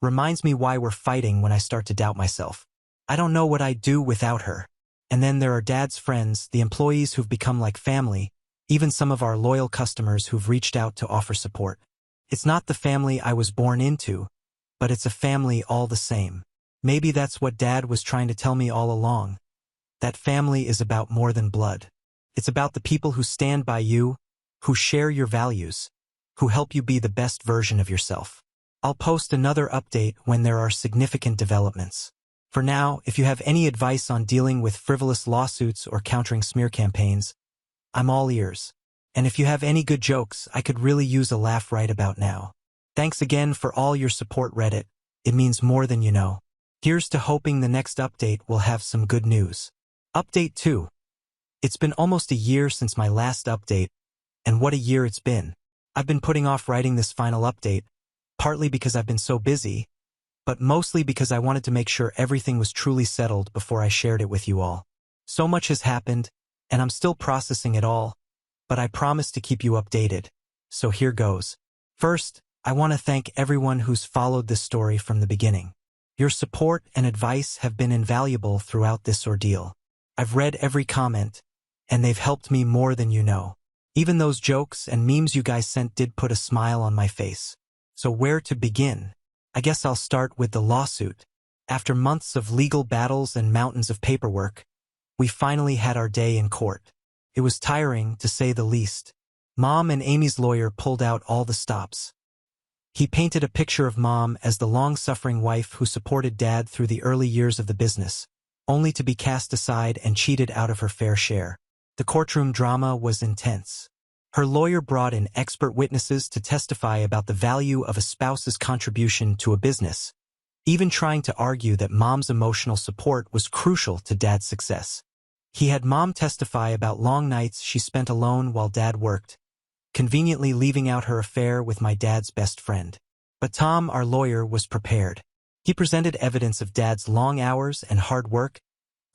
reminds me why we're fighting when I start to doubt myself. I don't know what I'd do without her. And then there are Dad's friends, the employees who've become like family, even some of our loyal customers who've reached out to offer support. It's not the family I was born into, but it's a family all the same. Maybe that's what Dad was trying to tell me all along. That family is about more than blood. It's about the people who stand by you, who share your values, who help you be the best version of yourself. I'll post another update when there are significant developments. For now, if you have any advice on dealing with frivolous lawsuits or countering smear campaigns, I'm all ears. And if you have any good jokes, I could really use a laugh right about now. Thanks again for all your support, Reddit. It means more than you know. Here's to hoping the next update will have some good news. Update 2. It's been almost a year since my last update, and what a year it's been. I've been putting off writing this final update, partly because I've been so busy, but mostly because I wanted to make sure everything was truly settled before I shared it with you all. So much has happened, and I'm still processing it all, but I promise to keep you updated. So here goes. First, I want to thank everyone who's followed this story from the beginning. Your support and advice have been invaluable throughout this ordeal. I've read every comment, and they've helped me more than you know. Even those jokes and memes you guys sent did put a smile on my face. So where to begin? I guess I'll start with the lawsuit. After months of legal battles and mountains of paperwork, we finally had our day in court. It was tiring, to say the least. Mom and Amy's lawyer pulled out all the stops. He painted a picture of Mom as the long-suffering wife who supported Dad through the early years of the business, only to be cast aside and cheated out of her fair share. The courtroom drama was intense. Her lawyer brought in expert witnesses to testify about the value of a spouse's contribution to a business, even trying to argue that Mom's emotional support was crucial to Dad's success. He had Mom testify about long nights she spent alone while Dad worked, conveniently leaving out her affair with my dad's best friend. But Tom, our lawyer, was prepared. He presented evidence of Dad's long hours and hard work,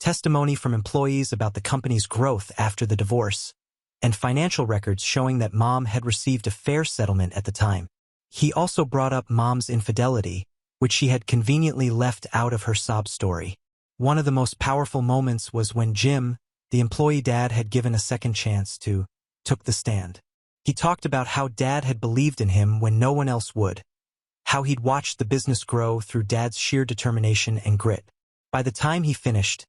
testimony from employees about the company's growth after the divorce, and financial records showing that Mom had received a fair settlement at the time. He also brought up Mom's infidelity, which she had conveniently left out of her sob story. One of the most powerful moments was when Jim, the employee Dad had given a second chance to, took the stand. He talked about how Dad had believed in him when no one else would, how he'd watched the business grow through Dad's sheer determination and grit. By the time he finished,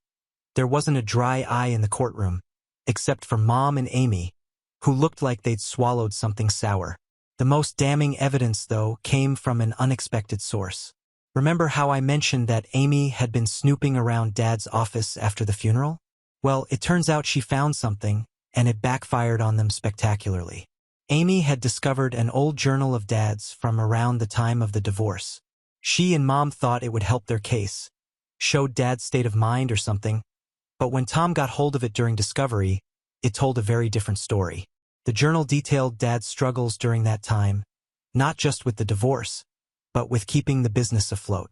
there wasn't a dry eye in the courtroom, except for Mom and Amy, who looked like they'd swallowed something sour. The most damning evidence, though, came from an unexpected source. Remember how I mentioned that Amy had been snooping around Dad's office after the funeral? Well, it turns out she found something, and it backfired on them spectacularly. Amy had discovered an old journal of Dad's from around the time of the divorce. She and Mom thought it would help their case, showed Dad's state of mind or something, but when Tom got hold of it during discovery, it told a very different story. The journal detailed Dad's struggles during that time, not just with the divorce, but with keeping the business afloat.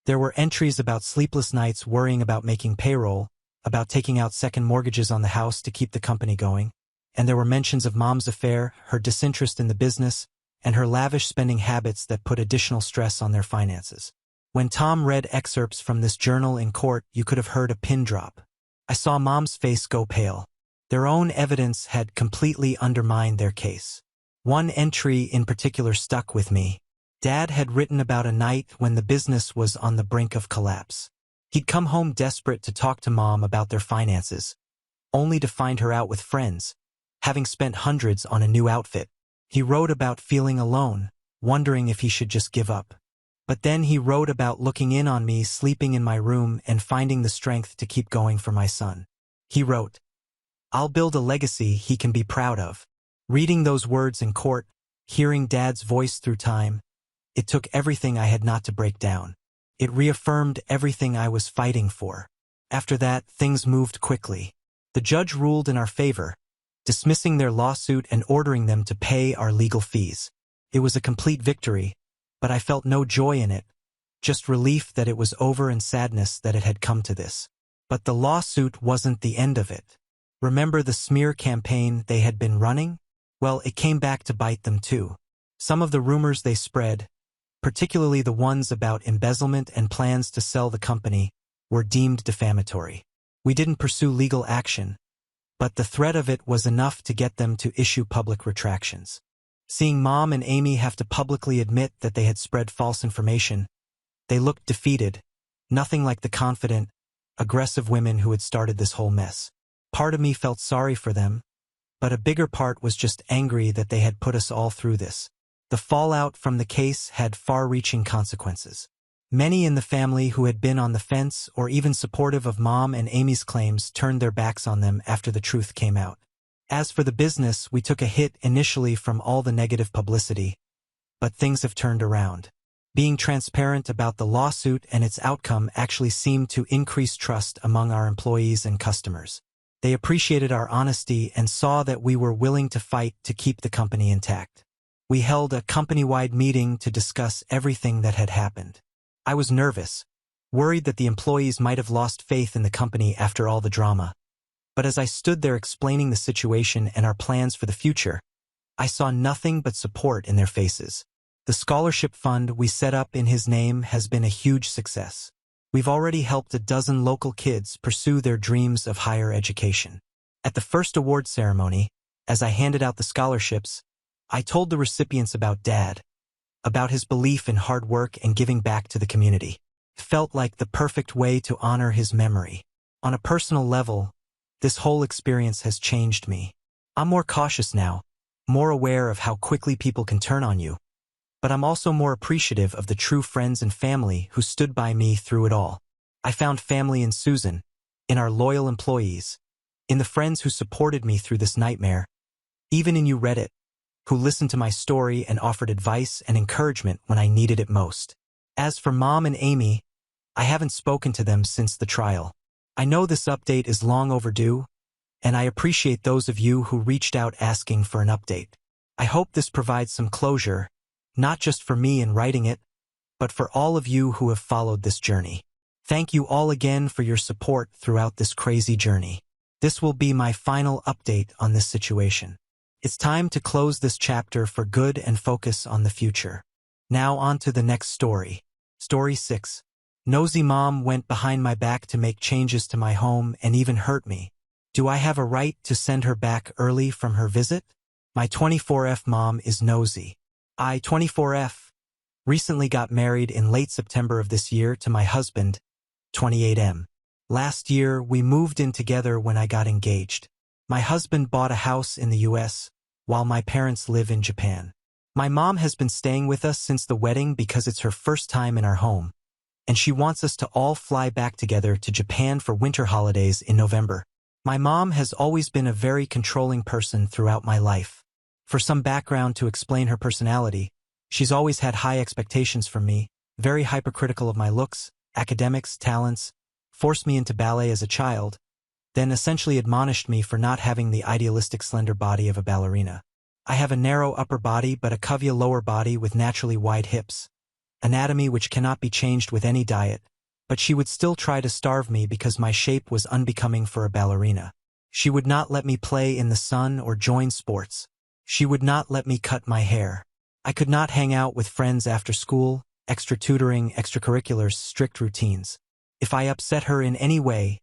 There were entries about sleepless nights worrying about making payroll, about taking out second mortgages on the house to keep the company going, and there were mentions of Mom's affair, her disinterest in the business, and her lavish spending habits that put additional stress on their finances. When Tom read excerpts from this journal in court, you could have heard a pin drop. I saw Mom's face go pale. Their own evidence had completely undermined their case. One entry in particular stuck with me. Dad had written about a night when the business was on the brink of collapse. He'd come home desperate to talk to Mom about their finances, only to find her out with friends, having spent hundreds on a new outfit. He wrote about feeling alone, wondering if he should just give up. But then he wrote about looking in on me sleeping in my room and finding the strength to keep going for my son. He wrote, "I'll build a legacy he can be proud of." Reading those words in court, hearing Dad's voice through time, it took everything I had not to break down. It reaffirmed everything I was fighting for. After that, things moved quickly. The judge ruled in our favor, dismissing their lawsuit and ordering them to pay our legal fees. It was a complete victory, but I felt no joy in it, just relief that it was over and sadness that it had come to this. But the lawsuit wasn't the end of it. Remember the smear campaign they had been running? Well, it came back to bite them too. Some of the rumors they spread, particularly the ones about embezzlement and plans to sell the company, were deemed defamatory. We didn't pursue legal action, but the threat of it was enough to get them to issue public retractions. Seeing Mom and Amy have to publicly admit that they had spread false information, they looked defeated, nothing like the confident, aggressive women who had started this whole mess. Part of me felt sorry for them, but a bigger part was just angry that they had put us all through this. The fallout from the case had far-reaching consequences. Many in the family who had been on the fence or even supportive of Mom and Amy's claims turned their backs on them after the truth came out. As for the business, we took a hit initially from all the negative publicity, but things have turned around. Being transparent about the lawsuit and its outcome actually seemed to increase trust among our employees and customers. They appreciated our honesty and saw that we were willing to fight to keep the company intact. We held a company-wide meeting to discuss everything that had happened. I was nervous, worried that the employees might have lost faith in the company after all the drama. But as I stood there explaining the situation and our plans for the future, I saw nothing but support in their faces. The scholarship fund we set up in his name has been a huge success. We've already helped a dozen local kids pursue their dreams of higher education. At the first award ceremony, as I handed out the scholarships, I told the recipients about Dad, about his belief in hard work and giving back to the community. It felt like the perfect way to honor his memory. On a personal level, this whole experience has changed me. I'm more cautious now, more aware of how quickly people can turn on you. But I'm also more appreciative of the true friends and family who stood by me through it all. I found family in Susan, in our loyal employees, in the friends who supported me through this nightmare, even in you Reddit, who listened to my story and offered advice and encouragement when I needed it most. As for Mom and Amy, I haven't spoken to them since the trial. I know this update is long overdue, and I appreciate those of you who reached out asking for an update. I hope this provides some closure, not just for me in writing it, but for all of you who have followed this journey. Thank you all again for your support throughout this crazy journey. This will be my final update on this situation. It's time to close this chapter for good and focus on the future. Now on to the next story. Story 6. Nosy Mom went behind my back to make changes to my home and even hurt me. Do I have a right to send her back early from her visit? My 24F mom is nosy. I, 24F, recently got married in late September of this year to my husband, 28M. Last year, we moved in together when I got engaged. My husband bought a house in the US, while my parents live in Japan. My mom has been staying with us since the wedding because it's her first time in our home, and she wants us to all fly back together to Japan for winter holidays in November. My mom has always been a very controlling person throughout my life. For some background to explain her personality, she's always had high expectations from me, very hypercritical of my looks, academics, talents, forced me into ballet as a child, then essentially admonished me for not having the idealistic slender body of a ballerina. I have a narrow upper body but a cuvia lower body with naturally wide hips, anatomy which cannot be changed with any diet, but she would still try to starve me because my shape was unbecoming for a ballerina. She would not let me play in the sun or join sports. She would not let me cut my hair. I could not hang out with friends after school, extra tutoring, extracurriculars, strict routines. If I upset her in any way,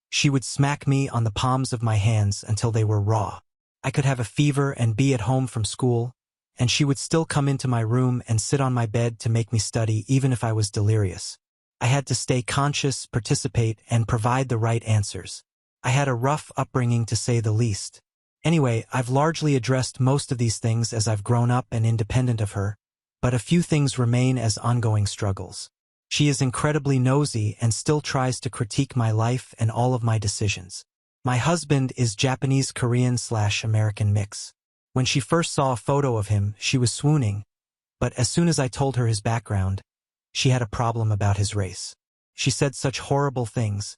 she would smack me on the palms of my hands until they were raw. I could have a fever and be at home from school, and she would still come into my room and sit on my bed to make me study even if I was delirious. I had to stay conscious, participate, and provide the right answers. I had a rough upbringing to say the least. Anyway, I've largely addressed most of these things as I've grown up and independent of her, but a few things remain as ongoing struggles. She is incredibly nosy and still tries to critique my life and all of my decisions. My husband is Japanese-Korean/American mix. When she first saw a photo of him, she was swooning, but as soon as I told her his background, she had a problem about his race. She said such horrible things,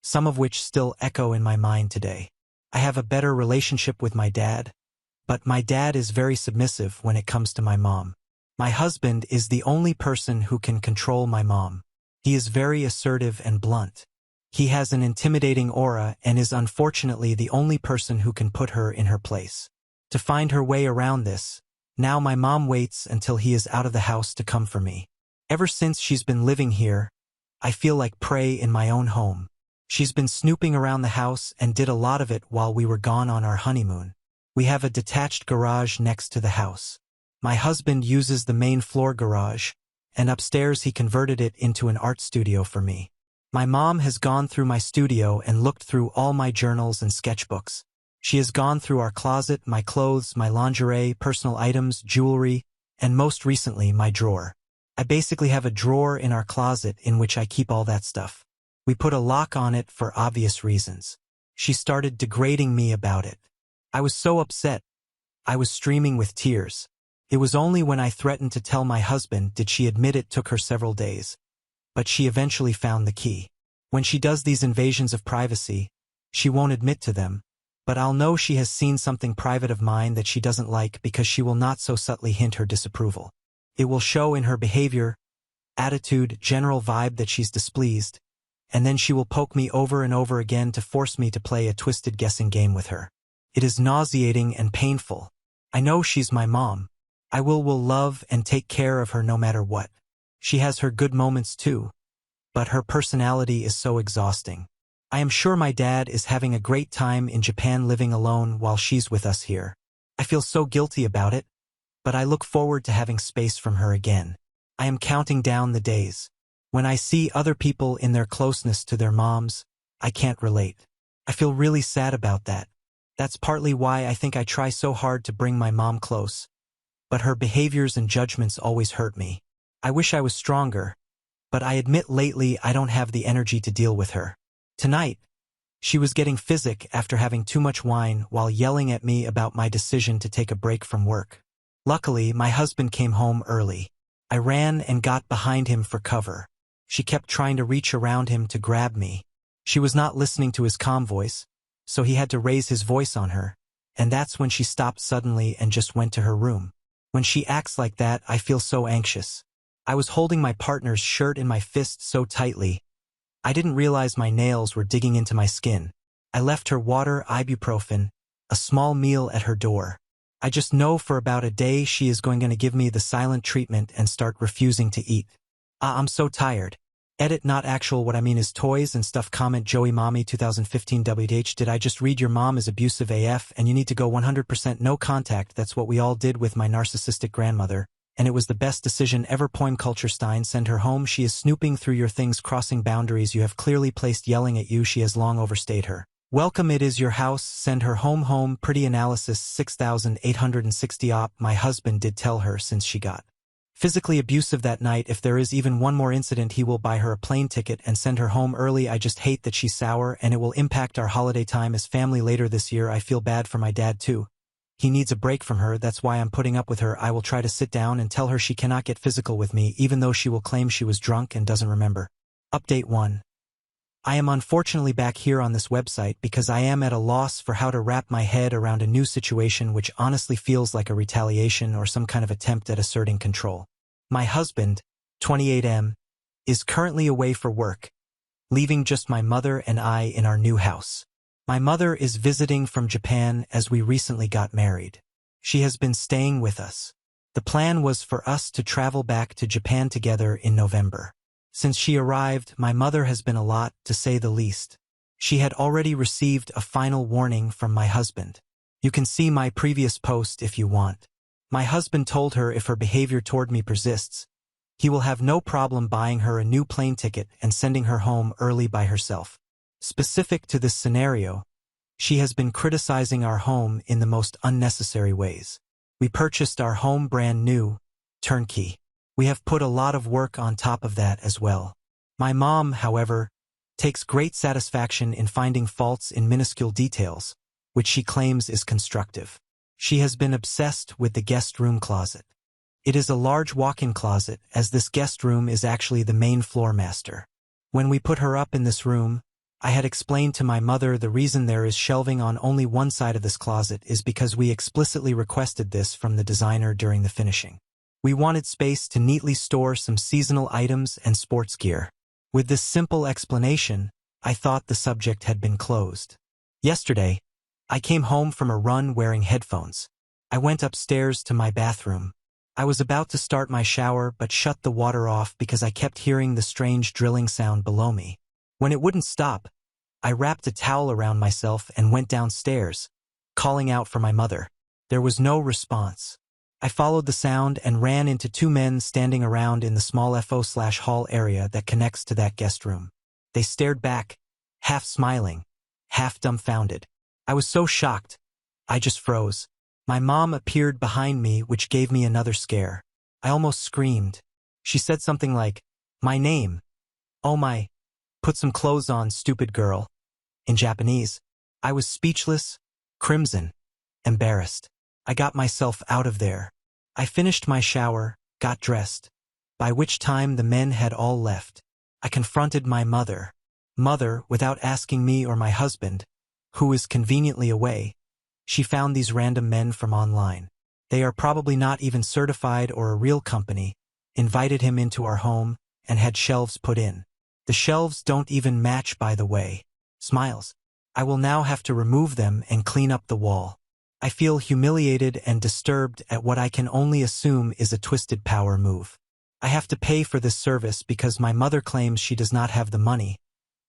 some of which still echo in my mind today. I have a better relationship with my dad, but my dad is very submissive when it comes to my mom. My husband is the only person who can control my mom. He is very assertive and blunt. He has an intimidating aura and is unfortunately the only person who can put her in her place. To find her way around this, now my mom waits until he is out of the house to come for me. Ever since she's been living here, I feel like prey in my own home. She's been snooping around the house and did a lot of it while we were gone on our honeymoon. We have a detached garage next to the house. My husband uses the main floor garage, and upstairs he converted it into an art studio for me. My mom has gone through my studio and looked through all my journals and sketchbooks. She has gone through our closet, my clothes, my lingerie, personal items, jewelry, and most recently my drawer. I basically have a drawer in our closet in which I keep all that stuff. We put a lock on it for obvious reasons. She started degrading me about it. I was so upset. I was streaming with tears. It was only when I threatened to tell my husband did she admit it took her several days. But she eventually found the key. When she does these invasions of privacy, she won't admit to them, but I'll know she has seen something private of mine that she doesn't like because she will not so subtly hint her disapproval. It will show in her behavior, attitude, general vibe that she's displeased, and then she will poke me over and over again to force me to play a twisted guessing game with her. It is nauseating and painful. I know she's my mom. I will love and take care of her no matter what. She has her good moments too, but her personality is so exhausting. I am sure my dad is having a great time in Japan living alone while she's with us here. I feel so guilty about it, but I look forward to having space from her again. I am counting down the days. When I see other people in their closeness to their moms, I can't relate. I feel really sad about that. That's partly why I think I try so hard to bring my mom close. But her behaviors and judgments always hurt me. I wish I was stronger, but I admit lately I don't have the energy to deal with her. Tonight, she was getting physic after having too much wine while yelling at me about my decision to take a break from work. Luckily, my husband came home early. I ran and got behind him for cover. She kept trying to reach around him to grab me. She was not listening to his calm voice, so he had to raise his voice on her, and that's when she stopped suddenly and just went to her room. When she acts like that, I feel so anxious. I was holding my partner's shirt in my fist so tightly, I didn't realize my nails were digging into my skin. I left her water, ibuprofen, a small meal at her door. I just know for about a day she is going to give me the silent treatment and start refusing to eat. I'm so tired. Edit not actual what I mean is toys and stuff. Comment Joey Mommy 2015 WH. Did I just read your mom is abusive AF and you need to go 100% no contact? That's what we all did with my narcissistic grandmother, and it was the best decision ever. Poem Culture Stein. Send her home. She is snooping through your things, crossing boundaries you have clearly placed, yelling at you. She has long overstayed her welcome. It is your house. Send her home. Pretty analysis 6860 op. My husband did tell her since she got physically abusive that night, if there is even one more incident he will buy her a plane ticket and send her home early. I just hate that she's sour and it will impact our holiday time as family later this year. I feel bad for my dad too. He needs a break from her, that's why I'm putting up with her. I will try to sit down and tell her she cannot get physical with me even though she will claim she was drunk and doesn't remember. Update 1. I am unfortunately back here on this website because I am at a loss for how to wrap my head around a new situation which honestly feels like a retaliation or some kind of attempt at asserting control. My husband, 28M, is currently away for work, leaving just my mother and I in our new house. My mother is visiting from Japan as we recently got married. She has been staying with us. The plan was for us to travel back to Japan together in November. Since she arrived, my mother has been a lot, to say the least. She had already received a final warning from my husband. You can see my previous post if you want. My husband told her if her behavior toward me persists, he will have no problem buying her a new plane ticket and sending her home early by herself. Specific to this scenario, she has been criticizing our home in the most unnecessary ways. We purchased our home brand new, turnkey. We have put a lot of work on top of that as well. My mom, however, takes great satisfaction in finding faults in minuscule details, which she claims is constructive. She has been obsessed with the guest room closet. It is a large walk-in closet, as this guest room is actually the main floor master. When we put her up in this room, I had explained to my mother the reason there is shelving on only one side of this closet is because we explicitly requested this from the designer during the finishing. We wanted space to neatly store some seasonal items and sports gear. With this simple explanation, I thought the subject had been closed. Yesterday, I came home from a run wearing headphones. I went upstairs to my bathroom. I was about to start my shower but shut the water off because I kept hearing the strange drilling sound below me. When it wouldn't stop, I wrapped a towel around myself and went downstairs, calling out for my mother. There was no response. I followed the sound and ran into two men standing around in the small FO/hall area that connects to that guest room. They stared back, half smiling, half dumbfounded. I was so shocked, I just froze. My mom appeared behind me, which gave me another scare. I almost screamed. She said something like, "My name. Oh my. Put some clothes on, stupid girl." In Japanese. I was speechless, crimson, embarrassed. I got myself out of there. I finished my shower, got dressed, by which time the men had all left. I confronted my mother. Mother, without asking me or my husband, who is conveniently away, she found these random men from online. They are probably not even certified or a real company, invited him into our home, and had shelves put in. The shelves don't even match, by the way. Smiles. I will now have to remove them and clean up the wall. I feel humiliated and disturbed at what I can only assume is a twisted power move. I have to pay for this service because my mother claims she does not have the money,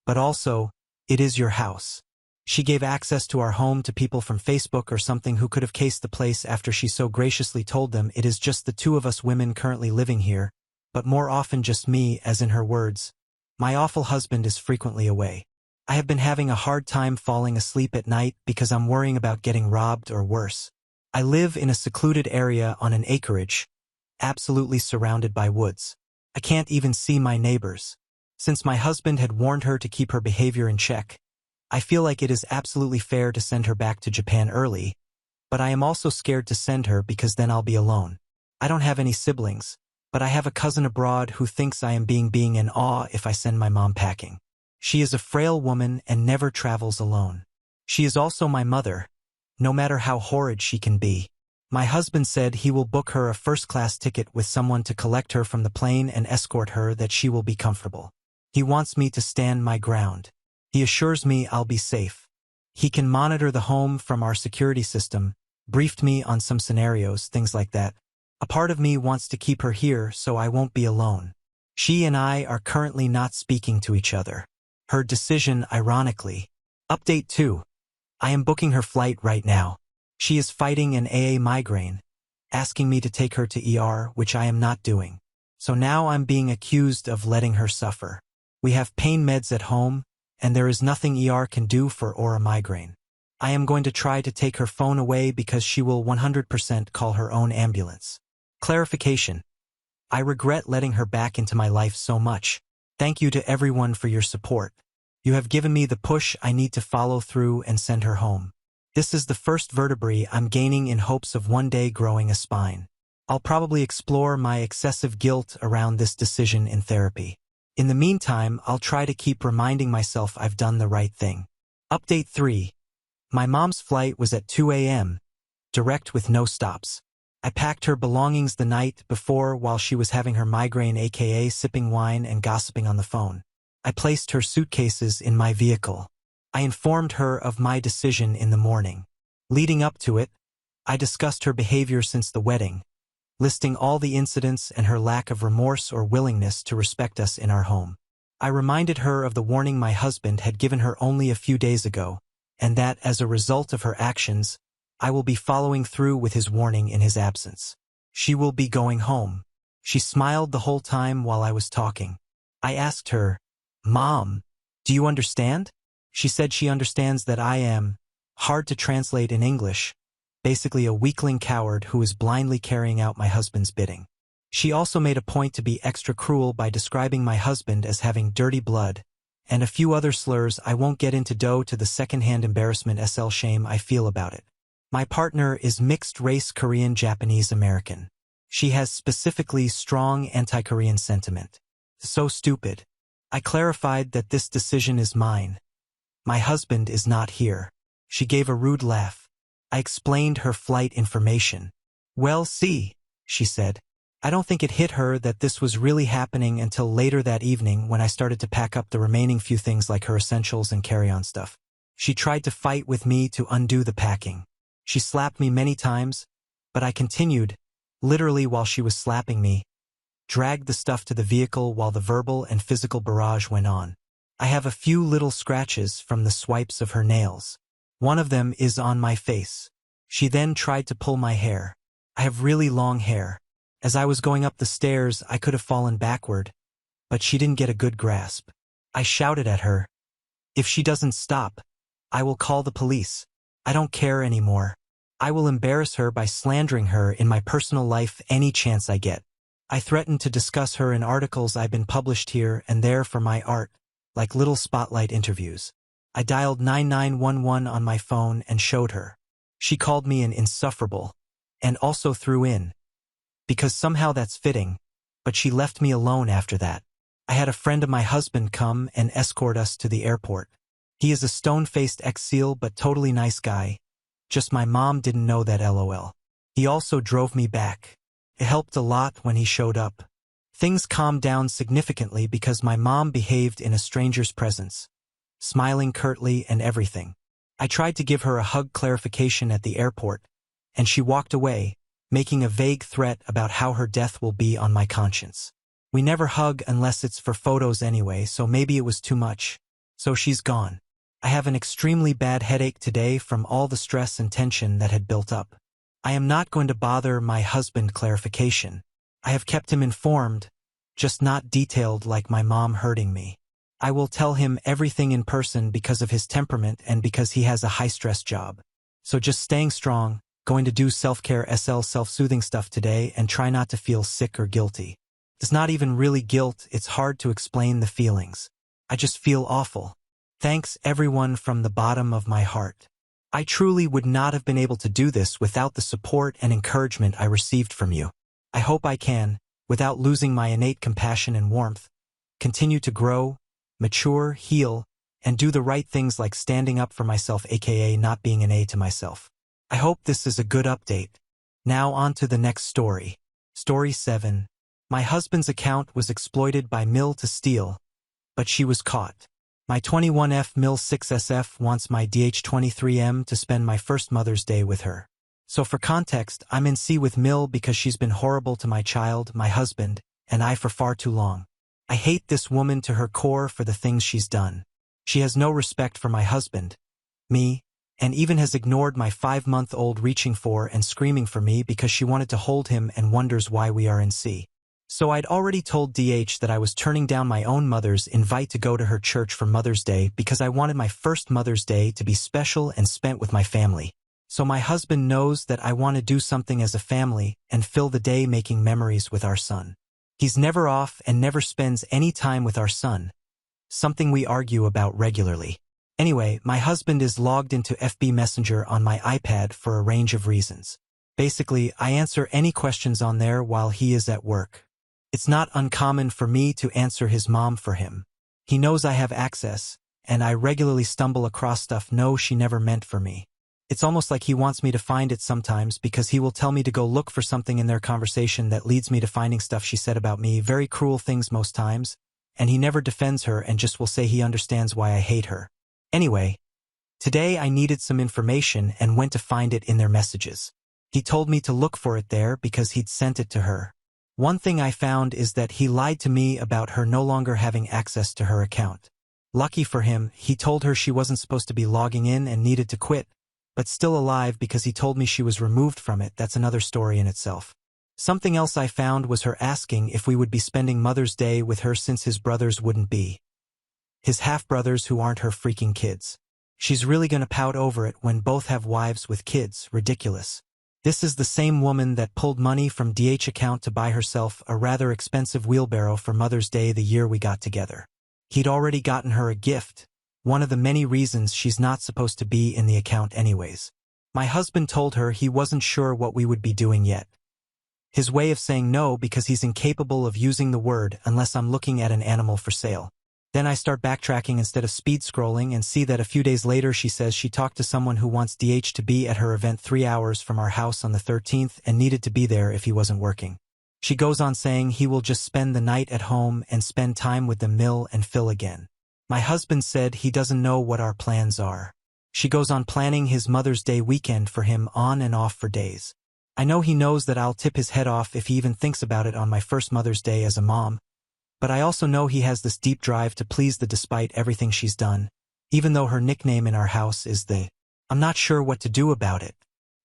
but also, it is your house. She gave access to our home to people from Facebook or something who could have cased the place after she so graciously told them it is just the two of us women currently living here, but more often just me, as in her words. My awful husband is frequently away. I have been having a hard time falling asleep at night because I'm worrying about getting robbed or worse. I live in a secluded area on an acreage, absolutely surrounded by woods. I can't even see my neighbors. Since my husband had warned her to keep her behavior in check, I feel like it is absolutely fair to send her back to Japan early, but I am also scared to send her because then I'll be alone. I don't have any siblings, but I have a cousin abroad who thinks I am being in awe if I send my mom packing. She is a frail woman and never travels alone. She is also my mother, no matter how horrid she can be. My husband said he will book her a first-class ticket with someone to collect her from the plane and escort her, that she will be comfortable. He wants me to stand my ground. He assures me I'll be safe. He can monitor the home from our security system, briefed me on some scenarios, things like that. A part of me wants to keep her here so I won't be alone. She and I are currently not speaking to each other. Her decision, ironically. Update 2. I am booking her flight right now. She is fighting an AA migraine, asking me to take her to ER, which I am not doing. So now I'm being accused of letting her suffer. We have pain meds at home, and there is nothing ER can do for aura migraine. I am going to try to take her phone away because she will 100% call her own ambulance. Clarification. I regret letting her back into my life so much. Thank you to everyone for your support. You have given me the push I need to follow through and send her home. This is the first vertebrae I'm gaining in hopes of one day growing a spine. I'll probably explore my excessive guilt around this decision in therapy. In the meantime, I'll try to keep reminding myself I've done the right thing. Update 3. My mom's flight was at 2 a.m., direct with no stops. I packed her belongings the night before while she was having her migraine, aka sipping wine and gossiping on the phone. I placed her suitcases in my vehicle. I informed her of my decision in the morning. Leading up to it, I discussed her behavior since the wedding, listing all the incidents and her lack of remorse or willingness to respect us in our home. I reminded her of the warning my husband had given her only a few days ago, and that as a result of her actions, I will be following through with his warning in his absence. She will be going home. She smiled the whole time while I was talking. I asked her, "Mom, do you understand?" She said she understands that I am, hard to translate in English, basically a weakling coward who is blindly carrying out my husband's bidding. She also made a point to be extra cruel by describing my husband as having dirty blood, and a few other slurs I won't get into due to the secondhand embarrassment shame I feel about it. My partner is mixed-race Korean-Japanese-American. She has specifically strong anti-Korean sentiment. So stupid. I clarified that this decision is mine. My husband is not here. She gave a rude laugh. I explained her flight information. "Well, see," she said. I don't think it hit her that this was really happening until later that evening when I started to pack up the remaining few things like her essentials and carry-on stuff. She tried to fight with me to undo the packing. She slapped me many times, but I continued, literally while she was slapping me, dragged the stuff to the vehicle while the verbal and physical barrage went on. I have a few little scratches from the swipes of her nails. One of them is on my face. She then tried to pull my hair. I have really long hair. As I was going up the stairs, I could have fallen backward, but she didn't get a good grasp. I shouted at her, "If she doesn't stop, I will call the police. I don't care anymore. I will embarrass her by slandering her in my personal life any chance I get." I threatened to discuss her in articles I've been published here and there for my art, like little spotlight interviews. I dialed 9911 on my phone and showed her. She called me an insufferable, and also threw in, because somehow that's fitting, but she left me alone after that. I had a friend of my husband come and escort us to the airport. He is a stone-faced ex-SEAL but totally nice guy. Just my mom didn't know that LOL. He also drove me back. It helped a lot when he showed up. Things calmed down significantly because my mom behaved in a stranger's presence, smiling curtly and everything. I tried to give her a hug clarification at the airport, and she walked away, making a vague threat about how her death will be on my conscience. We never hug unless it's for photos anyway, so maybe it was too much. So she's gone. I have an extremely bad headache today from all the stress and tension that had built up. I am not going to bother my husband clarification. I have kept him informed, just not detailed like my mom hurting me. I will tell him everything in person because of his temperament and because he has a high-stress job. So just staying strong, going to do self-care self-soothing stuff today and try not to feel sick or guilty. It's not even really guilt, it's hard to explain the feelings. I just feel awful. Thanks everyone from the bottom of my heart. I truly would not have been able to do this without the support and encouragement I received from you. I hope I can, without losing my innate compassion and warmth, continue to grow, mature, heal, and do the right things like standing up for myself, aka not being an A to myself. I hope this is a good update. Now on to the next story. Story 7. My husband's account was exploited by Mill to steal, but she was caught. My 21F Mill 6SF wants my DH23M to spend my first Mother's Day with her. So for context, I'm in C with Mill because she's been horrible to my child, my husband, and I for far too long. I hate this woman to her core for the things she's done. She has no respect for my husband, me, and even has ignored my 5-month-old reaching for and screaming for me because she wanted to hold him and wonders why we are in C. So I'd already told DH that I was turning down my own mother's invite to go to her church for Mother's Day because I wanted my first Mother's Day to be special and spent with my family. So my husband knows that I want to do something as a family and fill the day making memories with our son. He's never off and never spends any time with our son, something we argue about regularly. Anyway, my husband is logged into FB Messenger on my iPad for a range of reasons. Basically, I answer any questions on there while he is at work. It's not uncommon for me to answer his mom for him. He knows I have access, and I regularly stumble across stuff she never meant for me. It's almost like he wants me to find it sometimes because he will tell me to go look for something in their conversation that leads me to finding stuff she said about me, very cruel things most times, and he never defends her and just will say he understands why I hate her. Anyway, today I needed some information and went to find it in their messages. He told me to look for it there because he'd sent it to her. One thing I found is that he lied to me about her no longer having access to her account. Lucky for him, he told her she wasn't supposed to be logging in and needed to quit, but still alive because he told me she was removed from it. That's another story in itself. Something else I found was her asking if we would be spending Mother's Day with her since his brothers wouldn't be. His half-brothers who aren't her freaking kids. She's really gonna pout over it when both have wives with kids. Ridiculous. This is the same woman that pulled money from DH account to buy herself a rather expensive wheelbarrow for Mother's Day the year we got together. He'd already gotten her a gift, one of the many reasons she's not supposed to be in the account anyways. My husband told her he wasn't sure what we would be doing yet. His way of saying no because he's incapable of using the word unless I'm looking at an animal for sale. Then I start backtracking instead of speed scrolling and see that a few days later she says she talked to someone who wants DH to be at her event 3 hours from our house on the 13th and needed to be there if he wasn't working. She goes on saying he will just spend the night at home and spend time with the Mill and Phil again. My husband said he doesn't know what our plans are. She goes on planning his Mother's Day weekend for him on and off for days. I know he knows that I'll tip his head off if he even thinks about it on my first Mother's Day as a mom. But I also know he has this deep drive to please the despite everything she's done, even though her nickname in our house is the. I'm not sure what to do about it.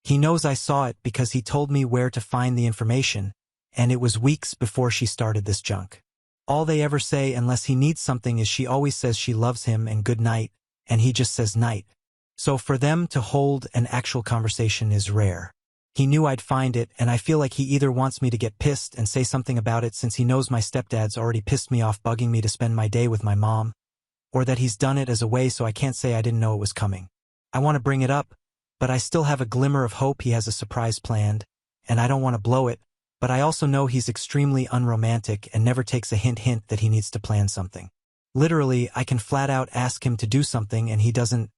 He knows I saw it because he told me where to find the information, and it was weeks before she started this junk. All they ever say unless he needs something is she always says she loves him and good night, and he just says night. So for them to hold an actual conversation is rare. He knew I'd find it, and I feel like he either wants me to get pissed and say something about it since he knows my stepdad's already pissed me off bugging me to spend my day with my mom, or that he's done it as a way so I can't say I didn't know it was coming. I want to bring it up, but I still have a glimmer of hope he has a surprise planned, and I don't want to blow it, but I also know he's extremely unromantic and never takes a hint that he needs to plan something. Literally, I can flat out ask him to do something and he doesn't,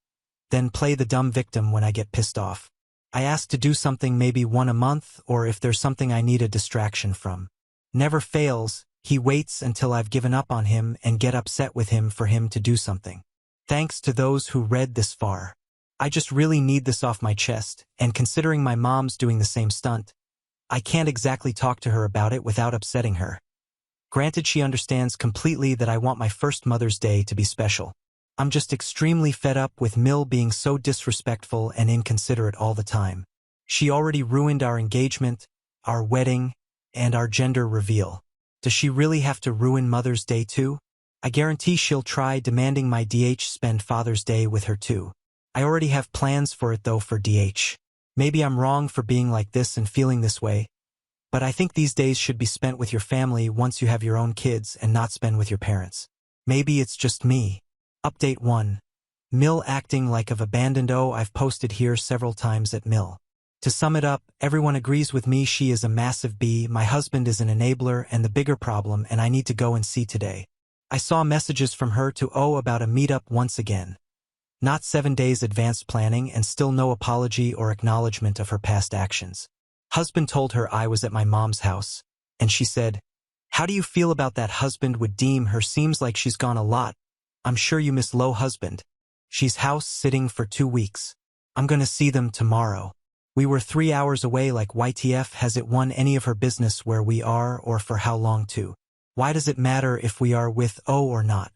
then play the dumb victim when I get pissed off. I ask to do something maybe one a month, or if there's something I need a distraction from. Never fails, he waits until I've given up on him and get upset with him for him to do something. Thanks to those who read this far. I just really need this off my chest, and considering my mom's doing the same stunt, I can't exactly talk to her about it without upsetting her. Granted, she understands completely that I want my first Mother's Day to be special. I'm just extremely fed up with Mill being so disrespectful and inconsiderate all the time. She already ruined our engagement, our wedding, and our gender reveal. Does she really have to ruin Mother's Day too? I guarantee she'll try demanding my DH spend Father's Day with her too. I already have plans for it though for DH. Maybe I'm wrong for being like this and feeling this way, but I think these days should be spent with your family once you have your own kids and not spent with your parents. Maybe it's just me. Update 1. Mill acting like I've abandoned. I've posted here several times at Mill. To sum it up, everyone agrees with me she is a massive B, my husband is an enabler and the bigger problem, and I need to go and see today. I saw messages from her to about a meetup once again. Not 7 days advanced planning and still no apology or acknowledgement of her past actions. Husband told her I was at my mom's house, and she said, "How do you feel about that?" Husband would deem her seems like she's gone a lot. I'm sure you miss low husband. She's house sitting for 2 weeks. I'm gonna see them tomorrow. We were 3 hours away. Like YTF, has it won any of her business where we are or for how long too? Why does it matter if we are with or not?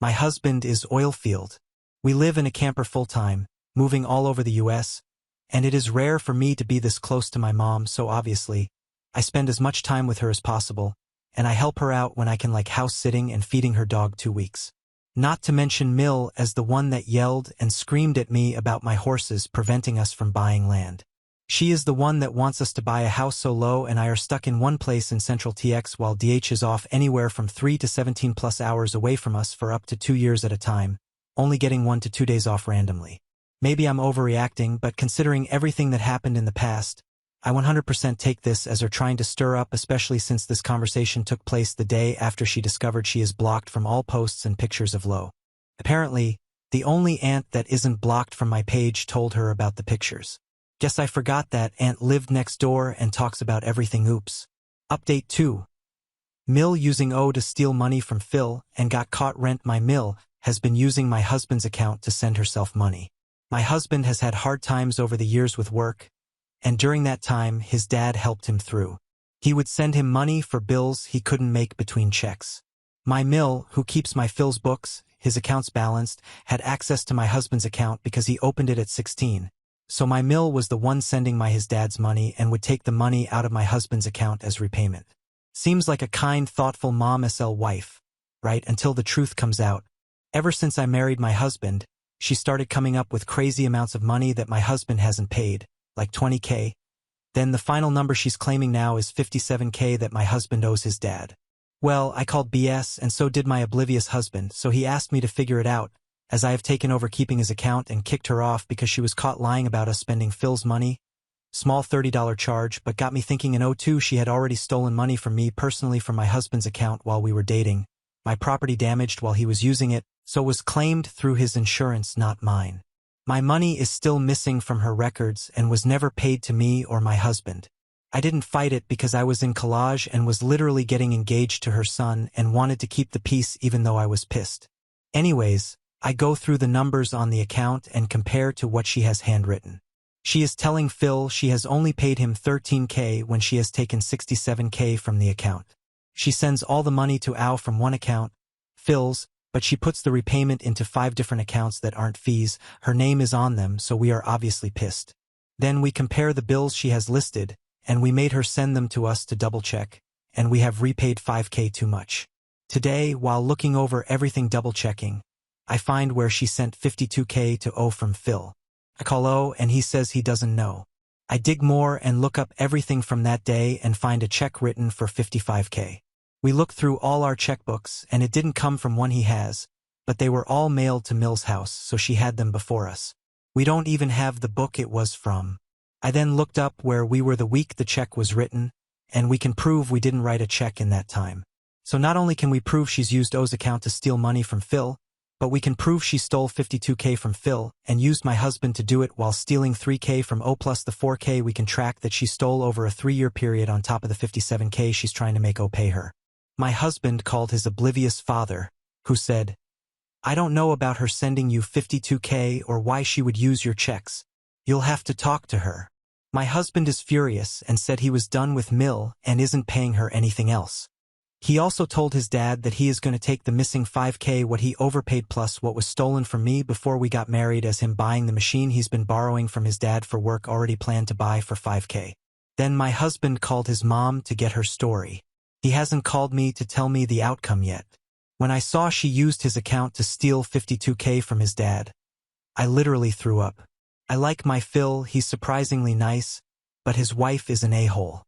My husband is oilfield. We live in a camper full-time, moving all over the US, and it is rare for me to be this close to my mom, so obviously, I spend as much time with her as possible, and I help her out when I can, like house sitting and feeding her dog 2 weeks. Not to mention Mill as the one that yelled and screamed at me about my horses preventing us from buying land. She is the one that wants us to buy a house so low and I are stuck in one place in Central TX while DH is off anywhere from 3 to 17 plus hours away from us for up to 2 years at a time, only getting 1 to 2 days off randomly. Maybe I'm overreacting, but considering everything that happened in the past, I 100% take this as her trying to stir up, especially since this conversation took place the day after she discovered she is blocked from all posts and pictures of Lo. Apparently, the only aunt that isn't blocked from my page told her about the pictures. Guess I forgot that aunt lived next door and talks about everything. Oops. Update 2. Mill using to steal money from Phil and got caught. Rent. My Mill has been using my husband's account to send herself money. My husband has had hard times over the years with work, and during that time his dad helped him through. He would send him money for bills he couldn't make between checks. My Mill, who keeps my Phil's books, his accounts balanced, had access to my husband's account because he opened it at 16. So my Mill was the one sending his dad's money and would take the money out of my husband's account as repayment. Seems like a kind, thoughtful mom SL wife, right? Until the truth comes out. Ever since I married my husband, she started coming up with crazy amounts of money that my husband hasn't paid, like 20K. Then the final number she's claiming now is 57K that my husband owes his dad. Well, I called BS, and so did my oblivious husband, so he asked me to figure it out, as I have taken over keeping his account and kicked her off because she was caught lying about us spending Phil's money. Small $30 charge, but got me thinking in 02 she had already stolen money from me personally from my husband's account while we were dating. My property damaged while he was using it, so was claimed through his insurance, not mine. My money is still missing from her records and was never paid to me or my husband. I didn't fight it because I was in college and was literally getting engaged to her son and wanted to keep the peace even though I was pissed. Anyways, I go through the numbers on the account and compare to what she has handwritten. She is telling Phil she has only paid him 13K when she has taken 67K from the account. She sends all the money to Al from one account, Phil's, but she puts the repayment into 5 different accounts that aren't fees. Her name is on them, so we are obviously pissed. Then we compare the bills she has listed, and we made her send them to us to double-check, and we have repaid 5K too much. Today, while looking over everything double-checking, I find where she sent 52K to O from Phil. I call O and he says he doesn't know. I dig more and look up everything from that day and find a check written for 55K. We looked through all our checkbooks and it didn't come from one he has, but they were all mailed to Mill's house, so she had them before us. We don't even have the book it was from. I then looked up where we were the week the check was written, and we can prove we didn't write a check in that time. So not only can we prove she's used O's account to steal money from Phil, but we can prove she stole 52K from Phil and used my husband to do it while stealing 3K from O, plus the 4K we can track that she stole over a 3-year period on top of the 57K she's trying to make O pay her. My husband called his oblivious father, who said, "I don't know about her sending you 52K or why she would use your checks. You'll have to talk to her." My husband is furious and said he was done with Mill and isn't paying her anything else. He also told his dad that he is going to take the missing 5K what he overpaid plus what was stolen from me before we got married as him buying the machine he's been borrowing from his dad for work already planned to buy for 5K. Then my husband called his mom to get her story. He hasn't called me to tell me the outcome yet. When I saw she used his account to steal 52K from his dad, I literally threw up. I like my Phil, he's surprisingly nice, but his wife is an a-hole.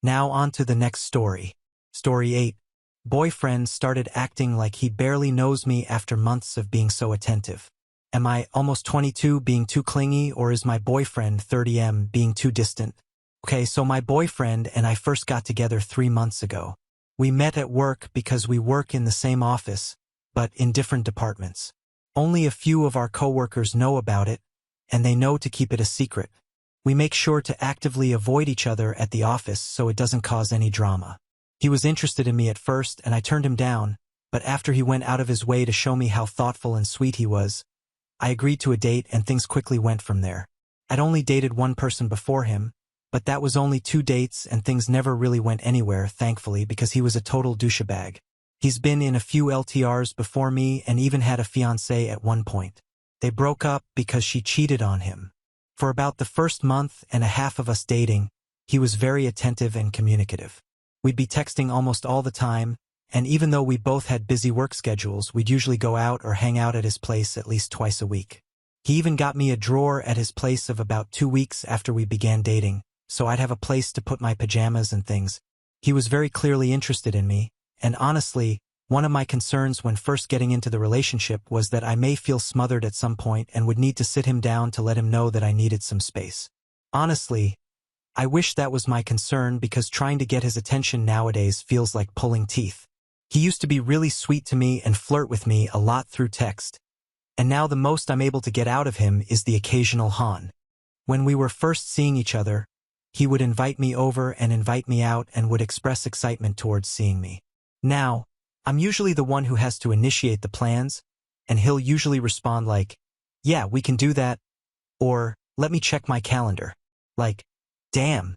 Now on to the next story. Story 8. Boyfriend started acting like he barely knows me after months of being so attentive. Am I, almost 22, being too clingy, or is my boyfriend, 30M, being too distant? Okay, so my boyfriend and I first got together 3 months ago. We met at work because we work in the same office, but in different departments. Only a few of our coworkers know about it, and they know to keep it a secret. We make sure to actively avoid each other at the office so it doesn't cause any drama. He was interested in me at first and I turned him down, but after he went out of his way to show me how thoughtful and sweet he was, I agreed to a date and things quickly went from there. I'd only dated one person before him, but that was only 2 dates and things never really went anywhere, thankfully, because he was a total douchebag. He's been in a few LTRs before me and even had a fiancée at one point. They broke up because she cheated on him. For about the first month and a half of us dating, he was very attentive and communicative. We'd be texting almost all the time, and even though we both had busy work schedules, we'd usually go out or hang out at his place at least twice a week. He even got me a drawer at his place of about 2 weeks after we began dating, so I'd have a place to put my pajamas and things. He was very clearly interested in me, and honestly, one of my concerns when first getting into the relationship was that I may feel smothered at some point and would need to sit him down to let him know that I needed some space. Honestly, I wish that was my concern because trying to get his attention nowadays feels like pulling teeth. He used to be really sweet to me and flirt with me a lot through text, and now the most I'm able to get out of him is the occasional hon. When we were first seeing each other, he would invite me over and invite me out and would express excitement towards seeing me. Now, I'm usually the one who has to initiate the plans, and he'll usually respond like, "Yeah, we can do that," or "Let me check my calendar." Like, damn,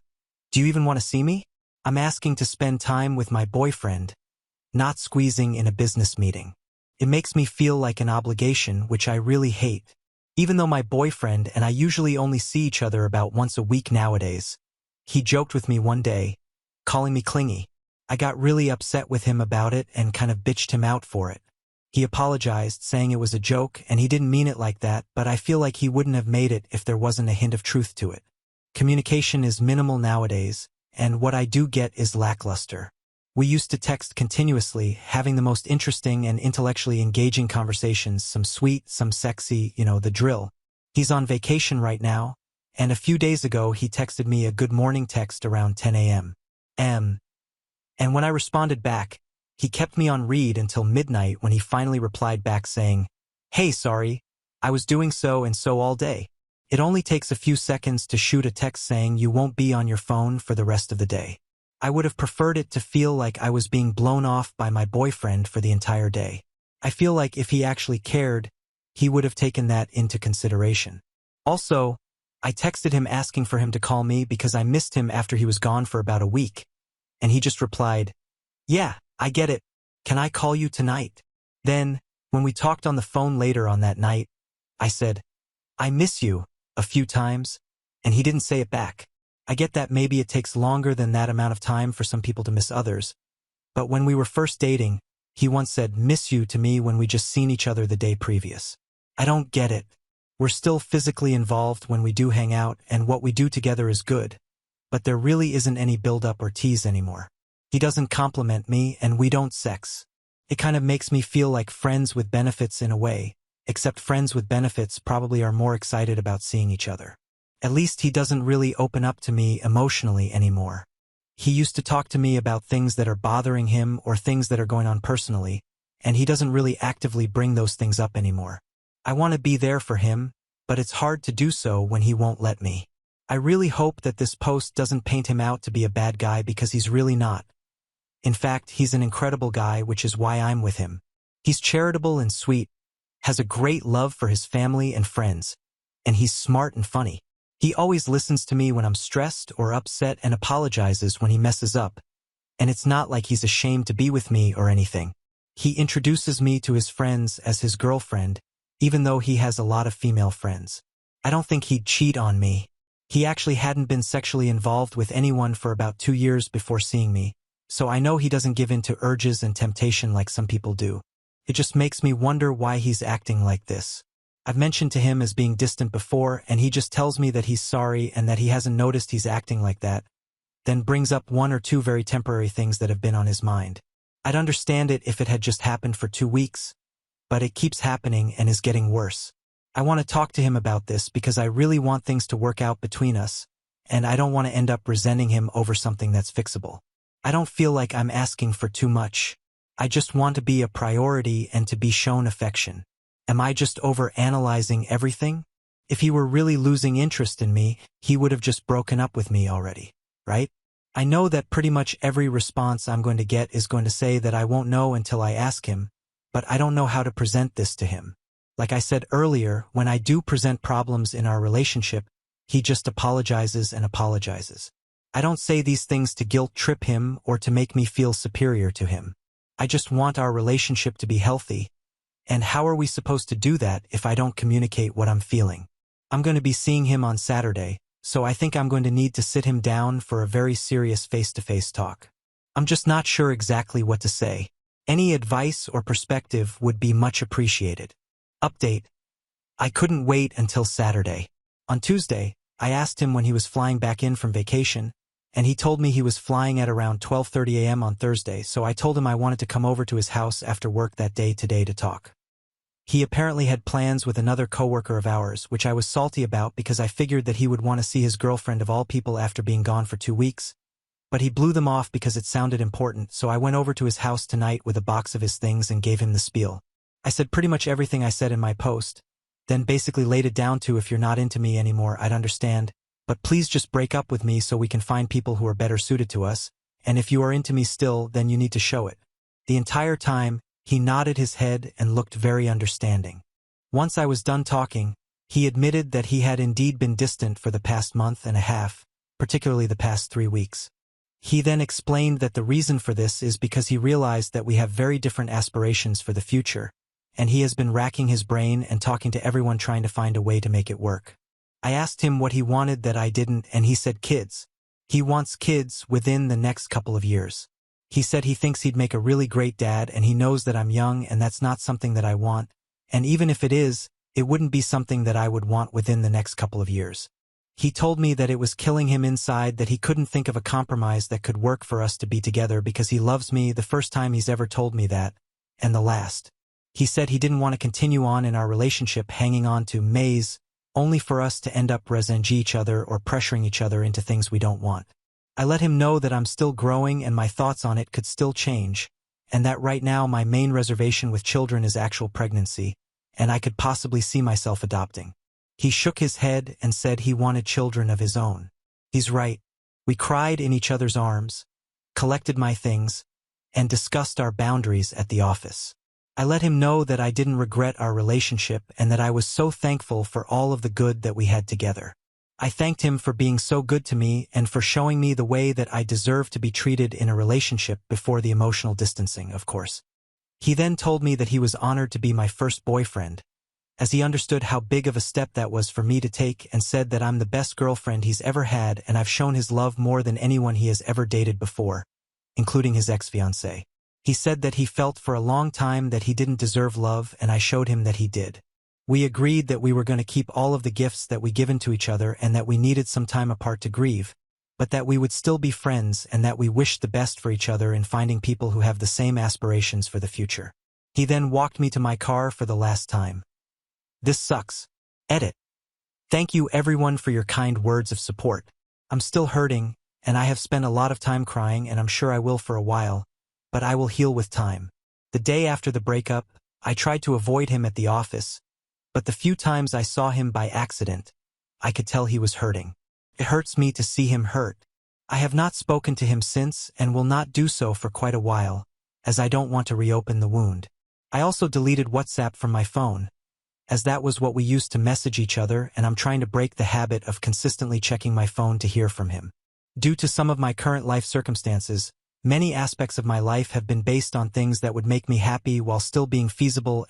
do you even want to see me? I'm asking to spend time with my boyfriend, not squeezing in a business meeting. It makes me feel like an obligation, which I really hate. Even though my boyfriend and I usually only see each other about once a week nowadays, he joked with me one day, calling me clingy. I got really upset with him about it and kind of bitched him out for it. He apologized, saying it was a joke and he didn't mean it like that, but I feel like he wouldn't have made it if there wasn't a hint of truth to it. Communication is minimal nowadays, and what I do get is lackluster. We used to text continuously, having the most interesting and intellectually engaging conversations, some sweet, some sexy, the drill. He's on vacation right now, and a few days ago he texted me a good morning text around 10 a.m. And when I responded back, he kept me on read until midnight when he finally replied back saying, "Hey, sorry, I was doing so and so all day." It only takes a few seconds to shoot a text saying you won't be on your phone for the rest of the day. I would have preferred it to feel like I was being blown off by my boyfriend for the entire day. I feel like if he actually cared, he would have taken that into consideration. Also, I texted him asking for him to call me because I missed him after he was gone for about a week, and he just replied, "Yeah, I get it. Can I call you tonight?" Then, when we talked on the phone later on that night, I said, "I miss you," a few times, and he didn't say it back. I get that maybe it takes longer than that amount of time for some people to miss others, but when we were first dating, he once said "miss you" to me when we just seen each other the day previous. I don't get it. We're still physically involved when we do hang out, and what we do together is good. But there really isn't any build-up or tease anymore. He doesn't compliment me, and we don't sex. It kind of makes me feel like friends with benefits in a way, except friends with benefits probably are more excited about seeing each other. At least he doesn't really open up to me emotionally anymore. He used to talk to me about things that are bothering him or things that are going on personally, and he doesn't really actively bring those things up anymore. I want to be there for him, but it's hard to do so when he won't let me. I really hope that this post doesn't paint him out to be a bad guy, because he's really not. In fact, he's an incredible guy, which is why I'm with him. He's charitable and sweet, has a great love for his family and friends, and he's smart and funny. He always listens to me when I'm stressed or upset and apologizes when he messes up, and it's not like he's ashamed to be with me or anything. He introduces me to his friends as his girlfriend, even though he has a lot of female friends. I don't think he'd cheat on me. He actually hadn't been sexually involved with anyone for about 2 years before seeing me, so I know he doesn't give in to urges and temptation like some people do. It just makes me wonder why he's acting like this. I've mentioned to him as being distant before, and he just tells me that he's sorry and that he hasn't noticed he's acting like that, then brings up 1 or 2 very temporary things that have been on his mind. I'd understand it if it had just happened for 2 weeks, but it keeps happening and is getting worse. I want to talk to him about this because I really want things to work out between us, and I don't want to end up resenting him over something that's fixable. I don't feel like I'm asking for too much. I just want to be a priority and to be shown affection. Am I just over-analyzing everything? If he were really losing interest in me, he would have just broken up with me already, right? I know that pretty much every response I'm going to get is going to say that I won't know until I ask him, but I don't know how to present this to him. Like I said earlier, when I do present problems in our relationship, he just apologizes and apologizes. I don't say these things to guilt-trip him or to make me feel superior to him. I just want our relationship to be healthy, and how are we supposed to do that if I don't communicate what I'm feeling? I'm going to be seeing him on Saturday, so I think I'm going to need to sit him down for a very serious face-to-face talk. I'm just not sure exactly what to say. Any advice or perspective would be much appreciated. Update. I couldn't wait until Saturday. On Tuesday, I asked him when he was flying back in from vacation, and he told me he was flying at around 12:30 a.m. on Thursday, so I told him I wanted to come over to his house after work that day today to talk. He apparently had plans with another coworker of ours, which I was salty about because I figured that he would want to see his girlfriend of all people after being gone for 2 weeks, but he blew them off because it sounded important, so I went over to his house tonight with a box of his things and gave him the spiel. I said pretty much everything I said in my post, then basically laid it down to, if you're not into me anymore, I'd understand, but please just break up with me so we can find people who are better suited to us, and if you are into me still, then you need to show it. The entire time, he nodded his head and looked very understanding. Once I was done talking, he admitted that he had indeed been distant for the past month and a half, particularly the past 3 weeks. He then explained that the reason for this is because he realized that we have very different aspirations for the future, and he has been racking his brain and talking to everyone trying to find a way to make it work. I asked him what he wanted that I didn't, and he said kids. He wants kids within the next couple of years. He said he thinks he'd make a really great dad, and he knows that I'm young and that's not something that I want, and even if it is, it wouldn't be something that I would want within the next couple of years. He told me that it was killing him inside, that he couldn't think of a compromise that could work for us to be together because he loves me, the first time he's ever told me that, and the last. He said he didn't want to continue on in our relationship hanging on to maze, only for us to end up resenting each other or pressuring each other into things we don't want. I let him know that I'm still growing and my thoughts on it could still change, and that right now my main reservation with children is actual pregnancy, and I could possibly see myself adopting. He shook his head and said he wanted children of his own. He's right. We cried in each other's arms, collected my things, and discussed our boundaries at the office. I let him know that I didn't regret our relationship and that I was so thankful for all of the good that we had together. I thanked him for being so good to me and for showing me the way that I deserve to be treated in a relationship before the emotional distancing, of course. He then told me that he was honored to be my first boyfriend, as he understood how big of a step that was for me to take, and said that I'm the best girlfriend he's ever had and I've shown his love more than anyone he has ever dated before, including his ex-fiancée. He said that he felt for a long time that he didn't deserve love, and I showed him that he did. We agreed that we were going to keep all of the gifts that we given to each other and that we needed some time apart to grieve, but that we would still be friends and that we wished the best for each other in finding people who have the same aspirations for the future. He then walked me to my car for the last time. This sucks. Edit. Thank you everyone for your kind words of support. I'm still hurting, and I have spent a lot of time crying, and I'm sure I will for a while, but I will heal with time. The day after the breakup, I tried to avoid him at the office, but the few times I saw him by accident, I could tell he was hurting. It hurts me to see him hurt. I have not spoken to him since and will not do so for quite a while, as I don't want to reopen the wound. I also deleted WhatsApp from my phone, as that was what we used to message each other, and I'm trying to break the habit of consistently checking my phone to hear from him. Due to some of my current life circumstances, many aspects of my life have been based on things that would make me happy while still being feasible,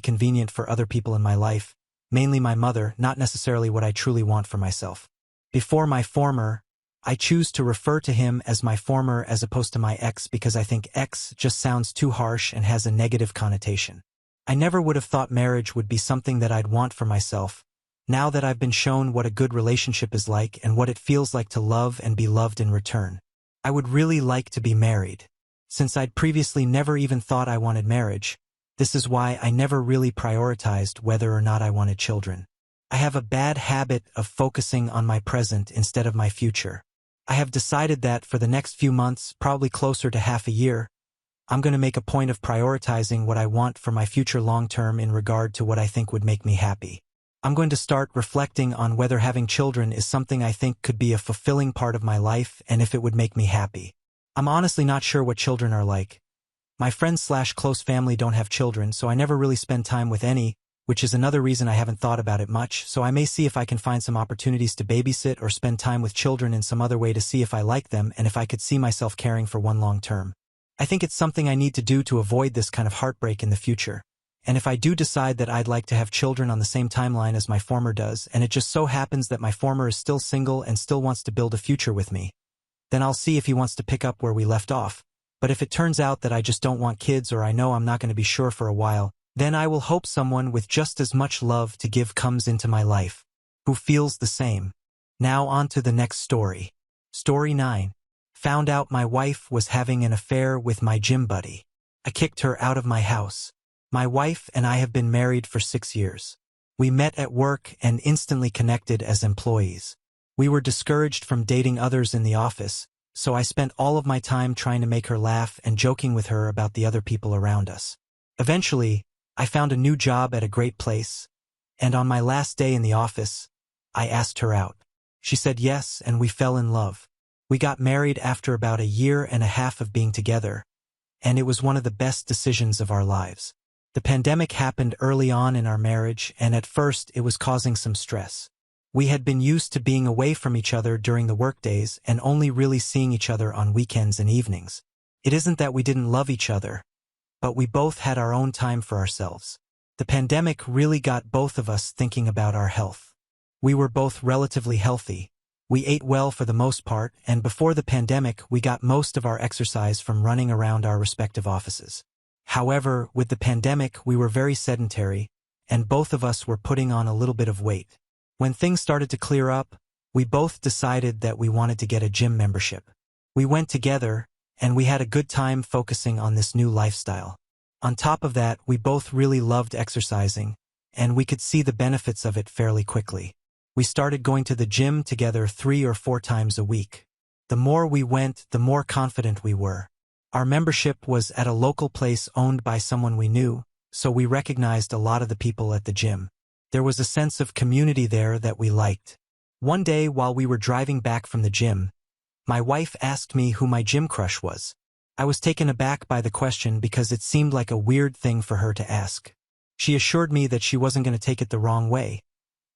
convenient for other people in my life, mainly my mother, not necessarily what I truly want for myself. Before my former, I choose to refer to him as my former as opposed to my ex because I think ex just sounds too harsh and has a negative connotation. I never would have thought marriage would be something that I'd want for myself, now that I've been shown what a good relationship is like and what it feels like to love and be loved in return. I would really like to be married. Since I'd previously never even thought I wanted marriage, this is why I never really prioritized whether or not I wanted children. I have a bad habit of focusing on my present instead of my future. I have decided that for the next few months, probably closer to half a year, I'm going to make a point of prioritizing what I want for my future long-term in regard to what I think would make me happy. I'm going to start reflecting on whether having children is something I think could be a fulfilling part of my life and if it would make me happy. I'm honestly not sure what children are like. My friends/close family don't have children, so I never really spend time with any, which is another reason I haven't thought about it much, so I may see if I can find some opportunities to babysit or spend time with children in some other way to see if I like them and if I could see myself caring for one long term. I think it's something I need to do to avoid this kind of heartbreak in the future. And if I do decide that I'd like to have children on the same timeline as my former does, and it just so happens that my former is still single and still wants to build a future with me, then I'll see if he wants to pick up where we left off. But if it turns out that I just don't want kids or I know I'm not going to be sure for a while, then I will hope someone with just as much love to give comes into my life, who feels the same. Now on to the next story. Story 9. Found out my wife was having an affair with my gym buddy. I kicked her out of my house. My wife and I have been married for 6 years. We met at work and instantly connected as employees. We were discouraged from dating others in the office, so I spent all of my time trying to make her laugh and joking with her about the other people around us. Eventually, I found a new job at a great place, and on my last day in the office, I asked her out. She said yes, and we fell in love. We got married after about 1.5 years of being together, and it was one of the best decisions of our lives. The pandemic happened early on in our marriage, and at first it was causing some stress. We had been used to being away from each other during the workdays and only really seeing each other on weekends and evenings. It isn't that we didn't love each other, but we both had our own time for ourselves. The pandemic really got both of us thinking about our health. We were both relatively healthy. We ate well for the most part, and before the pandemic we got most of our exercise from running around our respective offices. However, with the pandemic we were very sedentary, and both of us were putting on a little bit of weight. When things started to clear up, we both decided that we wanted to get a gym membership. We went together, and we had a good time focusing on this new lifestyle. On top of that, we both really loved exercising, and we could see the benefits of it fairly quickly. We started going to the gym together 3 or 4 times a week. The more we went, the more confident we were. Our membership was at a local place owned by someone we knew, so we recognized a lot of the people at the gym. There was a sense of community there that we liked. One day while we were driving back from the gym, my wife asked me who my gym crush was. I was taken aback by the question because it seemed like a weird thing for her to ask. She assured me that she wasn't going to take it the wrong way,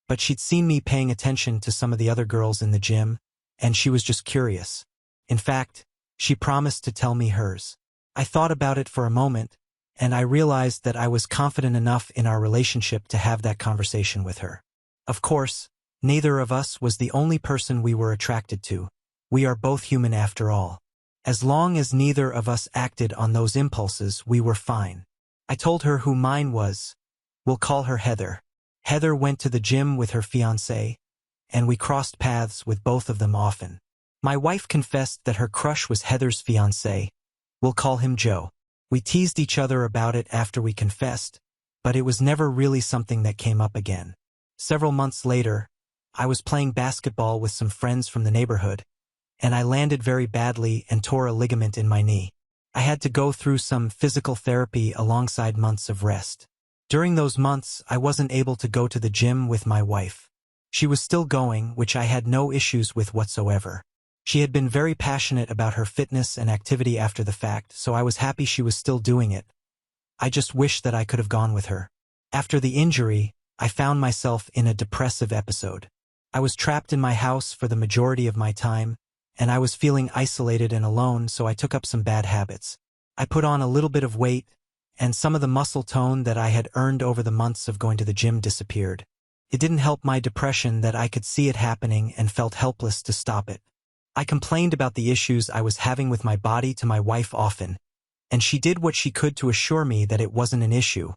but she'd seen me paying attention to some of the other girls in the gym, and she was just curious. In fact, she promised to tell me hers. I thought about it for a moment, and I realized that I was confident enough in our relationship to have that conversation with her. Of course, neither of us was the only person we were attracted to. We are both human after all. As long as neither of us acted on those impulses, we were fine. I told her who mine was. We'll call her Heather. Heather went to the gym with her fiancé, and we crossed paths with both of them often. My wife confessed that her crush was Heather's fiancé. We'll call him Joe. We teased each other about it after we confessed, but it was never really something that came up again. Several months later, I was playing basketball with some friends from the neighborhood, and I landed very badly and tore a ligament in my knee. I had to go through some physical therapy alongside months of rest. During those months, I wasn't able to go to the gym with my wife. She was still going, which I had no issues with whatsoever. She had been very passionate about her fitness and activity after the fact, so I was happy she was still doing it. I just wished that I could have gone with her. After the injury, I found myself in a depressive episode. I was trapped in my house for the majority of my time, and I was feeling isolated and alone, so I took up some bad habits. I put on a little bit of weight, and some of the muscle tone that I had earned over the months of going to the gym disappeared. It didn't help my depression that I could see it happening and felt helpless to stop it. I complained about the issues I was having with my body to my wife often, and she did what she could to assure me that it wasn't an issue.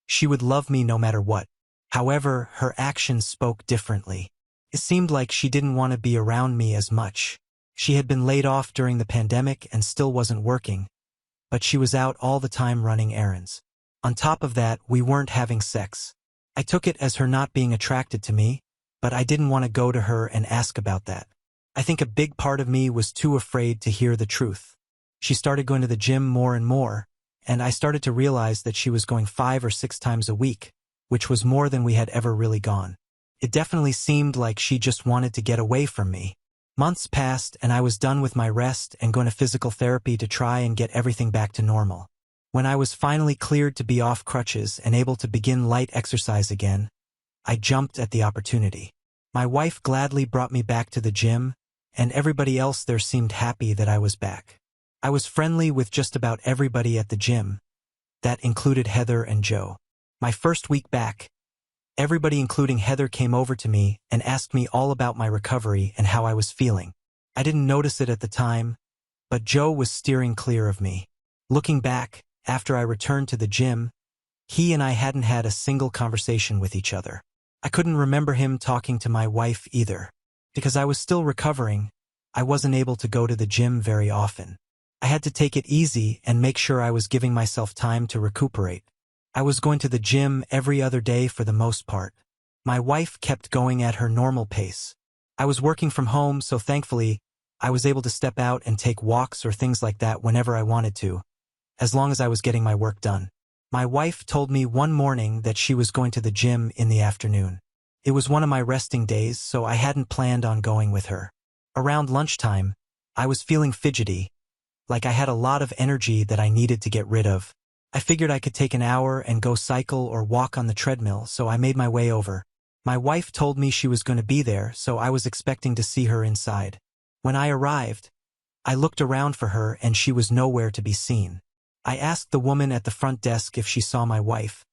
She would love me no matter what. However, her actions spoke differently. It seemed like she didn't want to be around me as much. She had been laid off during the pandemic and still wasn't working, but she was out all the time running errands. On top of that, we weren't having sex. I took it as her not being attracted to me, but I didn't want to go to her and ask about that. I think a big part of me was too afraid to hear the truth. She started going to the gym more and more, and I started to realize that she was going 5 or 6 times a week, which was more than we had ever really gone. It definitely seemed like she just wanted to get away from me. Months passed and I was done with my rest and going to physical therapy to try and get everything back to normal. When I was finally cleared to be off crutches and able to begin light exercise again, I jumped at the opportunity. My wife gladly brought me back to the gym, and everybody else there seemed happy that I was back. I was friendly with just about everybody at the gym. That included Heather and Joe. My first week back, everybody including Heather came over to me and asked me all about my recovery and how I was feeling. I didn't notice it at the time, but Joe was steering clear of me. Looking back, after I returned to the gym, he and I hadn't had a single conversation with each other. I couldn't remember him talking to my wife either. Because I was still recovering, I wasn't able to go to the gym very often. I had to take it easy and make sure I was giving myself time to recuperate. I was going to the gym every other day for the most part. My wife kept going at her normal pace. I was working from home, so thankfully, I was able to step out and take walks or things like that whenever I wanted to, as long as I was getting my work done. My wife told me one morning that she was going to the gym in the afternoon. It was one of my resting days, so I hadn't planned on going with her. Around lunchtime, I was feeling fidgety, like I had a lot of energy that I needed to get rid of. I figured I could take an hour and go cycle or walk on the treadmill, so I made my way over. My wife told me she was going to be there, so I was expecting to see her inside. When I arrived, I looked around for her and she was nowhere to be seen. I asked the woman at the front desk if she saw my wife,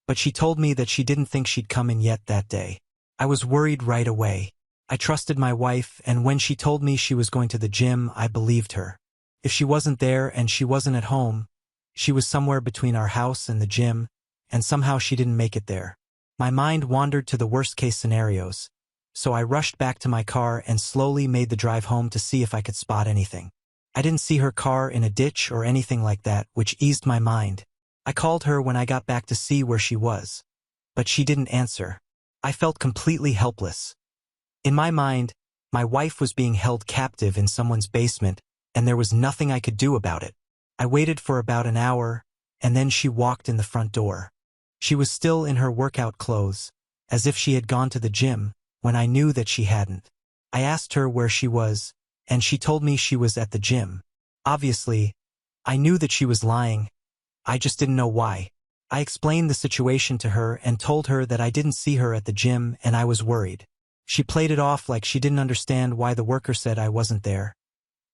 but she told me that she didn't think she'd come in yet that day. I was worried right away. I trusted my wife, and when she told me she was going to the gym, I believed her. If she wasn't there and she wasn't at home, she was somewhere between our house and the gym, and somehow she didn't make it there. My mind wandered to the worst-case scenarios, so I rushed back to my car and slowly made the drive home to see if I could spot anything. I didn't see her car in a ditch or anything like that, which eased my mind. I called her when I got back to see where she was, but she didn't answer. I felt completely helpless. In my mind, my wife was being held captive in someone's basement, and there was nothing I could do about it. I waited for about an hour, and then she walked in the front door. She was still in her workout clothes, as if she had gone to the gym, when I knew that she hadn't. I asked her where she was, and she told me she was at the gym. Obviously, I knew that she was lying. I just didn't know why. I explained the situation to her and told her that I didn't see her at the gym and I was worried. She played it off like she didn't understand why the worker said I wasn't there,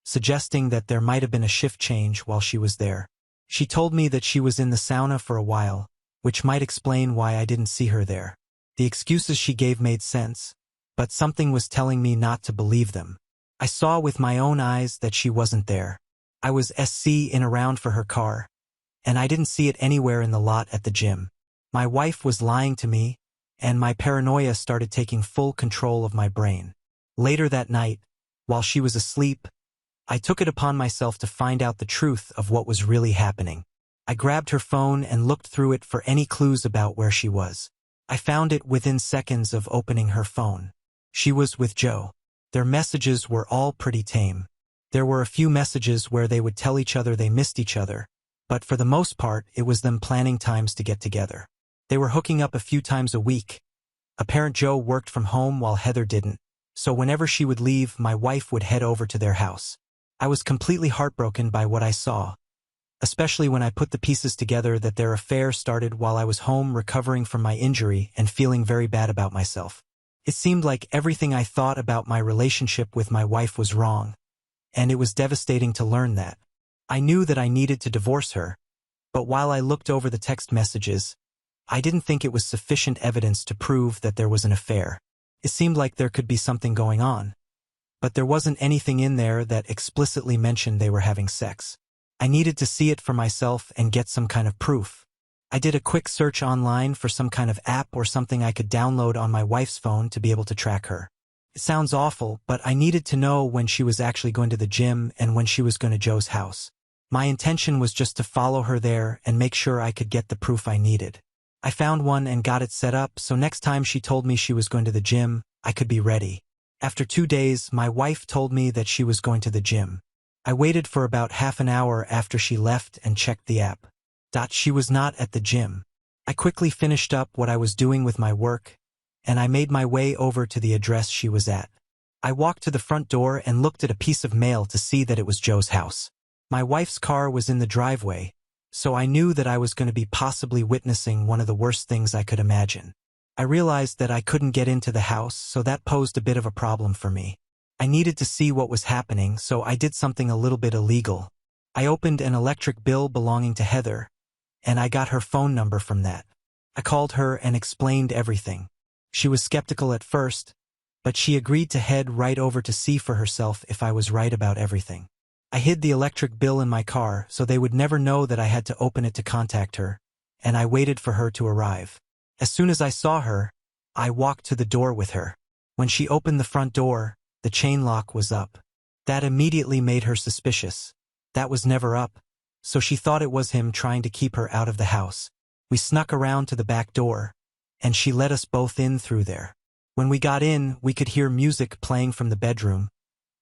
suggesting that there might have been a shift change while she was there. She told me that she was in the sauna for a while, which might explain why I didn't see her there. The excuses she gave made sense, but something was telling me not to believe them. I saw with my own eyes that she wasn't there. I was in around for her car, and I didn't see it anywhere in the lot at the gym. My wife was lying to me, and my paranoia started taking full control of my brain. Later that night, while she was asleep, I took it upon myself to find out the truth of what was really happening. I grabbed her phone and looked through it for any clues about where she was. I found it within seconds of opening her phone. She was with Joe. Their messages were all pretty tame. There were a few messages where they would tell each other they missed each other, but for the most part it was them planning times to get together. They were hooking up a few times a week. Apparently Joe worked from home while Heather didn't, so whenever she would leave, my wife would head over to their house. I was completely heartbroken by what I saw, especially when I put the pieces together that their affair started while I was home recovering from my injury and feeling very bad about myself. It seemed like everything I thought about my relationship with my wife was wrong, and it was devastating to learn that. I knew that I needed to divorce her, but while I looked over the text messages, I didn't think it was sufficient evidence to prove that there was an affair. It seemed like there could be something going on, but there wasn't anything in there that explicitly mentioned they were having sex. I needed to see it for myself and get some kind of proof. I did a quick search online for some kind of app or something I could download on my wife's phone to be able to track her. It sounds awful, but I needed to know when she was actually going to the gym and when she was going to Joe's house. My intention was just to follow her there and make sure I could get the proof I needed. I found one and got it set up, so next time she told me she was going to the gym, I could be ready. After 2 days, my wife told me that she was going to the gym. I waited for about half an hour after she left and checked the app. She was not at the gym. I quickly finished up what I was doing with my work, and I made my way over to the address she was at. I walked to the front door and looked at a piece of mail to see that it was Joe's house. My wife's car was in the driveway, so I knew that I was going to be possibly witnessing one of the worst things I could imagine. I realized that I couldn't get into the house, so that posed a bit of a problem for me. I needed to see what was happening, so I did something a little bit illegal. I opened an electric bill belonging to Heather, and I got her phone number from that. I called her and explained everything. She was skeptical at first, but she agreed to head right over to see for herself if I was right about everything. I hid the electric bill in my car so they would never know that I had to open it to contact her, and I waited for her to arrive. As soon as I saw her, I walked to the door with her. When she opened the front door, the chain lock was up. That immediately made her suspicious. That was never up, so she thought it was him trying to keep her out of the house. We snuck around to the back door, and she let us both in through there. When we got in, we could hear music playing from the bedroom,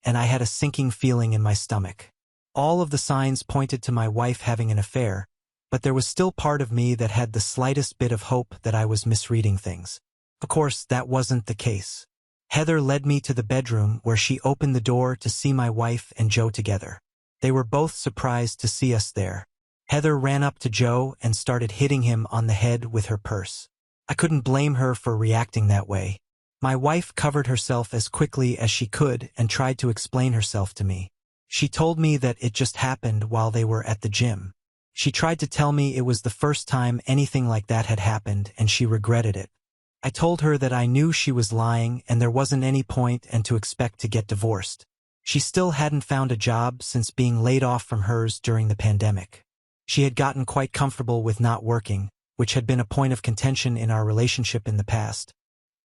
and I had a sinking feeling in my stomach. All of the signs pointed to my wife having an affair, but there was still part of me that had the slightest bit of hope that I was misreading things. Of course, that wasn't the case. Heather led me to the bedroom where she opened the door to see my wife and Joe together. They were both surprised to see us there. Heather ran up to Joe and started hitting him on the head with her purse. I couldn't blame her for reacting that way. My wife covered herself as quickly as she could and tried to explain herself to me. She told me that it just happened while they were at the gym. She tried to tell me it was the first time anything like that had happened and she regretted it. I told her that I knew she was lying and there wasn't any point and to expect to get divorced. She still hadn't found a job since being laid off from hers during the pandemic. She had gotten quite comfortable with not working, which had been a point of contention in our relationship in the past.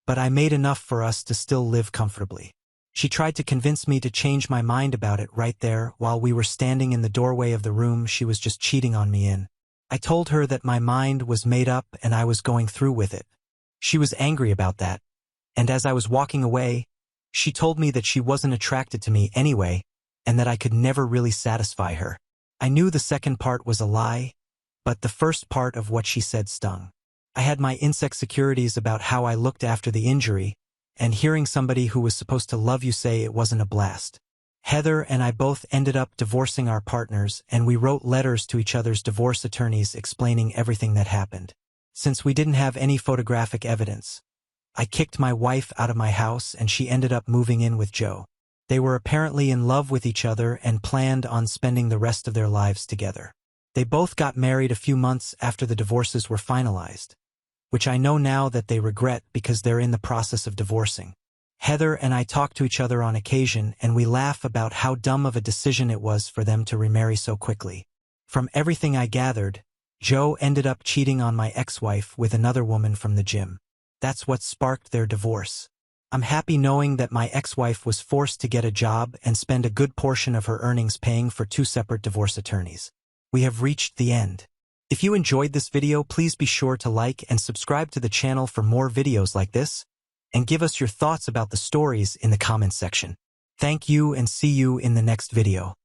But I made enough for us to still live comfortably. She tried to convince me to change my mind about it right there while we were standing in the doorway of the room she was just cheating on me in. I told her that my mind was made up and I was going through with it. She was angry about that, and as I was walking away, she told me that she wasn't attracted to me anyway and that I could never really satisfy her. I knew the second part was a lie, but the first part of what she said stung. I had my insecurities about how I looked after the injury, and hearing somebody who was supposed to love you say it wasn't a blast. Heather and I both ended up divorcing our partners, and we wrote letters to each other's divorce attorneys explaining everything that happened. Since we didn't have any photographic evidence, I kicked my wife out of my house and she ended up moving in with Joe. They were apparently in love with each other and planned on spending the rest of their lives together. They both got married a few months after the divorces were finalized, which I know now that they regret because they're in the process of divorcing. Heather and I talk to each other on occasion and we laugh about how dumb of a decision it was for them to remarry so quickly. From everything I gathered, Joe ended up cheating on my ex-wife with another woman from the gym. That's what sparked their divorce. I'm happy knowing that my ex-wife was forced to get a job and spend a good portion of her earnings paying for two separate divorce attorneys. We have reached the end. If you enjoyed this video, please be sure to like and subscribe to the channel for more videos like this, and give us your thoughts about the stories in the comments section. Thank you and see you in the next video.